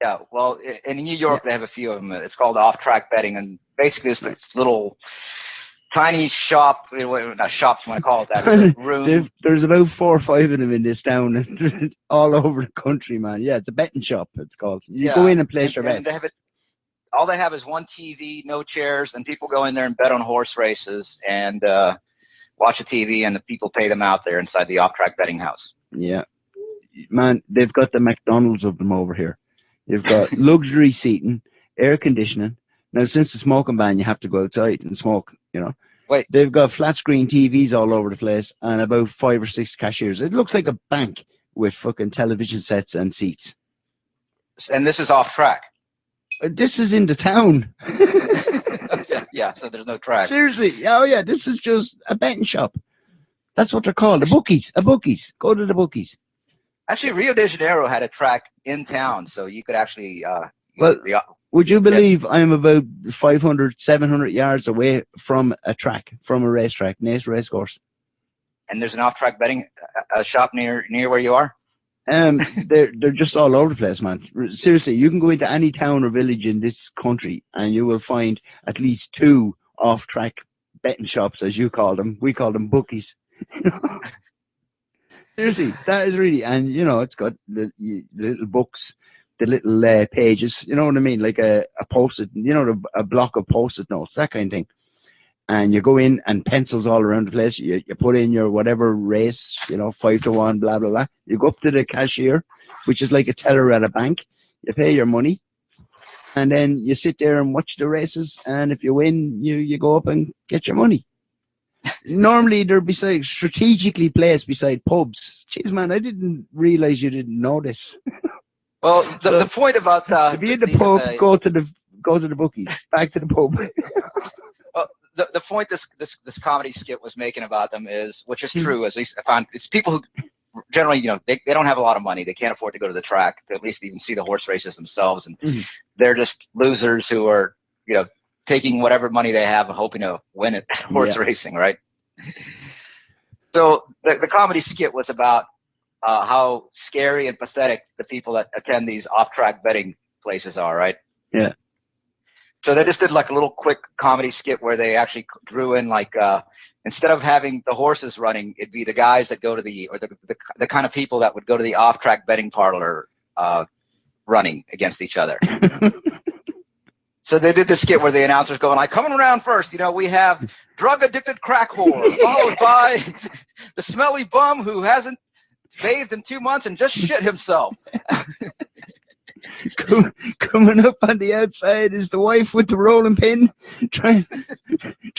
Speaker 2: Yeah, well, in New York they have a few of them. It's called off-track betting, and basically it's this little tiny shop, not shops you want to call it that, room.
Speaker 1: There's about 4 or 5 of them in this town, and all over the country, man. Yeah, it's a betting shop, it's called. You go in and place your bets.
Speaker 2: All they have is one TV, no chairs, and people go in there and bet on horse races and watch the TV, and the people pay them out there inside the off-track betting house.
Speaker 1: Yeah. Man, they've got the McDonald's of them over here. You've got luxury seating, air conditioning. Now, since the smoking ban, you have to go outside and smoke,
Speaker 2: Wait.
Speaker 1: They've got flat screen TVs all over the place and about 5 or 6 cashiers. It looks like a bank with fucking television sets and seats.
Speaker 2: And this is off track.
Speaker 1: This is in the town.
Speaker 2: Yeah, so there's no track.
Speaker 1: Seriously. Oh, yeah, this is just a betting shop. That's what they're called. The bookies. A bookies. Go to the bookies.
Speaker 2: Actually, Rio de Janeiro had a track in town, so you could actually.
Speaker 1: Well, would you believe I'm about 500, 700 yards away from a track, from a racetrack, Nace Racecourse?
Speaker 2: And there's an off-track betting shop near where you are?
Speaker 1: They're just all over the place, man. Seriously, you can go into any town or village in this country and you will find at least 2 off-track betting shops, as you call them. We call them bookies. Seriously, that is really, and it's got the little books, the little pages, you know what I mean, like a post-it, a block of post-it notes, that kind of thing. And you go in and pencils all around the place. You put in your whatever race, 5 to 1, blah, blah, blah. You go up to the cashier, which is like a teller at a bank. You pay your money. And then you sit there and watch the races. And if you win, you go up and get your money. Normally, they're strategically placed beside pubs. Jeez, man, I didn't realize you didn't know this.
Speaker 2: Well, the point about
Speaker 1: if you're in the pub, go to the bookies. Back to the pub.
Speaker 2: Well, the point this comedy skit was making about them is, which is true, at least I found, it's people who generally, they don't have a lot of money. They can't afford to go to the track to at least even see the horse races themselves, and they're just losers who are, taking whatever money they have and hoping to win it horse racing, right? So the comedy skit was about how scary and pathetic the people that attend these off-track betting places are, right?
Speaker 1: Yeah.
Speaker 2: So they just did like a little quick comedy skit where they actually drew in like instead of having the horses running, it'd be the guys that go to the kind of people that would go to the off-track betting parlor running against each other. So they did this skit where the announcer's going like, coming around first, we have drug-addicted crack whore, followed by the smelly bum who hasn't bathed in 2 months and just shit himself.
Speaker 1: Coming up on the outside is the wife with the rolling pin, trying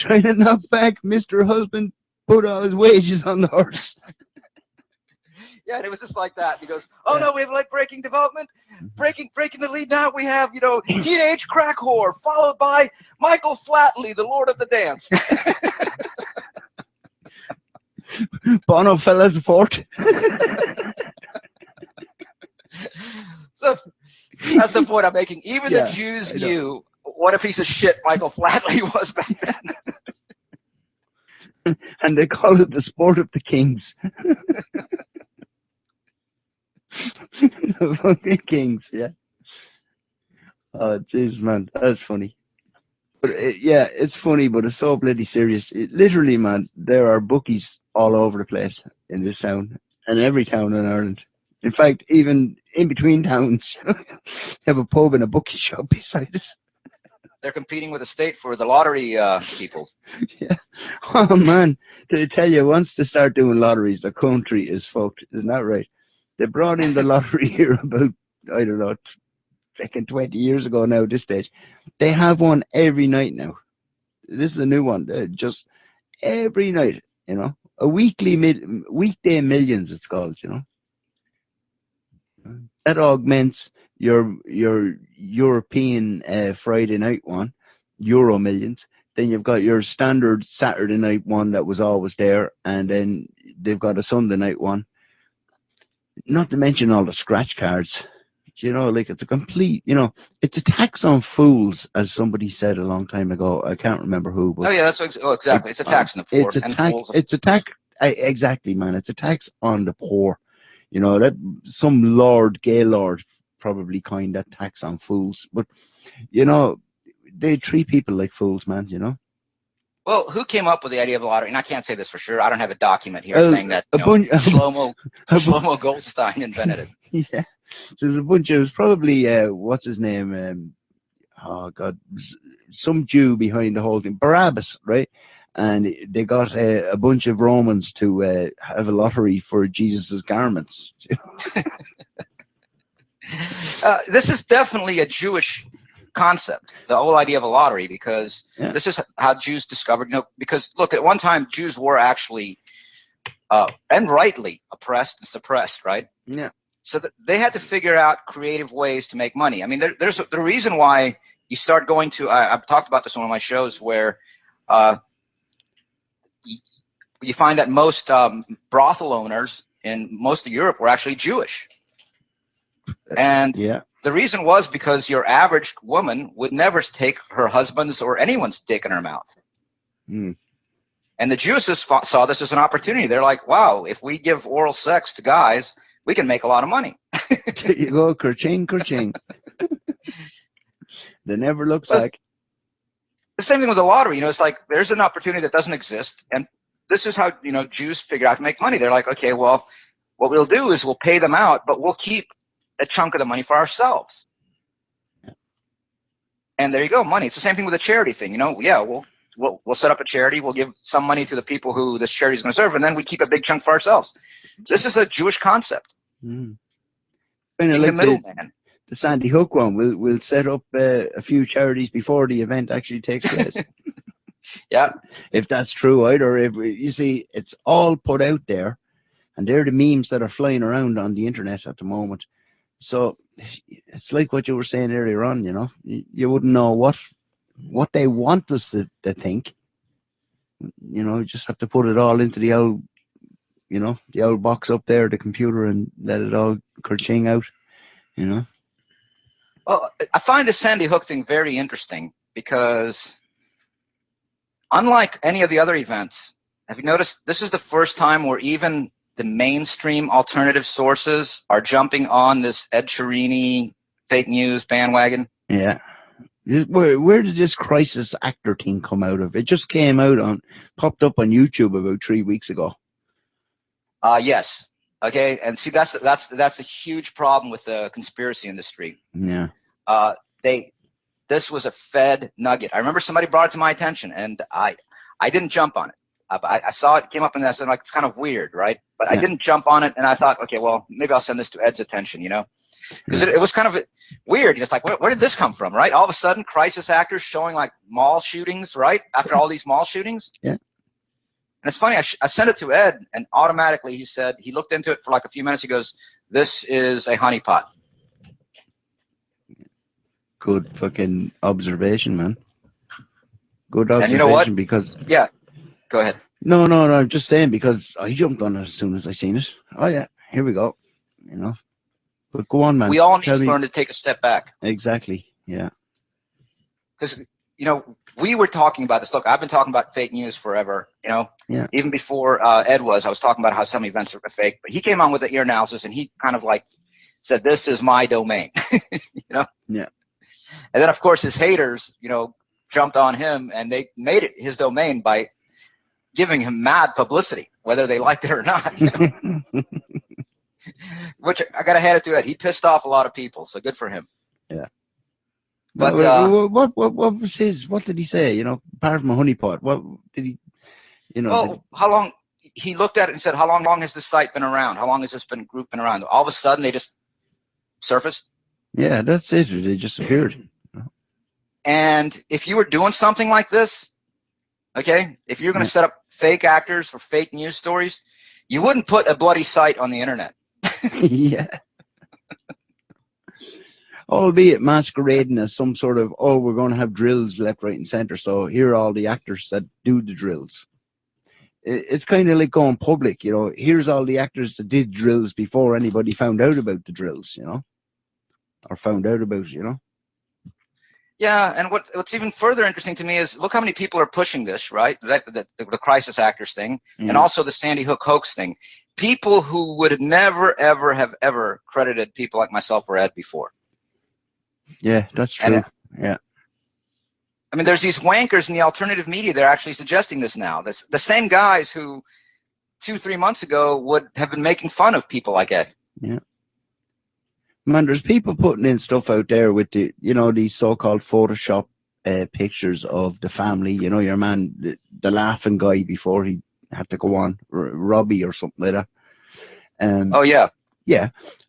Speaker 1: to knock back Mr. Husband, put all his wages on the horse.
Speaker 2: Yeah, and it was just like that. He goes, oh, no, we have late-breaking development. Breaking the lead now, we have, teenage crack whore, followed by Michael Flatley, the Lord of the Dance.
Speaker 1: Bono fell as a fort.
Speaker 2: So that's the point I'm making. Even the Jews knew what a piece of shit Michael Flatley was back then.
Speaker 1: And they call it the sport of the kings. The fucking kings, yeah. Oh, jeez, man, that's funny. But it's funny, but it's so bloody serious. Literally, man, there are bookies all over the place in this town, and every town in Ireland. In fact, even in between towns, you have a pub and a bookie shop beside it.
Speaker 2: They're competing with the state for the lottery people.
Speaker 1: Yeah. Oh, man, to tell you, once they start doing lotteries, the country is fucked. Isn't that right? They brought in the lottery here about, I don't know, 20 years ago now at this stage. They have one every night now. This is a new one. Just every night, A weekday millions, it's called, That augments your European Friday night one, Euro Millions. Then you've got your standard Saturday night one that was always there, and then they've got a Sunday night one. Not to mention all the scratch cards. It's a complete, it's a tax on fools, as somebody said a long time ago. I can't remember who. But
Speaker 2: exactly. It's a tax on the poor.
Speaker 1: It's a tax. Exactly, man. It's a tax on the poor. That some Lord Gaylord probably coined that tax on fools. But, they treat people like fools, man,
Speaker 2: Well, who came up with the idea of the lottery? And I can't say this for sure. I don't have a document here saying that Shlomo Goldstein invented it.
Speaker 1: Yeah. There's a bunch of, it was probably, what's his name? Oh, God. Some Jew behind the whole thing. Barabbas, right? And they got a bunch of Romans to have a lottery for Jesus' garments.
Speaker 2: This is definitely a Jewish concept, the whole idea of a lottery, because this is how Jews discovered, because look, at one time Jews were actually, and rightly, oppressed and suppressed, right?
Speaker 1: Yeah.
Speaker 2: so they had to figure out creative ways to make money. I mean, there's the reason why you start going to. I've talked about this on one of my shows where you find that most brothel owners in most of Europe were actually Jewish, and
Speaker 1: Yeah.
Speaker 2: the reason was because your average woman would never take her husband's or anyone's dick in her mouth.
Speaker 1: Mm.
Speaker 2: And the Jewesses saw this as an opportunity. They're like, wow, if we give oral sex to guys, we can make a lot of money.
Speaker 1: There you go, kerching, kerching. They never look back.
Speaker 2: The same thing with the lottery. You know, it's like there's an opportunity that doesn't exist, and this is how, you know, Jews figure out to make money. They're like, okay, well, what we'll do is we'll pay them out, but we'll keep a chunk of the money for ourselves. And there you go, money. It's the same thing with the charity thing. You know, yeah, we'll set up a charity. We'll give some money to the people who this charity is going to serve, and then we keep a big chunk for ourselves. This is a Jewish concept.
Speaker 1: Mm.
Speaker 2: Being
Speaker 1: Like
Speaker 2: the middleman.
Speaker 1: the Sandy Hook one. We'll set up a few charities before the event actually takes place.
Speaker 2: Yeah.
Speaker 1: If that's true, either. If you see, it's all put out there, and they're the memes that are flying around on the internet at the moment. So it's like what you were saying earlier on. You know, you wouldn't know what they want us to think. You know, you just have to put it all into the old, you know, the old box up there, the computer, and let it all kerching out. You know.
Speaker 2: Well, I find the Sandy Hook thing very interesting because, unlike any of the other events, have you noticed this is the first time where even the mainstream alternative sources are jumping on this Ed Sheeran fake news bandwagon?
Speaker 1: Yeah. Where did this crisis actor thing come out of? It just came out popped up on YouTube about 3 weeks ago.
Speaker 2: Yes. Okay, and see, that's a huge problem with the conspiracy industry.
Speaker 1: Yeah.
Speaker 2: This was a Fed nugget. I remember somebody brought it to my attention, and I didn't jump on it. I saw it came up, and I said, like, it's kind of weird, right? But I didn't jump on it, and I thought, okay, well, maybe I'll send this to Ed's attention, you know, because it was kind of weird. It's like, where did this come from, right? All of a sudden, crisis actors showing like mall shootings, right? After all these mall shootings.
Speaker 1: Yeah.
Speaker 2: And it's funny, I sent it to Ed, and automatically he said, he looked into it for like a few minutes. He goes, this is a honeypot.
Speaker 1: Good fucking observation, man. Good observation.
Speaker 2: And you know what?
Speaker 1: Because...
Speaker 2: Yeah, go ahead.
Speaker 1: No, I'm just saying because I jumped on it as soon as I seen it. Oh, yeah, here we go. You know. But go on, man.
Speaker 2: We all need to learn to take a step back.
Speaker 1: Exactly, yeah.
Speaker 2: Because, you know, we were talking about this. Look, I've been talking about fake news forever, you know.
Speaker 1: Yeah.
Speaker 2: Even before Ed I was talking about how some events are fake. But he came on with the ear analysis, and he kind of like said, this is my domain, you know.
Speaker 1: Yeah.
Speaker 2: And then, of course, his haters, you know, jumped on him, and they made it his domain by giving him mad publicity, whether they liked it or not. You know? Which I got to hand it to Ed. He pissed off a lot of people, so good for him.
Speaker 1: Yeah.
Speaker 2: But
Speaker 1: what was his? What did he say? You know, apart from a honeypot, what did he? You know.
Speaker 2: Well, how long? He looked at it and said, "How long has this site been around? How long has this group been around?" All of a sudden, they just surfaced.
Speaker 1: Yeah, that's it. They just appeared.
Speaker 2: And if you were doing something like this, okay, if you're going to set up fake actors for fake news stories, you wouldn't put a bloody site on the internet.
Speaker 1: Yeah. Albeit masquerading as some sort of, oh, we're going to have drills left, right, and center. So here are all the actors that do the drills. It's kind of like going public, you know. Here's all the actors that did drills before anybody found out about the drills, you know, or found out about, you know.
Speaker 2: Yeah, and what's even further interesting to me is look how many people are pushing this, right? The crisis actors thing, and also the Sandy Hook hoax thing. People who would never, ever have ever credited people like myself or Ed before.
Speaker 1: Yeah, that's true. Yeah.
Speaker 2: I mean, there's these wankers in the alternative media that are actually suggesting this now. That's the same guys who 2-3 months ago would have been making fun of people like Ed.
Speaker 1: Yeah. Man, there's people putting in stuff out there with the, you know, these so-called Photoshop pictures of the family. You know, your man, the laughing guy before he had to go on, Robbie or something like that.
Speaker 2: Oh, yeah.
Speaker 1: Yeah.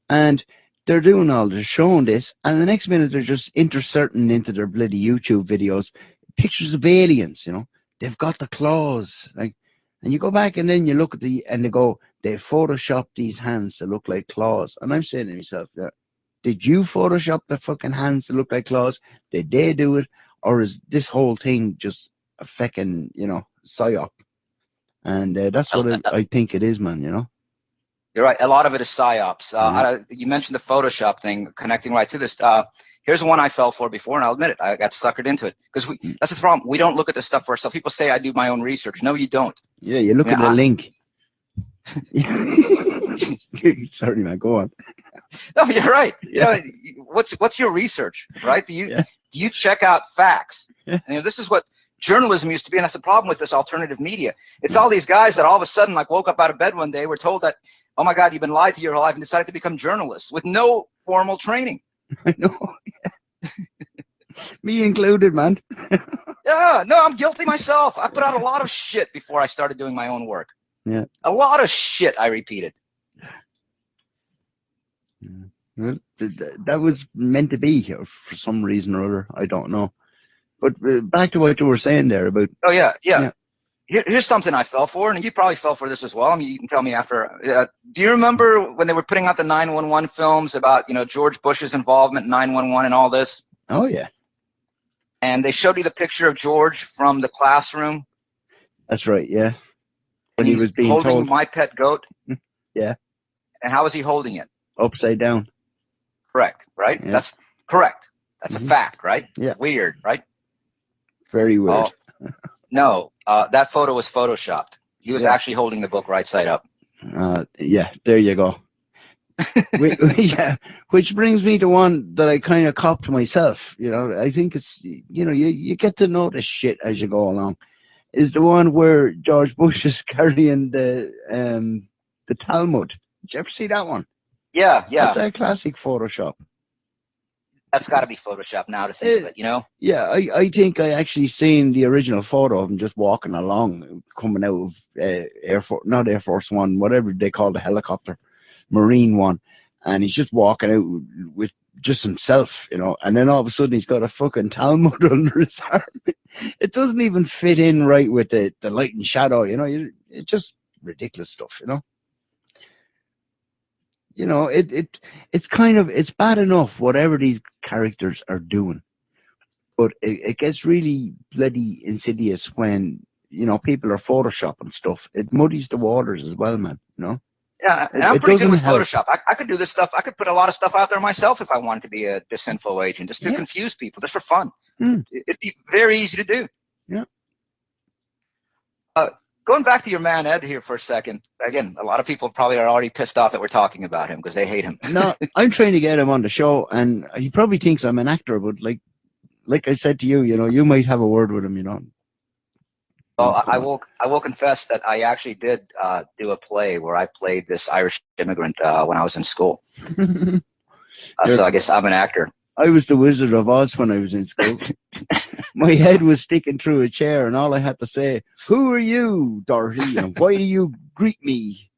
Speaker 1: And they're doing all this, showing this, and the next minute they're just inserting into their bloody YouTube videos pictures of aliens, you know. They've got the claws. Like, and you go back and then you look at and they go, they photoshopped these hands to look like claws. And I'm saying to myself, yeah, did you Photoshop the fucking hands to look like claws? Did they do it? Or is this whole thing just a fucking, psyop? And that's what I think it is, man,
Speaker 2: You're right. A lot of it is psyops.
Speaker 1: Mhm.
Speaker 2: You mentioned the Photoshop thing, connecting right to this. Here's one I fell for before, and I'll admit it. I got suckered into it because that's the problem. We don't look at this stuff for ourselves. People say I do my own research. No, you don't.
Speaker 1: Yeah, you look
Speaker 2: I mean,
Speaker 1: at the link. Sorry, man, go on.
Speaker 2: No, you're right.
Speaker 1: Yeah.
Speaker 2: What's your research, right? Do
Speaker 1: Yeah.
Speaker 2: you check out facts?
Speaker 1: Yeah.
Speaker 2: And this is what journalism used to be, and that's the problem with this alternative media. It's all these guys that all of a sudden like woke up out of bed one day, were told that, oh my God, you've been lied to your whole life, and decided to become journalists with no formal training.
Speaker 1: I know. Me included, man.
Speaker 2: Yeah, no, I'm guilty myself. I put out a lot of shit before I started doing my own work.
Speaker 1: Yeah.
Speaker 2: A lot of shit, I repeated.
Speaker 1: Yeah. Well, that was meant to be here for some reason or other. I don't know. But back to what you were saying there about.
Speaker 2: Oh, yeah. Here's something I fell for, and you probably fell for this as well. I mean, you can tell me after. Do you remember when they were putting out the 911 films about, George Bush's involvement in 911 and all this?
Speaker 1: Oh, yeah.
Speaker 2: And they showed you the picture of George from the classroom.
Speaker 1: That's right, yeah.
Speaker 2: And
Speaker 1: When he
Speaker 2: he's
Speaker 1: was being
Speaker 2: holding
Speaker 1: told.
Speaker 2: my pet goat.
Speaker 1: Yeah.
Speaker 2: And how is he holding it?
Speaker 1: Upside down.
Speaker 2: Correct, right?
Speaker 1: Yeah.
Speaker 2: That's correct. That's a fact, right?
Speaker 1: Yeah.
Speaker 2: Weird, right?
Speaker 1: Very weird.
Speaker 2: No, that photo was photoshopped. He was actually holding the book right side up.
Speaker 1: Yeah, there you go. Yeah, which brings me to one that I kind of copped myself. I think it's, you get to notice shit as you go along. Is the one where George Bush is carrying the Talmud. Did you ever see that one?
Speaker 2: Yeah.
Speaker 1: That's a classic Photoshop.
Speaker 2: That's got to be Photoshop now to think of it,
Speaker 1: Yeah, I think I actually seen the original photo of him just walking along, coming out of not Air Force One, whatever they call the helicopter, Marine One, and he's just walking out with just himself, and then all of a sudden he's got a fucking Talmud under his arm. It doesn't even fit in right with the light and shadow, it's just ridiculous stuff, it's bad enough whatever these characters are doing, but it gets really bloody insidious when people are photoshopping stuff. It muddies the waters as well, man.
Speaker 2: Yeah, and I'm
Speaker 1: It
Speaker 2: pretty good
Speaker 1: doesn't
Speaker 2: with
Speaker 1: help.
Speaker 2: Photoshop. I could do this stuff. I could put a lot of stuff out there myself if I wanted to be a disinfo agent, just to confuse people, just for fun. It'd be very easy to do.
Speaker 1: Yeah.
Speaker 2: Going back to your man Ed here for a second. Again, a lot of people probably are already pissed off that we're talking about him because they hate him.
Speaker 1: No, I'm trying to get him on the show, and he probably thinks I'm an actor, but like I said to you, you might have a word with him,
Speaker 2: Well, I will confess that I actually did do a play where I played this Irish immigrant when I was in school. So I guess I'm an actor.
Speaker 1: I was the Wizard of Oz when I was in school. My head was sticking through a chair, and all I had to say, "Who are you, Dorothy? And why do you greet me?"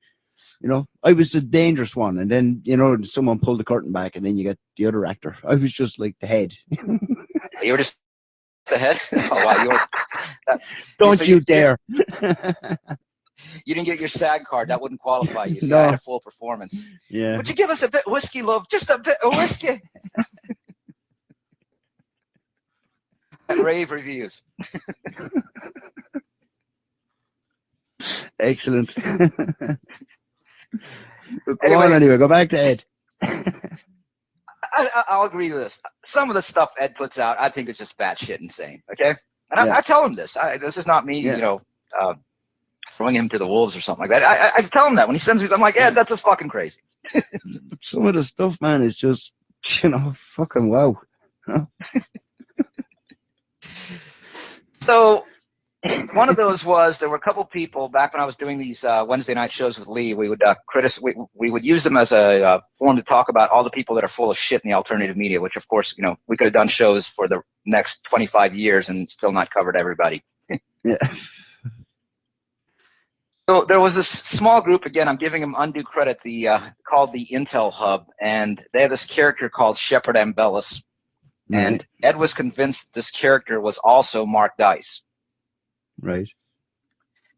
Speaker 1: I was the dangerous one, and then someone pulled the curtain back, and then you get the other actor. I was just like the head.
Speaker 2: You were just the head. Oh wow,
Speaker 1: Don't you dare!
Speaker 2: You didn't get your SAG card. That wouldn't qualify you. See,
Speaker 1: No.
Speaker 2: I had a full performance.
Speaker 1: Yeah.
Speaker 2: Would you give us a bit of whiskey, love? Just a bit of whiskey. And rave reviews.
Speaker 1: Excellent. Go on anyway. Go back to Ed.
Speaker 2: I'll agree with this. Some of the stuff Ed puts out, I think it's just batshit insane. Okay, and I tell him this. This is not me, throwing him to the wolves or something like that. I tell him that when he sends me. I'm like, Ed, that's just fucking crazy.
Speaker 1: Some of the stuff, man, is just fucking wow.
Speaker 2: So one of those was there were a couple people back when I was doing these Wednesday night shows with Lee. We would we would use them as a forum to talk about all the people that are full of shit in the alternative media. Which, of course, we could have done shows for the next 25 years and still not covered everybody.
Speaker 1: Yeah.
Speaker 2: So there was this small group. Again, I'm giving them undue credit. Called the Intel Hub, and they had this character called Shepard Ambellis. And Ed was convinced this character was also Mark Dice.
Speaker 1: Right.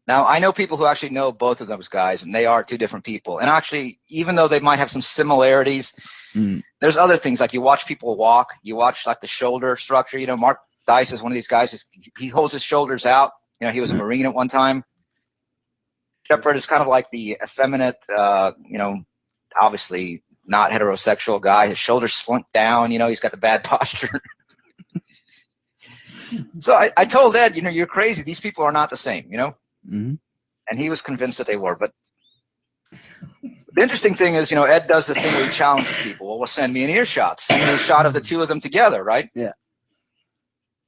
Speaker 2: Now, I know people who actually know both of those guys, and they are two different people. And actually, even though they might have some similarities, there's other things. Like you watch people walk, you watch like the shoulder structure. You know, Mark Dice is one of these guys. He holds his shoulders out. You know, he was a Marine at one time. Shepard is kind of like the effeminate, you know, obviously not heterosexual guy. His shoulders slunk down. You know, he's got the bad posture. So I told Ed, you know, you're crazy. These people are not the same, you know? And he was convinced that they were. But the interesting thing is, you know, Ed does the thing where he challenges people. Well, send me an earshot. Send me a shot of the two of them together, right?
Speaker 1: Yeah.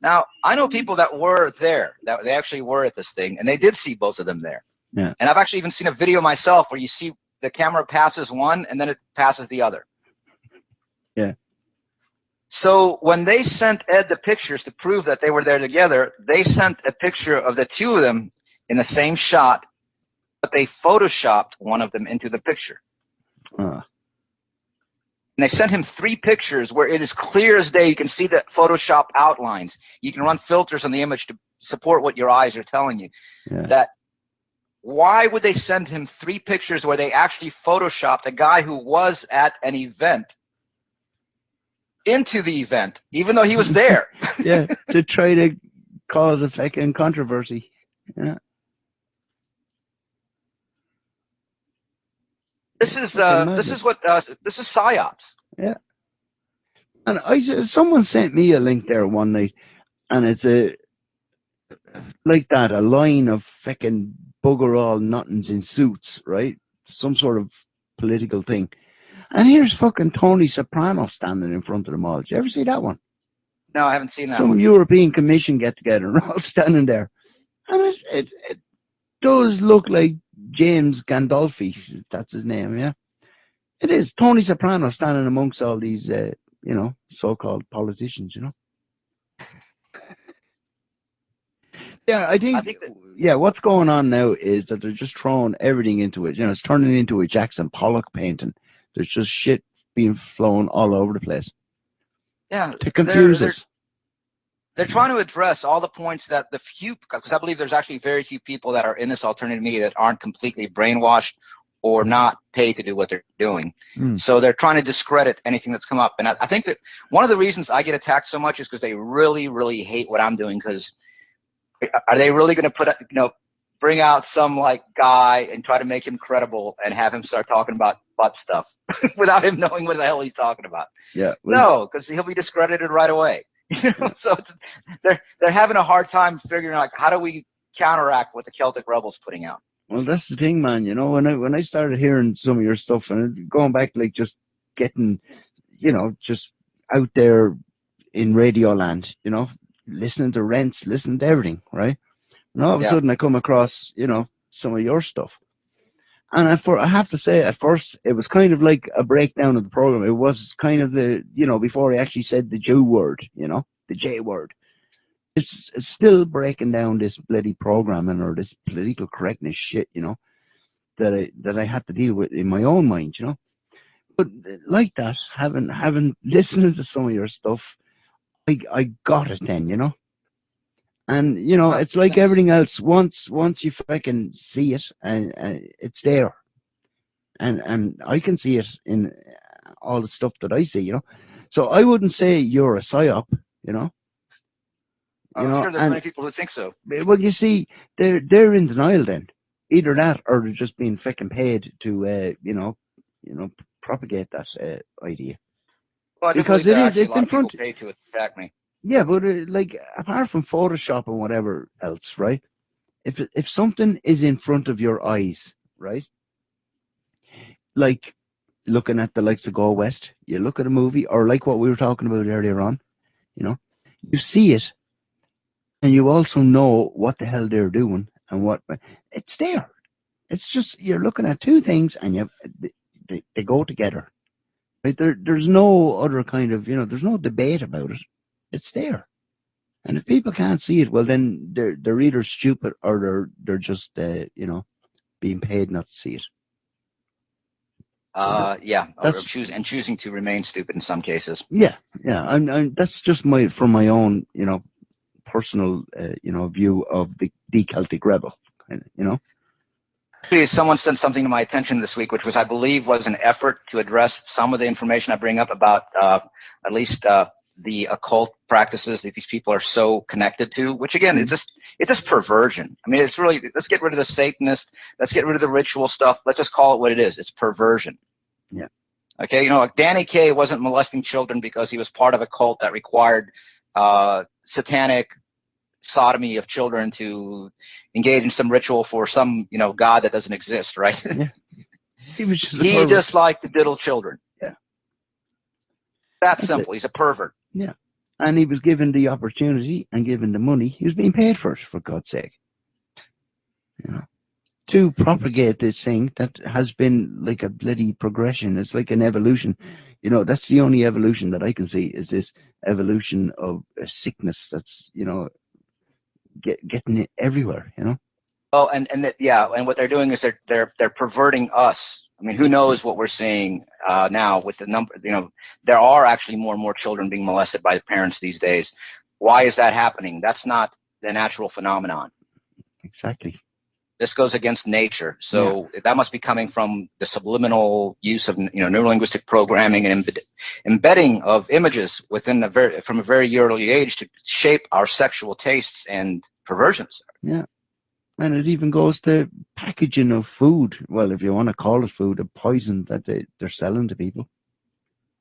Speaker 2: Now, I know people that were there, that they actually were at this thing, and they did see both of them there.
Speaker 1: Yeah.
Speaker 2: And I've actually even seen a video myself where you see the camera passes one and then it passes the other.
Speaker 1: Yeah.
Speaker 2: So when they sent Ed the pictures to prove that they were there together, they sent a picture of the two of them in the same shot, but they photoshopped one of them into the picture. And they sent him 3 pictures where it is clear as day. You can see the Photoshop outlines. You can run filters on the image to support what your eyes are telling you.
Speaker 1: Yeah.
Speaker 2: That why would they send him 3 pictures where they actually photoshopped a guy who was at an event into the event, even though he was there?
Speaker 1: Yeah, to try to cause a fucking controversy. Yeah.
Speaker 2: This is psyops.
Speaker 1: Yeah. And someone sent me a link there one night, and it's a line of fucking bugger all nothings in suits, right? Some sort of political thing. And here's fucking Tony Soprano standing in front of them all. Did you ever see that one?
Speaker 2: No, I haven't seen that
Speaker 1: Some
Speaker 2: one.
Speaker 1: European Commission get together and all standing there. And it does look like James Gandolfi, that's his name, yeah. It is Tony Soprano standing amongst all these, you know, so-called politicians, you know. Yeah, I think that, what's going on now is that they're just throwing everything into it. You know, it's turning into a Jackson Pollock painting. There's just shit being flown all over the place.
Speaker 2: Yeah,
Speaker 1: to confuse us.
Speaker 2: They're trying to address all the points that the few, because I believe there's actually very few people that are in this alternative media that aren't completely brainwashed or not paid to do what they're doing. So they're trying to discredit anything that's come up. And I think that one of the reasons I get attacked so much is because they really, really hate what I'm doing. Because are they really going to put, you know, bring out some like guy and try to make him credible and have him start talking about butt stuff without him knowing what the hell he's talking about?
Speaker 1: Yeah.
Speaker 2: No, because he'll be discredited right away. You know, so they're having a hard time figuring out, like, how do we counteract what the Celtic Rebel's putting out?
Speaker 1: Well, that's the thing, man. You know, when I started hearing some of your stuff and going back, like just getting, you know, just out there in Radio Land, you know, listening to Rents, listening to everything, right? And all of a sudden I come across, you know, some of your stuff. And I have to say, at first, it was kind of like a breakdown of the program. It was kind of the, you know, before I actually said the Jew word, you know, the J word. It's still breaking down this bloody programming or this political correctness shit, you know, that I had to deal with in my own mind, you know. But like that, having listened to some of your stuff, I got it then, you know. And, you know, it's like everything else. Once you fucking see it, and it's there. And I can see it in all the stuff that I see, you know. So I wouldn't say you're a psyop, you know.
Speaker 2: I'm sure there's many people who think so.
Speaker 1: Well, you see, they're in denial then. Either that, or they're just being fucking paid to, you know, propagate that idea.
Speaker 2: Well, because it's in front. People paid to attack me.
Speaker 1: Yeah, but like, apart from Photoshop and whatever else, right? If something is in front of your eyes, right? Like looking at the likes of Go West, you look at a movie, or like what we were talking about earlier on, you know, you see it, and you also know what the hell they're doing and what it's there. It's just you're looking at two things, and they go together. Right? There's no other kind of, you know, there's no debate about it. It's there, and if people can't see it, well, then they're either stupid or they're just you know, being paid not to see it.
Speaker 2: Yeah, or choosing to remain stupid in some cases.
Speaker 1: Yeah. I'm that's just from my own, you know, personal, you know, view of the Celtic Rebel, You know.
Speaker 2: Actually, someone sent something to my attention this week, which was, I believe, was an effort to address some of the information I bring up about at least the occult practices that these people are so connected to. Which again, it's just perversion. I mean, it's really, let's get rid of the Satanist, let's get rid of the ritual stuff. Let's just call it what it is. It's perversion.
Speaker 1: Yeah.
Speaker 2: Okay, you know, like Danny Kaye wasn't molesting children because he was part of a cult that required satanic sodomy of children to engage in some ritual for some, you know, god that doesn't exist, right?
Speaker 1: Yeah. He was just
Speaker 2: he just liked to diddle children.
Speaker 1: Yeah.
Speaker 2: That's simple. He's a pervert.
Speaker 1: Yeah. And he was given the opportunity and given the money. He was being paid for it, for God's sake. You know, to propagate this thing that has been like a bloody progression. It's like an evolution. You know, that's the only evolution that I can see, is this evolution of a sickness that's, you know, getting it everywhere, you know.
Speaker 2: Oh, and what they're doing is they're perverting us. I mean, who knows what we're seeing now with the number? You know, there are actually more and more children being molested by the parents these days. Why is that happening? That's not the natural phenomenon.
Speaker 1: Exactly.
Speaker 2: This goes against nature, so that must be coming from the subliminal use of, you know, neurolinguistic programming and embedding of images within from a very early age to shape our sexual tastes and perversions.
Speaker 1: Yeah, and it even goes to packaging of food. Well, if you want to call it food, a poison that they're selling to people.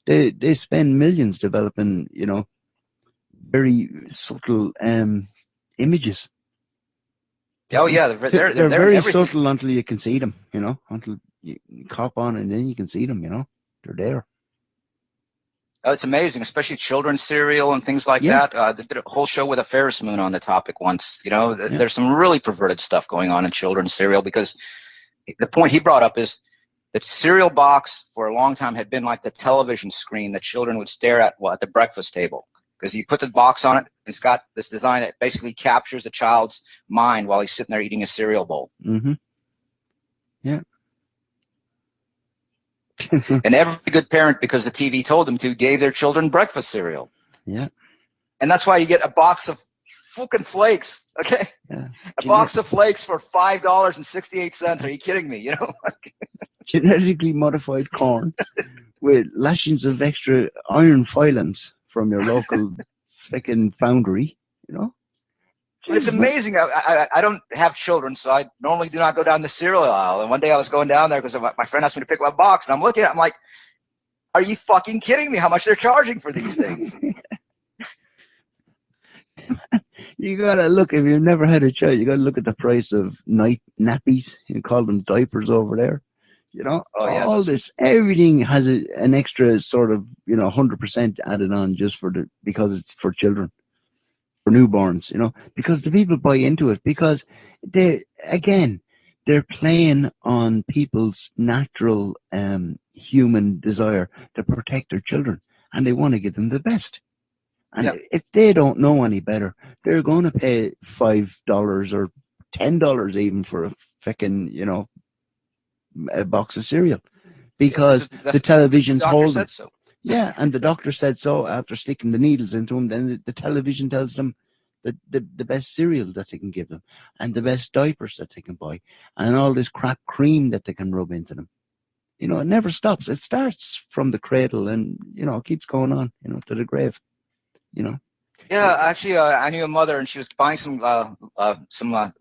Speaker 1: They spend millions developing, you know, very subtle images.
Speaker 2: Oh yeah, they're
Speaker 1: very subtle until you can see them, you know, until you cop on and then you can see them, you know, they're there.
Speaker 2: Oh, it's amazing, especially children's cereal and things like that. They did a whole show with a Ferris Moon on the topic once. You know, there's some really perverted stuff going on in children's cereal, because the point he brought up is that cereal box for a long time had been like the television screen that children would stare at at the breakfast table. Because you put the box on it, it's got this design that basically captures the child's mind while he's sitting there eating a cereal bowl.
Speaker 1: Mm-hmm. Yeah.
Speaker 2: And every good parent, because the TV told them to, gave their children breakfast cereal.
Speaker 1: Yeah.
Speaker 2: And that's why you get a box of fucking flakes, okay?
Speaker 1: Yeah.
Speaker 2: A box of flakes for $5.68. Are you kidding me? You know?
Speaker 1: Genetically modified corn with lashings of extra iron filings from your local freaking foundry, you know?
Speaker 2: It's amazing. I don't have children, so I normally do not go down the cereal aisle. And one day I was going down there because my friend asked me to pick up a box, and I'm looking at it, I'm like, are you fucking kidding me how much they're charging for these things?
Speaker 1: You gotta look, if you've never had a child, you gotta look at the price of night nappies. You call them diapers over there. You know, all this, everything has an extra sort of, you know, 100% added on just because it's for children, for newborns, you know, because the people buy into it, because they're playing on people's natural human desire to protect their children, and they want to give them the best. And if they don't know any better, they're going to pay $5 or $10 even for a fucking, you know, a box of cereal, because the television told them.
Speaker 2: So.
Speaker 1: Yeah, and the doctor said so after sticking the needles into them. Then the television tells them the best cereal that they can give them, and the best diapers that they can buy, and all this crap cream that they can rub into them. You know, it never stops. It starts from the cradle, and you know, it keeps going on, you know, to the grave. You know.
Speaker 2: Yeah, actually, I knew a mother, and she was buying some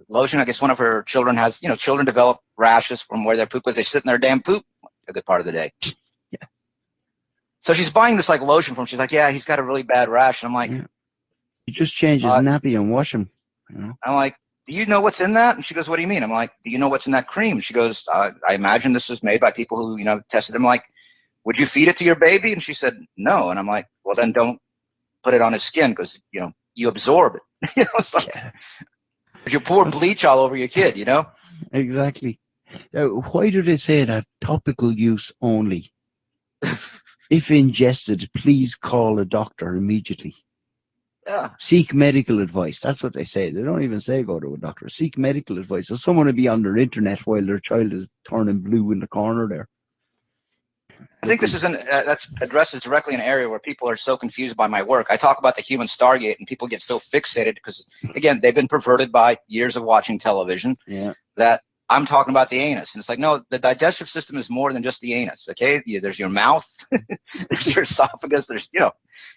Speaker 2: lotion. I guess one of her children has, you know, children develop rashes from where their poop was. They sit in their damn poop a good part of the day.
Speaker 1: Yeah.
Speaker 2: So she's buying this like lotion from him. She's like, yeah, he's got a really bad rash. And I'm like,
Speaker 1: you just change his nappy and wash him. You know?
Speaker 2: I'm like, do you know what's in that? And she goes, what do you mean? I'm like, do you know what's in that cream? She goes, I imagine this was made by people who, you know, tested them. I'm like, would you feed it to your baby? And she said, no. And I'm like, well, then don't put it on his skin, because, you know, you absorb it. You know, it's like, you pour bleach all over your kid, you know?
Speaker 1: Exactly. Why do they say that topical use only? If ingested, please call a doctor immediately.
Speaker 2: Yeah.
Speaker 1: Seek medical advice. That's what they say. They don't even say go to a doctor. Seek medical advice. So someone will be on their internet while their child is turning blue in the corner there.
Speaker 2: I think this is that addresses directly an area where people are so confused by my work. I talk about the human Stargate, and people get so fixated because, again, they've been perverted by years of watching television.
Speaker 1: Yeah.
Speaker 2: That I'm talking about the anus, and it's like, no, the digestive system is more than just the anus. Okay, there's your mouth, there's your esophagus, there's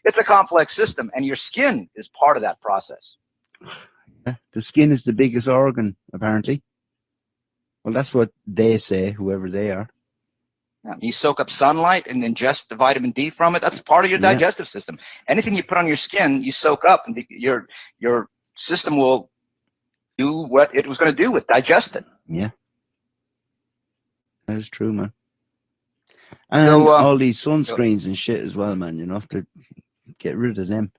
Speaker 2: it's a complex system, and your skin is part of that process.
Speaker 1: Yeah. The skin is the biggest organ, apparently. Well, that's what they say, whoever they are.
Speaker 2: You soak up sunlight and ingest the vitamin D from it. That's part of your digestive system. Anything you put on your skin, you soak up, and your system will do what it was going to do with digest it.
Speaker 1: Yeah, that is true, man. And
Speaker 2: So,
Speaker 1: all these sunscreens and shit as well, man. You have to get rid of them.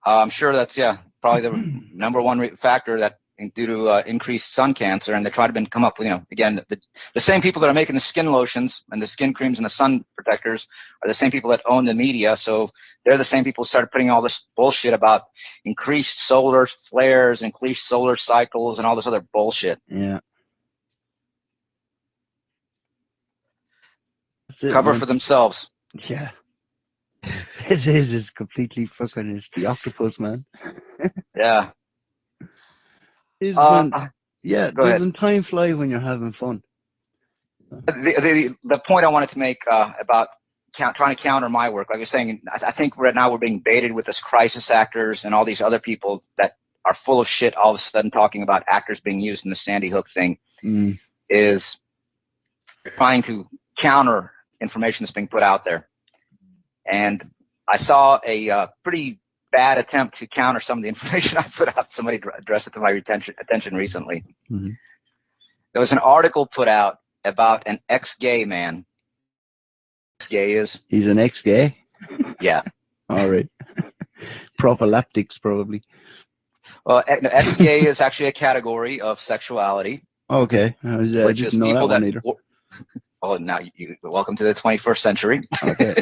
Speaker 2: I'm sure that's probably the number one factor that due to increased sun cancer, and they try to come up with again the same people that are making the skin lotions and the skin creams and the sun protectors are the same people that own the media. So they're the same people who started putting all this bullshit about increased solar flares, increased solar cycles, and all this other bullshit.
Speaker 1: Yeah.
Speaker 2: Cover for themselves.
Speaker 1: Yeah. It is. It's completely fucking. It's the octopus, man.
Speaker 2: Yeah.
Speaker 1: Doesn't time fly when you're having fun?
Speaker 2: The point I wanted to make about trying to counter my work, like you're saying, I think right now we're being baited with this crisis actors and all these other people that are full of shit all of a sudden talking about actors being used in the Sandy Hook thing, is trying to counter information that's being put out there. And I saw a pretty bad attempt to counter some of the information I put out. Somebody addressed it to my attention recently.
Speaker 1: Mm-hmm.
Speaker 2: There was an article put out about an ex-gay man. Ex-gay is?
Speaker 1: He's an ex-gay?
Speaker 2: Yeah.
Speaker 1: All right. Prophylactics, probably.
Speaker 2: Well, ex-gay is actually a category of sexuality.
Speaker 1: Okay. I didn't know that one either.
Speaker 2: Oh, now you welcome to the 21st century.
Speaker 1: Okay.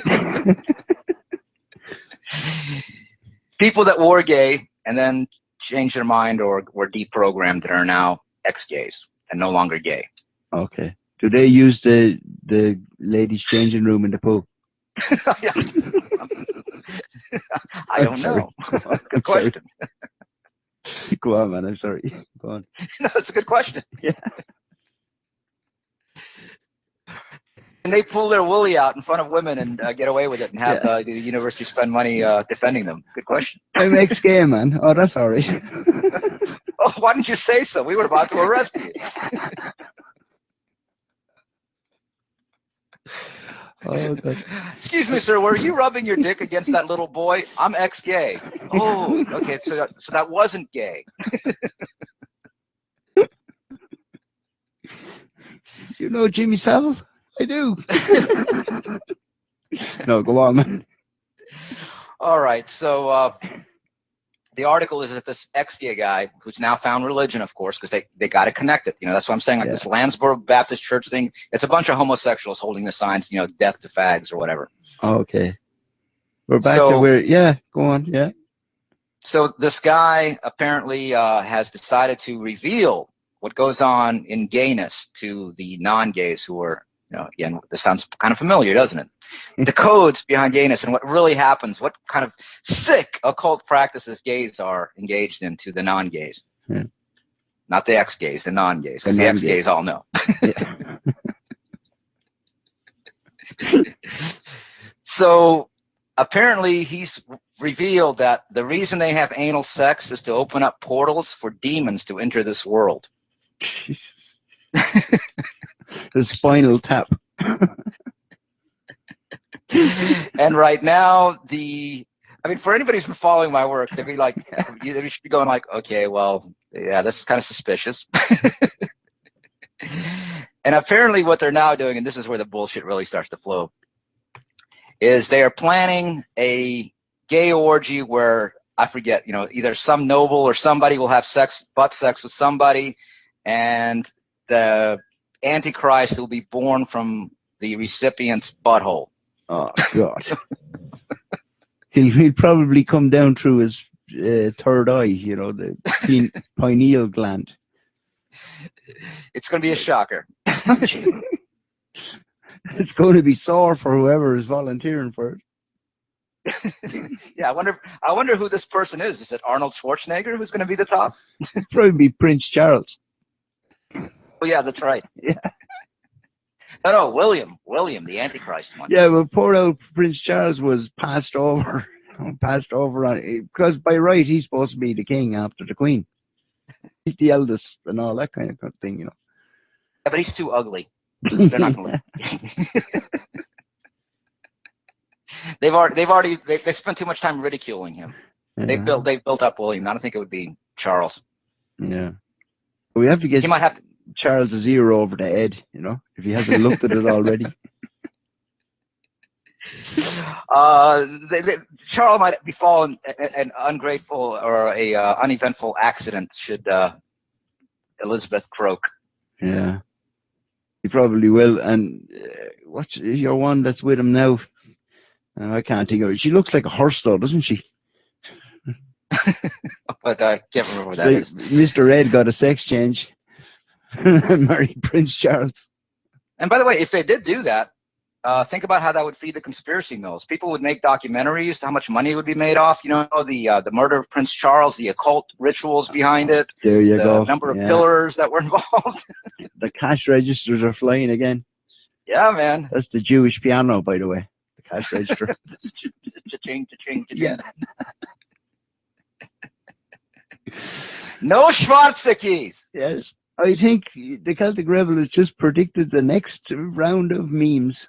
Speaker 2: People that were gay and then changed their mind or were deprogrammed and are now ex-gays and no longer gay.
Speaker 1: Okay. Do they use the ladies' changing room in the pool?
Speaker 2: I don't know. Good question.
Speaker 1: Go on, man. I'm sorry. Go on.
Speaker 2: No, it's a good question.
Speaker 1: Yeah.
Speaker 2: And they pull their woolly out in front of women and get away with it and have the university spend money defending them. Good question.
Speaker 1: I'm ex-gay, man. Oh, that's all right.
Speaker 2: Oh, why didn't you say so? We were about to arrest you.
Speaker 1: Oh, God.
Speaker 2: Excuse me, sir. Were you rubbing your dick against that little boy? I'm ex-gay. Oh, okay. So that wasn't gay.
Speaker 1: You know Jimmy Savile? I do. No, go on, man.
Speaker 2: All right. So the article is that this ex-gay guy, who's now found religion, of course, because they got to connect it. That's what I'm saying. Like this Landsboro Baptist Church thing, it's a bunch of homosexuals holding the signs, death to fags or whatever.
Speaker 1: Okay. We're back to where, go on, yeah.
Speaker 2: So this guy apparently has decided to reveal what goes on in gayness to the non-gays who are, again, this sounds kind of familiar, doesn't it? The codes behind gayness and what really happens, what kind of sick occult practices gays are engaged in to the non-gays.
Speaker 1: Yeah.
Speaker 2: Not the ex-gays, the non-gays, because the ex-gays all know. So apparently he's revealed that the reason they have anal sex is to open up portals for demons to enter this world.
Speaker 1: The Spinal Tap.
Speaker 2: And right now, for anybody who's been following my work, they'd be like, they should be going like, okay, well, yeah, this is kind of suspicious. And apparently what they're now doing, and this is where the bullshit really starts to flow, is they are planning a gay orgy where, I forget, either some noble or somebody will have butt sex with somebody, and the Antichrist will be born from the recipient's butthole.
Speaker 1: Oh, God. He'll probably come down through his third eye, the pineal gland.
Speaker 2: It's going to be a shocker.
Speaker 1: It's going to be sore for whoever is volunteering for it.
Speaker 2: Yeah, I wonder who this person is. Is it Arnold Schwarzenegger who's going to be the top?
Speaker 1: Probably be Prince Charles.
Speaker 2: Oh yeah, that's right.
Speaker 1: Yeah.
Speaker 2: No, William, the Antichrist one.
Speaker 1: Yeah, well, poor old Prince Charles was passed over. Passed over on because by right he's supposed to be the king after the queen. He's the eldest and all that kind of thing, you know.
Speaker 2: Yeah, but he's too ugly. They're not going to let. They spent too much time ridiculing him.
Speaker 1: Yeah.
Speaker 2: They've built up William. I don't think it would be Charles.
Speaker 1: Yeah. We have to get
Speaker 2: He might have to.
Speaker 1: Charles' ear over the head, you know, if he hasn't looked at it already.
Speaker 2: Charles might befall an ungrateful or a uneventful accident should Elizabeth croak.
Speaker 1: Yeah. He probably will. And what's your one that's with him now? I can't think of it. She looks like a horse, though, doesn't she?
Speaker 2: But I can't remember what that is.
Speaker 1: Mr. Ed got a sex change and married Prince Charles.
Speaker 2: And by the way, if they did do that, think about how that would feed the conspiracy mills. People would make documentaries, how much money would be made off. You know, the murder of Prince Charles, the occult rituals behind it.
Speaker 1: There you go.
Speaker 2: The number of pillars that were involved.
Speaker 1: The cash registers are flying again.
Speaker 2: Yeah, man.
Speaker 1: That's the Jewish piano, by the way. The cash register.
Speaker 2: Cha-ching, cha-ching, cha-ching.
Speaker 1: Yeah.
Speaker 2: No Schwarzekis.
Speaker 1: Yes. I think the Celtic Rebel has just predicted the next round of memes.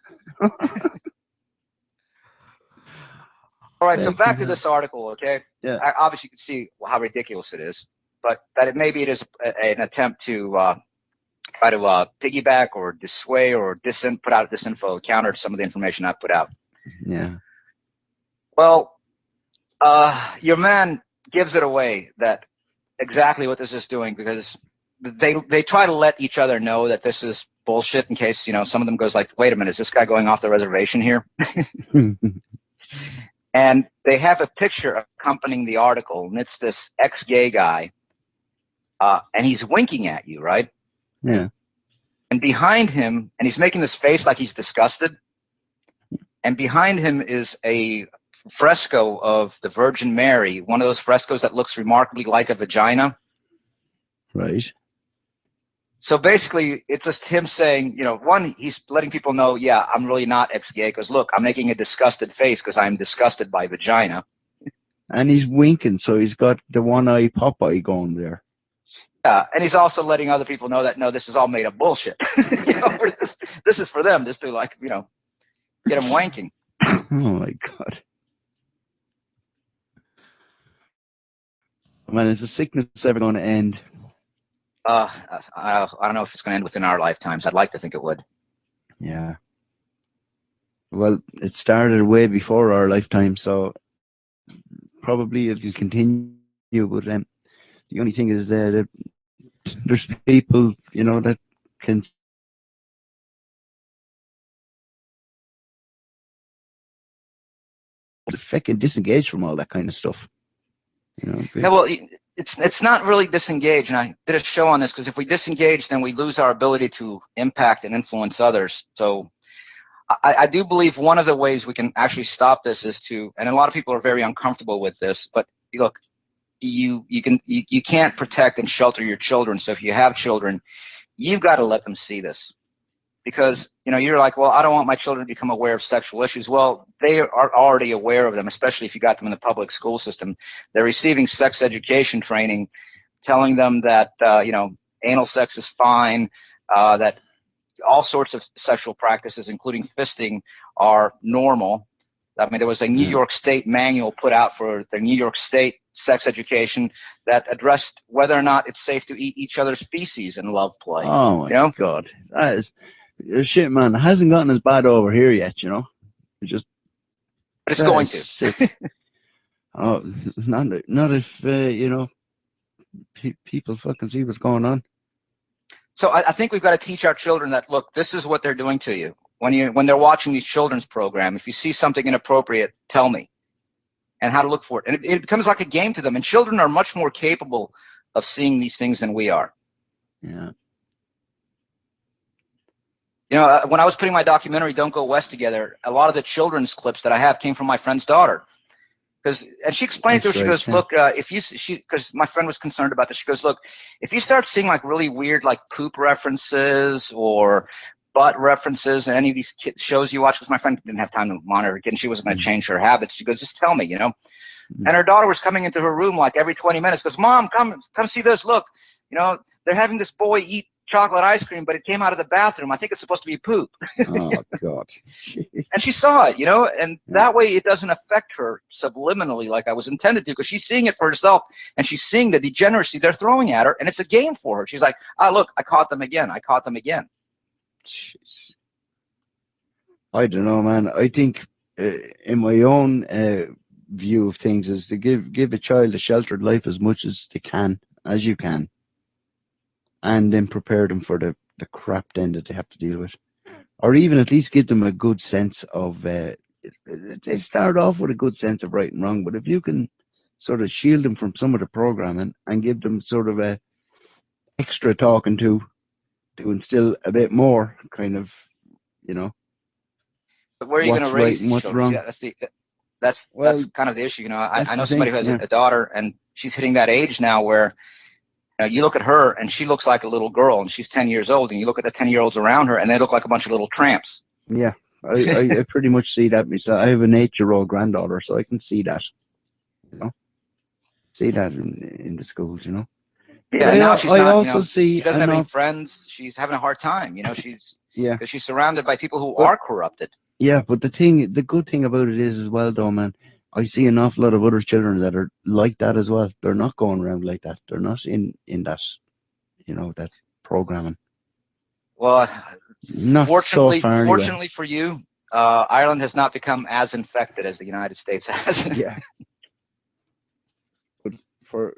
Speaker 2: All right, so back to this article, okay?
Speaker 1: Yeah.
Speaker 2: Obviously, you can see how ridiculous it is, but that maybe it is an attempt to try to piggyback or dissuade or put out disinfo, counter to some of the information I put out.
Speaker 1: Yeah.
Speaker 2: Well, your man gives it away that exactly what this is doing, because they try to let each other know that this is bullshit in case, you know, some of them goes like, wait a minute, is this guy going off the reservation here? And they have a picture accompanying the article, and it's this ex-gay guy, and he's winking at you, right?
Speaker 1: Yeah.
Speaker 2: And behind him, and he's making this face like he's disgusted, and behind him is a fresco of the Virgin Mary, one of those frescoes that looks remarkably like a vagina.
Speaker 1: Right.
Speaker 2: So basically, it's just him saying, you know, one, he's letting people know, yeah, I'm really not ex-gay, because look, I'm making a disgusted face because I'm disgusted by vagina.
Speaker 1: And he's winking, so he's got the one-eye Popeye going there.
Speaker 2: Yeah, and he's also letting other people know that, no, this is all made up bullshit. You know, this is for them, just to, like, you know, get them wanking.
Speaker 1: Oh, my God. Man, is the sickness ever going to end?
Speaker 2: I don't know if it's going to end within our lifetimes. I'd like to think it would.
Speaker 1: Yeah. Well, it started way before our lifetime, so probably it will continue. But the only thing is that there's people, you know, that can fucking disengage from all that kind of stuff. You know.
Speaker 2: Yeah, well, it's not really disengage, and I did a show on this, because if we disengage, then we lose our ability to impact and influence others. So I do believe one of the ways we can actually stop this is to, and a lot of people are very uncomfortable with this, but look, you can't protect and shelter your children. So if you have children, you've got to let them see this, because, you know, you're like, well, I don't want my children to become aware of sexual issues. Well, they are already aware of them, especially if you got them in the public school system. They're receiving sex education training, telling them that, you know, anal sex is fine, that all sorts of sexual practices, including fisting, are normal. I mean, there was a New York State manual put out for the New York State sex education that addressed whether or not it's safe to eat each other's feces in love play.
Speaker 1: Oh, my God. That is shit, man. It hasn't gotten as bad over here yet, you know.
Speaker 2: It's going to.
Speaker 1: Sick. Oh, not if, you know, people fucking see what's going on.
Speaker 2: So I think we've got to teach our children that, look, this is what they're doing to you. When they're watching these children's program, if you see something inappropriate, tell me, and how to look for it. And it becomes like a game to them. And children are much more capable of seeing these things than we are.
Speaker 1: Yeah.
Speaker 2: You know, when I was putting my documentary "Don't Go West" together, a lot of the children's clips that I have came from my friend's daughter. And she explained to her,
Speaker 1: That's
Speaker 2: she
Speaker 1: right.
Speaker 2: goes, look, because my friend was concerned about this. She goes, look, if you start seeing like really weird like poop references or butt references in any of these shows you watch, because my friend didn't have time to monitor it, and she wasn't going to change her habits. She goes, just tell me, you know. And her daughter was coming into her room like every 20 minutes. Goes, Mom, come see this. Look, you know, they're having this boy eat chocolate ice cream, but it came out of the bathroom. I think it's supposed to be poop.
Speaker 1: Oh God.
Speaker 2: And she saw it, you know, and that way it doesn't affect her subliminally like I was intended to, because she's seeing it for herself, and she's seeing the degeneracy they're throwing at her, and it's a game for her. She's like, look, I caught them again. I caught them again.
Speaker 1: Jeez. I don't know, man. I think in my own view of things is to give a child a sheltered life as much as you can, and then prepare them for the crap then that they have to deal with. Or even at least give them a good sense of, they start off with a good sense of right and wrong, but if you can sort of shield them from some of the programming and give them sort of a extra talking to instill a bit more kind of, you know,
Speaker 2: But where are you going to raise
Speaker 1: right and
Speaker 2: these
Speaker 1: what's
Speaker 2: children?
Speaker 1: wrong.
Speaker 2: Yeah, that's kind of the issue. You know, I know somebody who has a daughter, and she's hitting that age now where you look at her, and she looks like a little girl, and she's 10 years old, and you look at the 10-year-olds around her, and they look like a bunch of little tramps.
Speaker 1: Yeah, I pretty much see that myself. I have an 8-year-old granddaughter, so I can see that, you know, in the schools, you know.
Speaker 2: Yeah, now she's not,
Speaker 1: also see
Speaker 2: she doesn't have any friends. She's having a hard time, you know, because she's surrounded by people who are corrupted.
Speaker 1: Yeah, but the good thing about it is as well, though, man, I see an awful lot of other children that are like that as well. They're not going around like that. They're not in that, you know, that programming.
Speaker 2: Well,
Speaker 1: not
Speaker 2: fortunately,
Speaker 1: so far anyway.
Speaker 2: Fortunately for you, Ireland has not become as infected as the United States has.
Speaker 1: Yeah. But for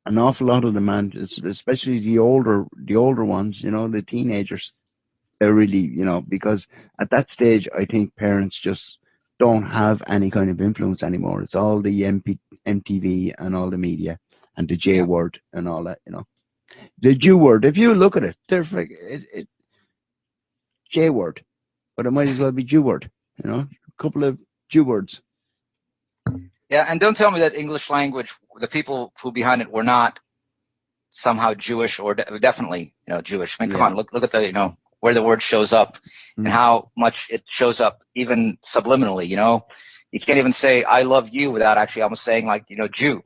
Speaker 1: an awful lot of them, man, especially the older ones, you know, the teenagers, they're really, you know, because at that stage, I think parents just don't have any kind of influence anymore. It's all the MTV and all the media and the J word and all that, you know. The Jew word, if you look at it, they're J word, but it might as well be Jew word, you know, a couple of Jew words.
Speaker 2: Yeah, and don't tell me that English language, the people who behind it were not somehow Jewish or definitely, you know, Jewish. I mean, come on, look at the, you know, where the word shows up and how much it shows up even subliminally, you know. You can't even say I love you without actually almost saying like, you know, Jew.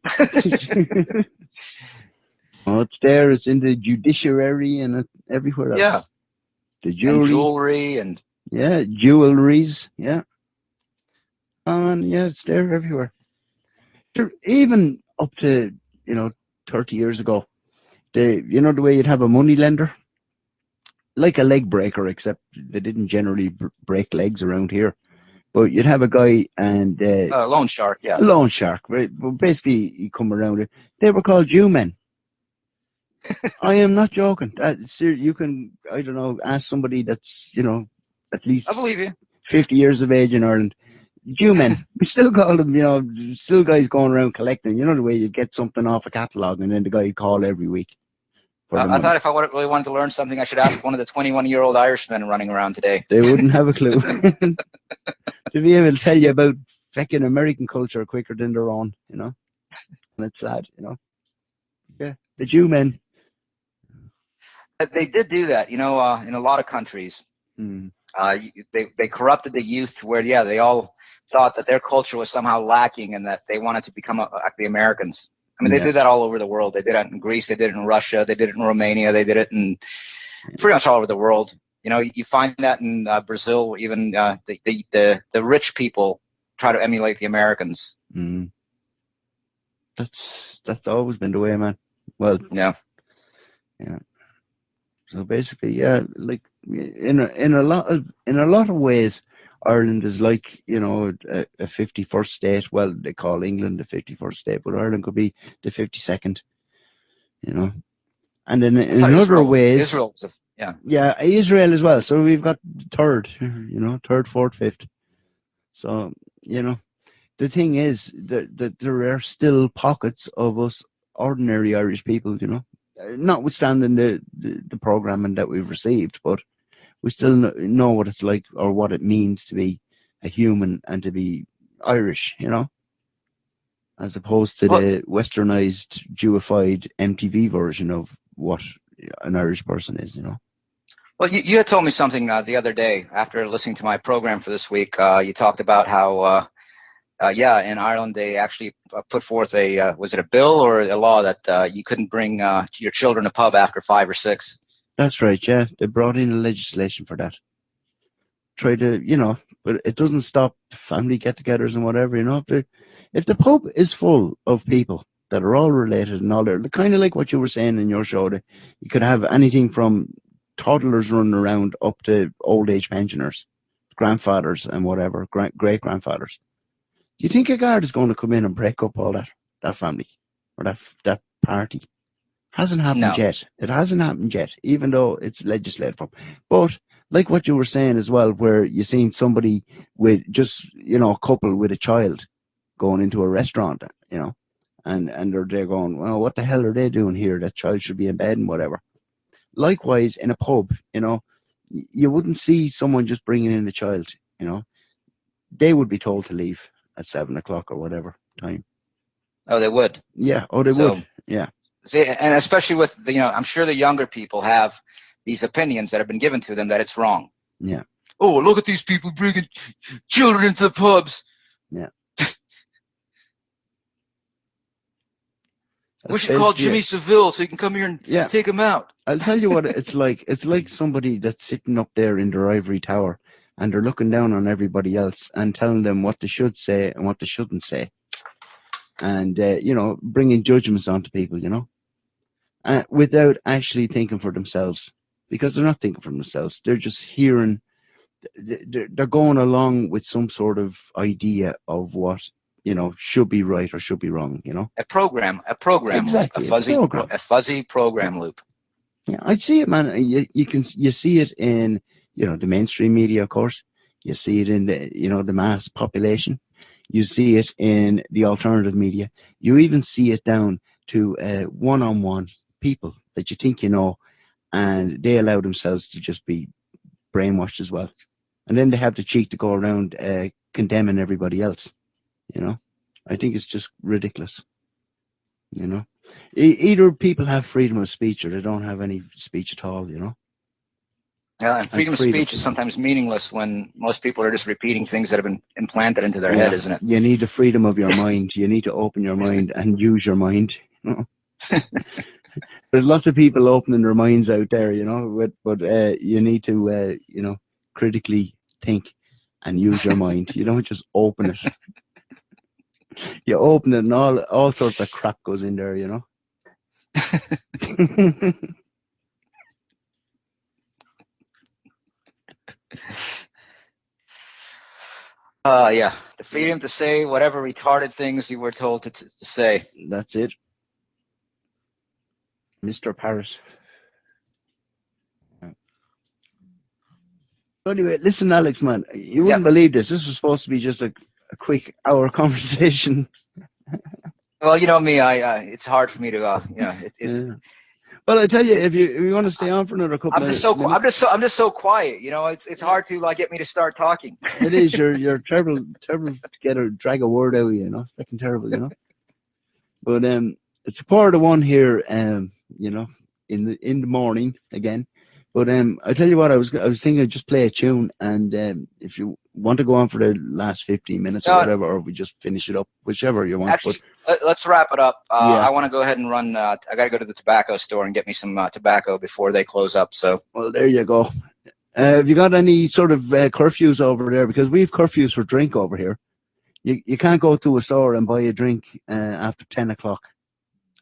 Speaker 1: Oh, it's there. It's in the judiciary and everywhere else.
Speaker 2: Yeah.
Speaker 1: The jury.
Speaker 2: And jewelry and...
Speaker 1: Yeah, jewelries. Yeah. And yeah, it's there everywhere. Even up to, you know, 30 years ago, you know the way you'd have a money lender? Like a leg breaker, except they didn't generally break legs around here. But you'd have a guy and...
Speaker 2: loan shark, yeah.
Speaker 1: A loan shark, right? Well, basically, you come around it. They were called Jew-men. I am not joking. You can, I don't know, ask somebody that's, you know, at least
Speaker 2: I believe you.
Speaker 1: 50 years of age in Ireland. Jew-men. We still call them, you know, still guys going around collecting. You know the way you get something off a catalogue and then the guy you call every week.
Speaker 2: I thought if I really wanted to learn something, I should ask one of the 21-year-old Irishmen running around today.
Speaker 1: They wouldn't have a clue. To be able to tell you about fucking American culture quicker than their own, you know. And it's sad, you know. Yeah, the Jew-men.
Speaker 2: They did do that, you know, in a lot of countries. They corrupted the youth to where, they all thought that their culture was somehow lacking and that they wanted to become like the Americans. I mean, they did that all over the world. They did it in Greece. They did it in Russia. They did it in Romania. They did it in pretty much all over the world. You know, you find that in Brazil. Even the rich people try to emulate the Americans.
Speaker 1: That's always been the way, man. Well, yeah. So basically, like in a lot of ways, Ireland is like, you know, a 51st state. Well, they call England the 51st state, but Ireland could be the 52nd, you know. And then in other ways...
Speaker 2: Israel,
Speaker 1: yeah, Israel as well. So we've got third, you know, third, fourth, fifth. So, you know, the thing is that there are still pockets of us ordinary Irish people, you know, notwithstanding the programming that we've received, but We still know what it's like or what it means to be a human and to be Irish, as opposed to
Speaker 2: Well,
Speaker 1: the westernized, Jewified MTV version of what an Irish person is.
Speaker 2: well, you had told me something the other day after listening to my program for this week. You talked about how, yeah, in Ireland they actually put forth was it a bill or a law that you couldn't bring your children to pub after 5 or 6?
Speaker 1: That's right, yeah. They brought in a legislation for that. Try to, but it doesn't stop family get-togethers and whatever. If the pub is full of people that are all related and all, they're kind of like what you were saying in your show, that you could have anything from toddlers running around up to old age pensioners, grandfathers and whatever, great grandfathers. Do you think a guard is going to come in and break up all that family or that party? Hasn't happened
Speaker 2: No.
Speaker 1: yet. It hasn't happened yet, even though it's legislated for. But like what you were saying as well, where you're seeing somebody with just a couple with a child going into a restaurant, and they're going, well, what the hell are they doing here? That child should be in bed and whatever. Likewise, in a pub, you wouldn't see someone just bringing in a child. They would be told to leave at 7 o'clock or whatever time.
Speaker 2: Oh, they would.
Speaker 1: Yeah. Oh, they would. Yeah.
Speaker 2: See, and especially with I'm sure the younger people have these opinions that have been given to them that it's wrong.
Speaker 1: Yeah.
Speaker 2: Oh, look at these people bringing children into the pubs.
Speaker 1: Yeah.
Speaker 2: We should call Jimmy Seville so he can come here and take him out.
Speaker 1: I'll tell you what it's like. It's like somebody that's sitting up there in their ivory tower and they're looking down on everybody else and telling them what they should say and what they shouldn't say. And, bringing judgments onto people, without actually thinking for themselves. Because they're not thinking for themselves. They're just hearing, they're going along with some sort of idea of what, should be right or should be wrong,
Speaker 2: A program
Speaker 1: exactly,
Speaker 2: loop, a fuzzy program loop.
Speaker 1: Yeah, I see it, man. You see it in, the mainstream media, of course. You see it in the mass population. You see it in the alternative media. You even see it down to one-on-one people that you think you know, and they allow themselves to just be brainwashed as well. And then they have the cheek to go around condemning everybody else. I think it's just ridiculous. Either people have freedom of speech or they don't have any speech at all.
Speaker 2: Yeah, and freedom of speech is sometimes meaningless when most people are just repeating things that have been implanted into their head, isn't it?
Speaker 1: You need the freedom of your mind. You need to open your mind and use your mind. There's lots of people opening their minds out there, but you need to, critically think and use your mind. You don't just open it. You open it and all sorts of crap goes in there,
Speaker 2: Yeah, the freedom to say whatever retarded things you were told to say.
Speaker 1: That's it. Mr. Paris. Anyway, listen, Alex, man, you wouldn't believe this. This was supposed to be just a quick hour conversation.
Speaker 2: Well, you know me, it's hard for me to,
Speaker 1: Well, I tell you, if you want to stay on for another couple
Speaker 2: I'm
Speaker 1: minutes,
Speaker 2: I'm just so quiet. It's hard to get me to start talking.
Speaker 1: It is. You're terrible to drag a word out of you. Freaking terrible. But it's a part of one here. In the morning again. But I tell you what, I was thinking I'd just play a tune, and if you want to go on for the last 15 minutes or whatever, or we just finish it up, whichever you want.
Speaker 2: Actually, let's wrap it up. I want to go ahead and run. I got to go to the tobacco store and get me some tobacco before they close up. So.
Speaker 1: Well, there you go. Have you got any sort of curfews over there? Because we have curfews for drink over here. You can't go to a store and buy a drink after 10 o'clock.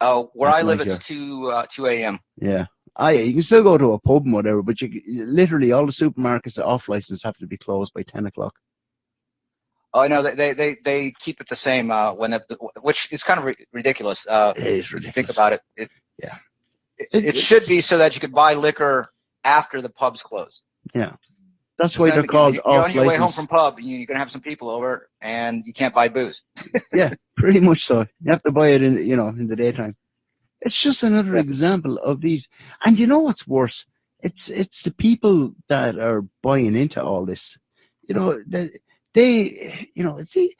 Speaker 2: Oh, where I live, it's 2 a.m.
Speaker 1: Yeah. You can still go to a pub and whatever, but literally all the supermarkets off license have to be closed by 10 o'clock.
Speaker 2: Oh, no, they keep it the same which is kind of ridiculous.
Speaker 1: It is ridiculous.
Speaker 2: If you think about it.
Speaker 1: It
Speaker 2: should be so that you could buy liquor after the pubs close.
Speaker 1: Yeah. That's why they're called off license.
Speaker 2: You're on your way home from pub, you're going to have some people over, and you can't buy booze.
Speaker 1: Yeah, pretty much so. You have to buy it in the daytime. It's just another example of these. And you know what's worse? It's the people that are buying into all this. You know, see,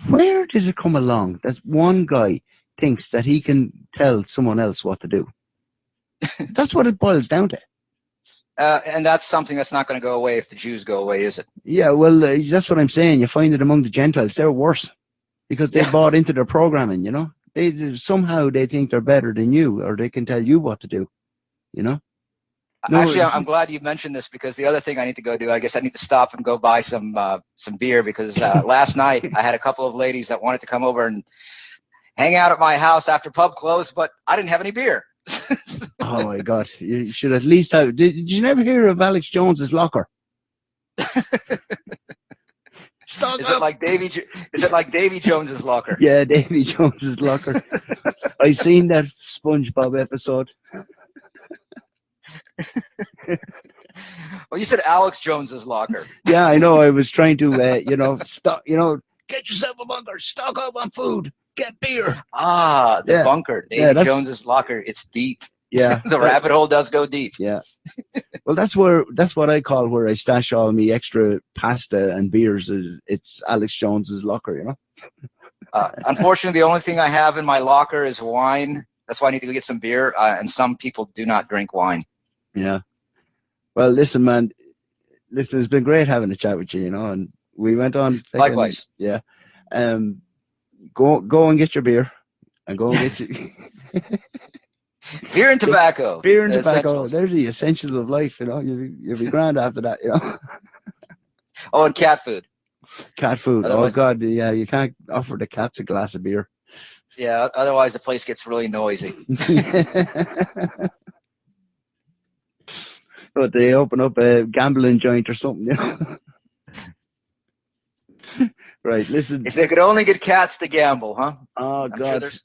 Speaker 1: where does it come along that one guy thinks that he can tell someone else what to do? That's what it boils down to.
Speaker 2: And that's something that's not going to go away if the Jews go away, is it?
Speaker 1: Yeah, well, that's what I'm saying. You find it among the Gentiles; they're worse because they bought into their programming. You know, somehow they think they're better than you, or they can tell you what to do. You know. No,
Speaker 2: Actually, I'm glad you mentioned this, because the other thing I need to go do, I guess I need to stop and go buy some beer, because last night I had a couple of ladies that wanted to come over and hang out at my house after pub closed, but I didn't have any beer.
Speaker 1: Oh my God! You should at least have. Did you never hear of Alex Jones's locker?
Speaker 2: Is it like Davy Jones's locker?
Speaker 1: Yeah, Davy Jones's locker. I seen that SpongeBob episode.
Speaker 2: Well, you said Alex Jones's locker.
Speaker 1: Yeah, I know. I was trying to, stop. Get yourself a bunker. Stock up on food. Get beer.
Speaker 2: Ah, the bunker. Davy Jones's locker. It's deep.
Speaker 1: Yeah,
Speaker 2: the rabbit hole does go deep.
Speaker 1: Yeah. Well, that's what I call where I stash all my extra pasta and beers. It's Alex Jones's locker. You know.
Speaker 2: Unfortunately, the only thing I have in my locker is wine. That's why I need to go get some beer. And some people do not drink wine.
Speaker 1: Yeah. Well, listen, man. Listen, it's been great having a chat with you. You know, and we went on.
Speaker 2: Likewise.
Speaker 1: Yeah. Go and get your beer, and go and get your
Speaker 2: beer and tobacco.
Speaker 1: Beer and tobacco. They're the essentials of life. You know, you'll be grand after that. You know.
Speaker 2: Oh, and cat food.
Speaker 1: Cat food. Otherwise, oh God, yeah, you can't offer the cats a glass of beer.
Speaker 2: Yeah, otherwise the place gets really noisy.
Speaker 1: But they open up a gambling joint or something, you know. Right, listen.
Speaker 2: If they could only get cats to gamble, huh?
Speaker 1: Oh,
Speaker 2: I'm
Speaker 1: God.
Speaker 2: sure there's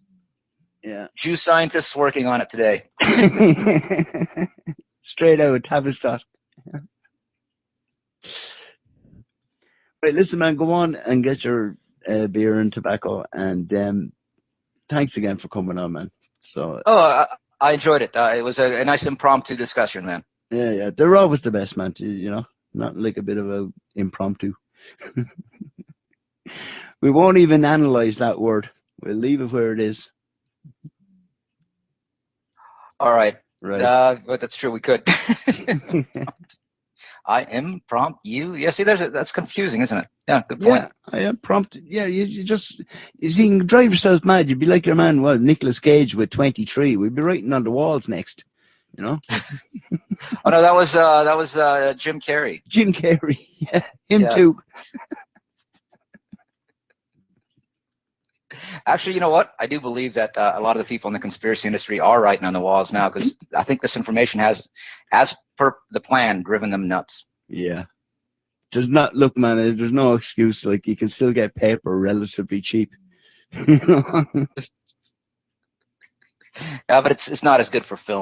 Speaker 1: Jew
Speaker 2: scientists working on it today.
Speaker 1: Straight out, Tavistock. Right, listen, man, go on and get your beer and tobacco, and thanks again for coming on, man. So.
Speaker 2: Oh, I enjoyed it. It was a nice impromptu discussion, man.
Speaker 1: Yeah, they're always the best, man. You know, not like a bit of a impromptu. We won't even analyze that word. We'll leave it where it is.
Speaker 2: All right.
Speaker 1: Right.
Speaker 2: But that's true. We could. I am prompt you. Yeah. See, that's confusing, isn't it? Yeah. Good point.
Speaker 1: Yeah, I am prompt. Yeah, you see, you can drive yourself mad. You'd be like your man, Nicolas Cage with 23. We'd be writing on the walls next. You know.
Speaker 2: Oh no, that was Jim Carrey.
Speaker 1: Jim Carrey. Yeah, him too.
Speaker 2: Actually, you know what? I do believe that a lot of the people in the conspiracy industry are writing on the walls now, because I think this information has, as per the plan, driven them nuts.
Speaker 1: Yeah. Does not look, man. There's no excuse. Like, you can still get paper relatively cheap.
Speaker 2: But it's not as good for film.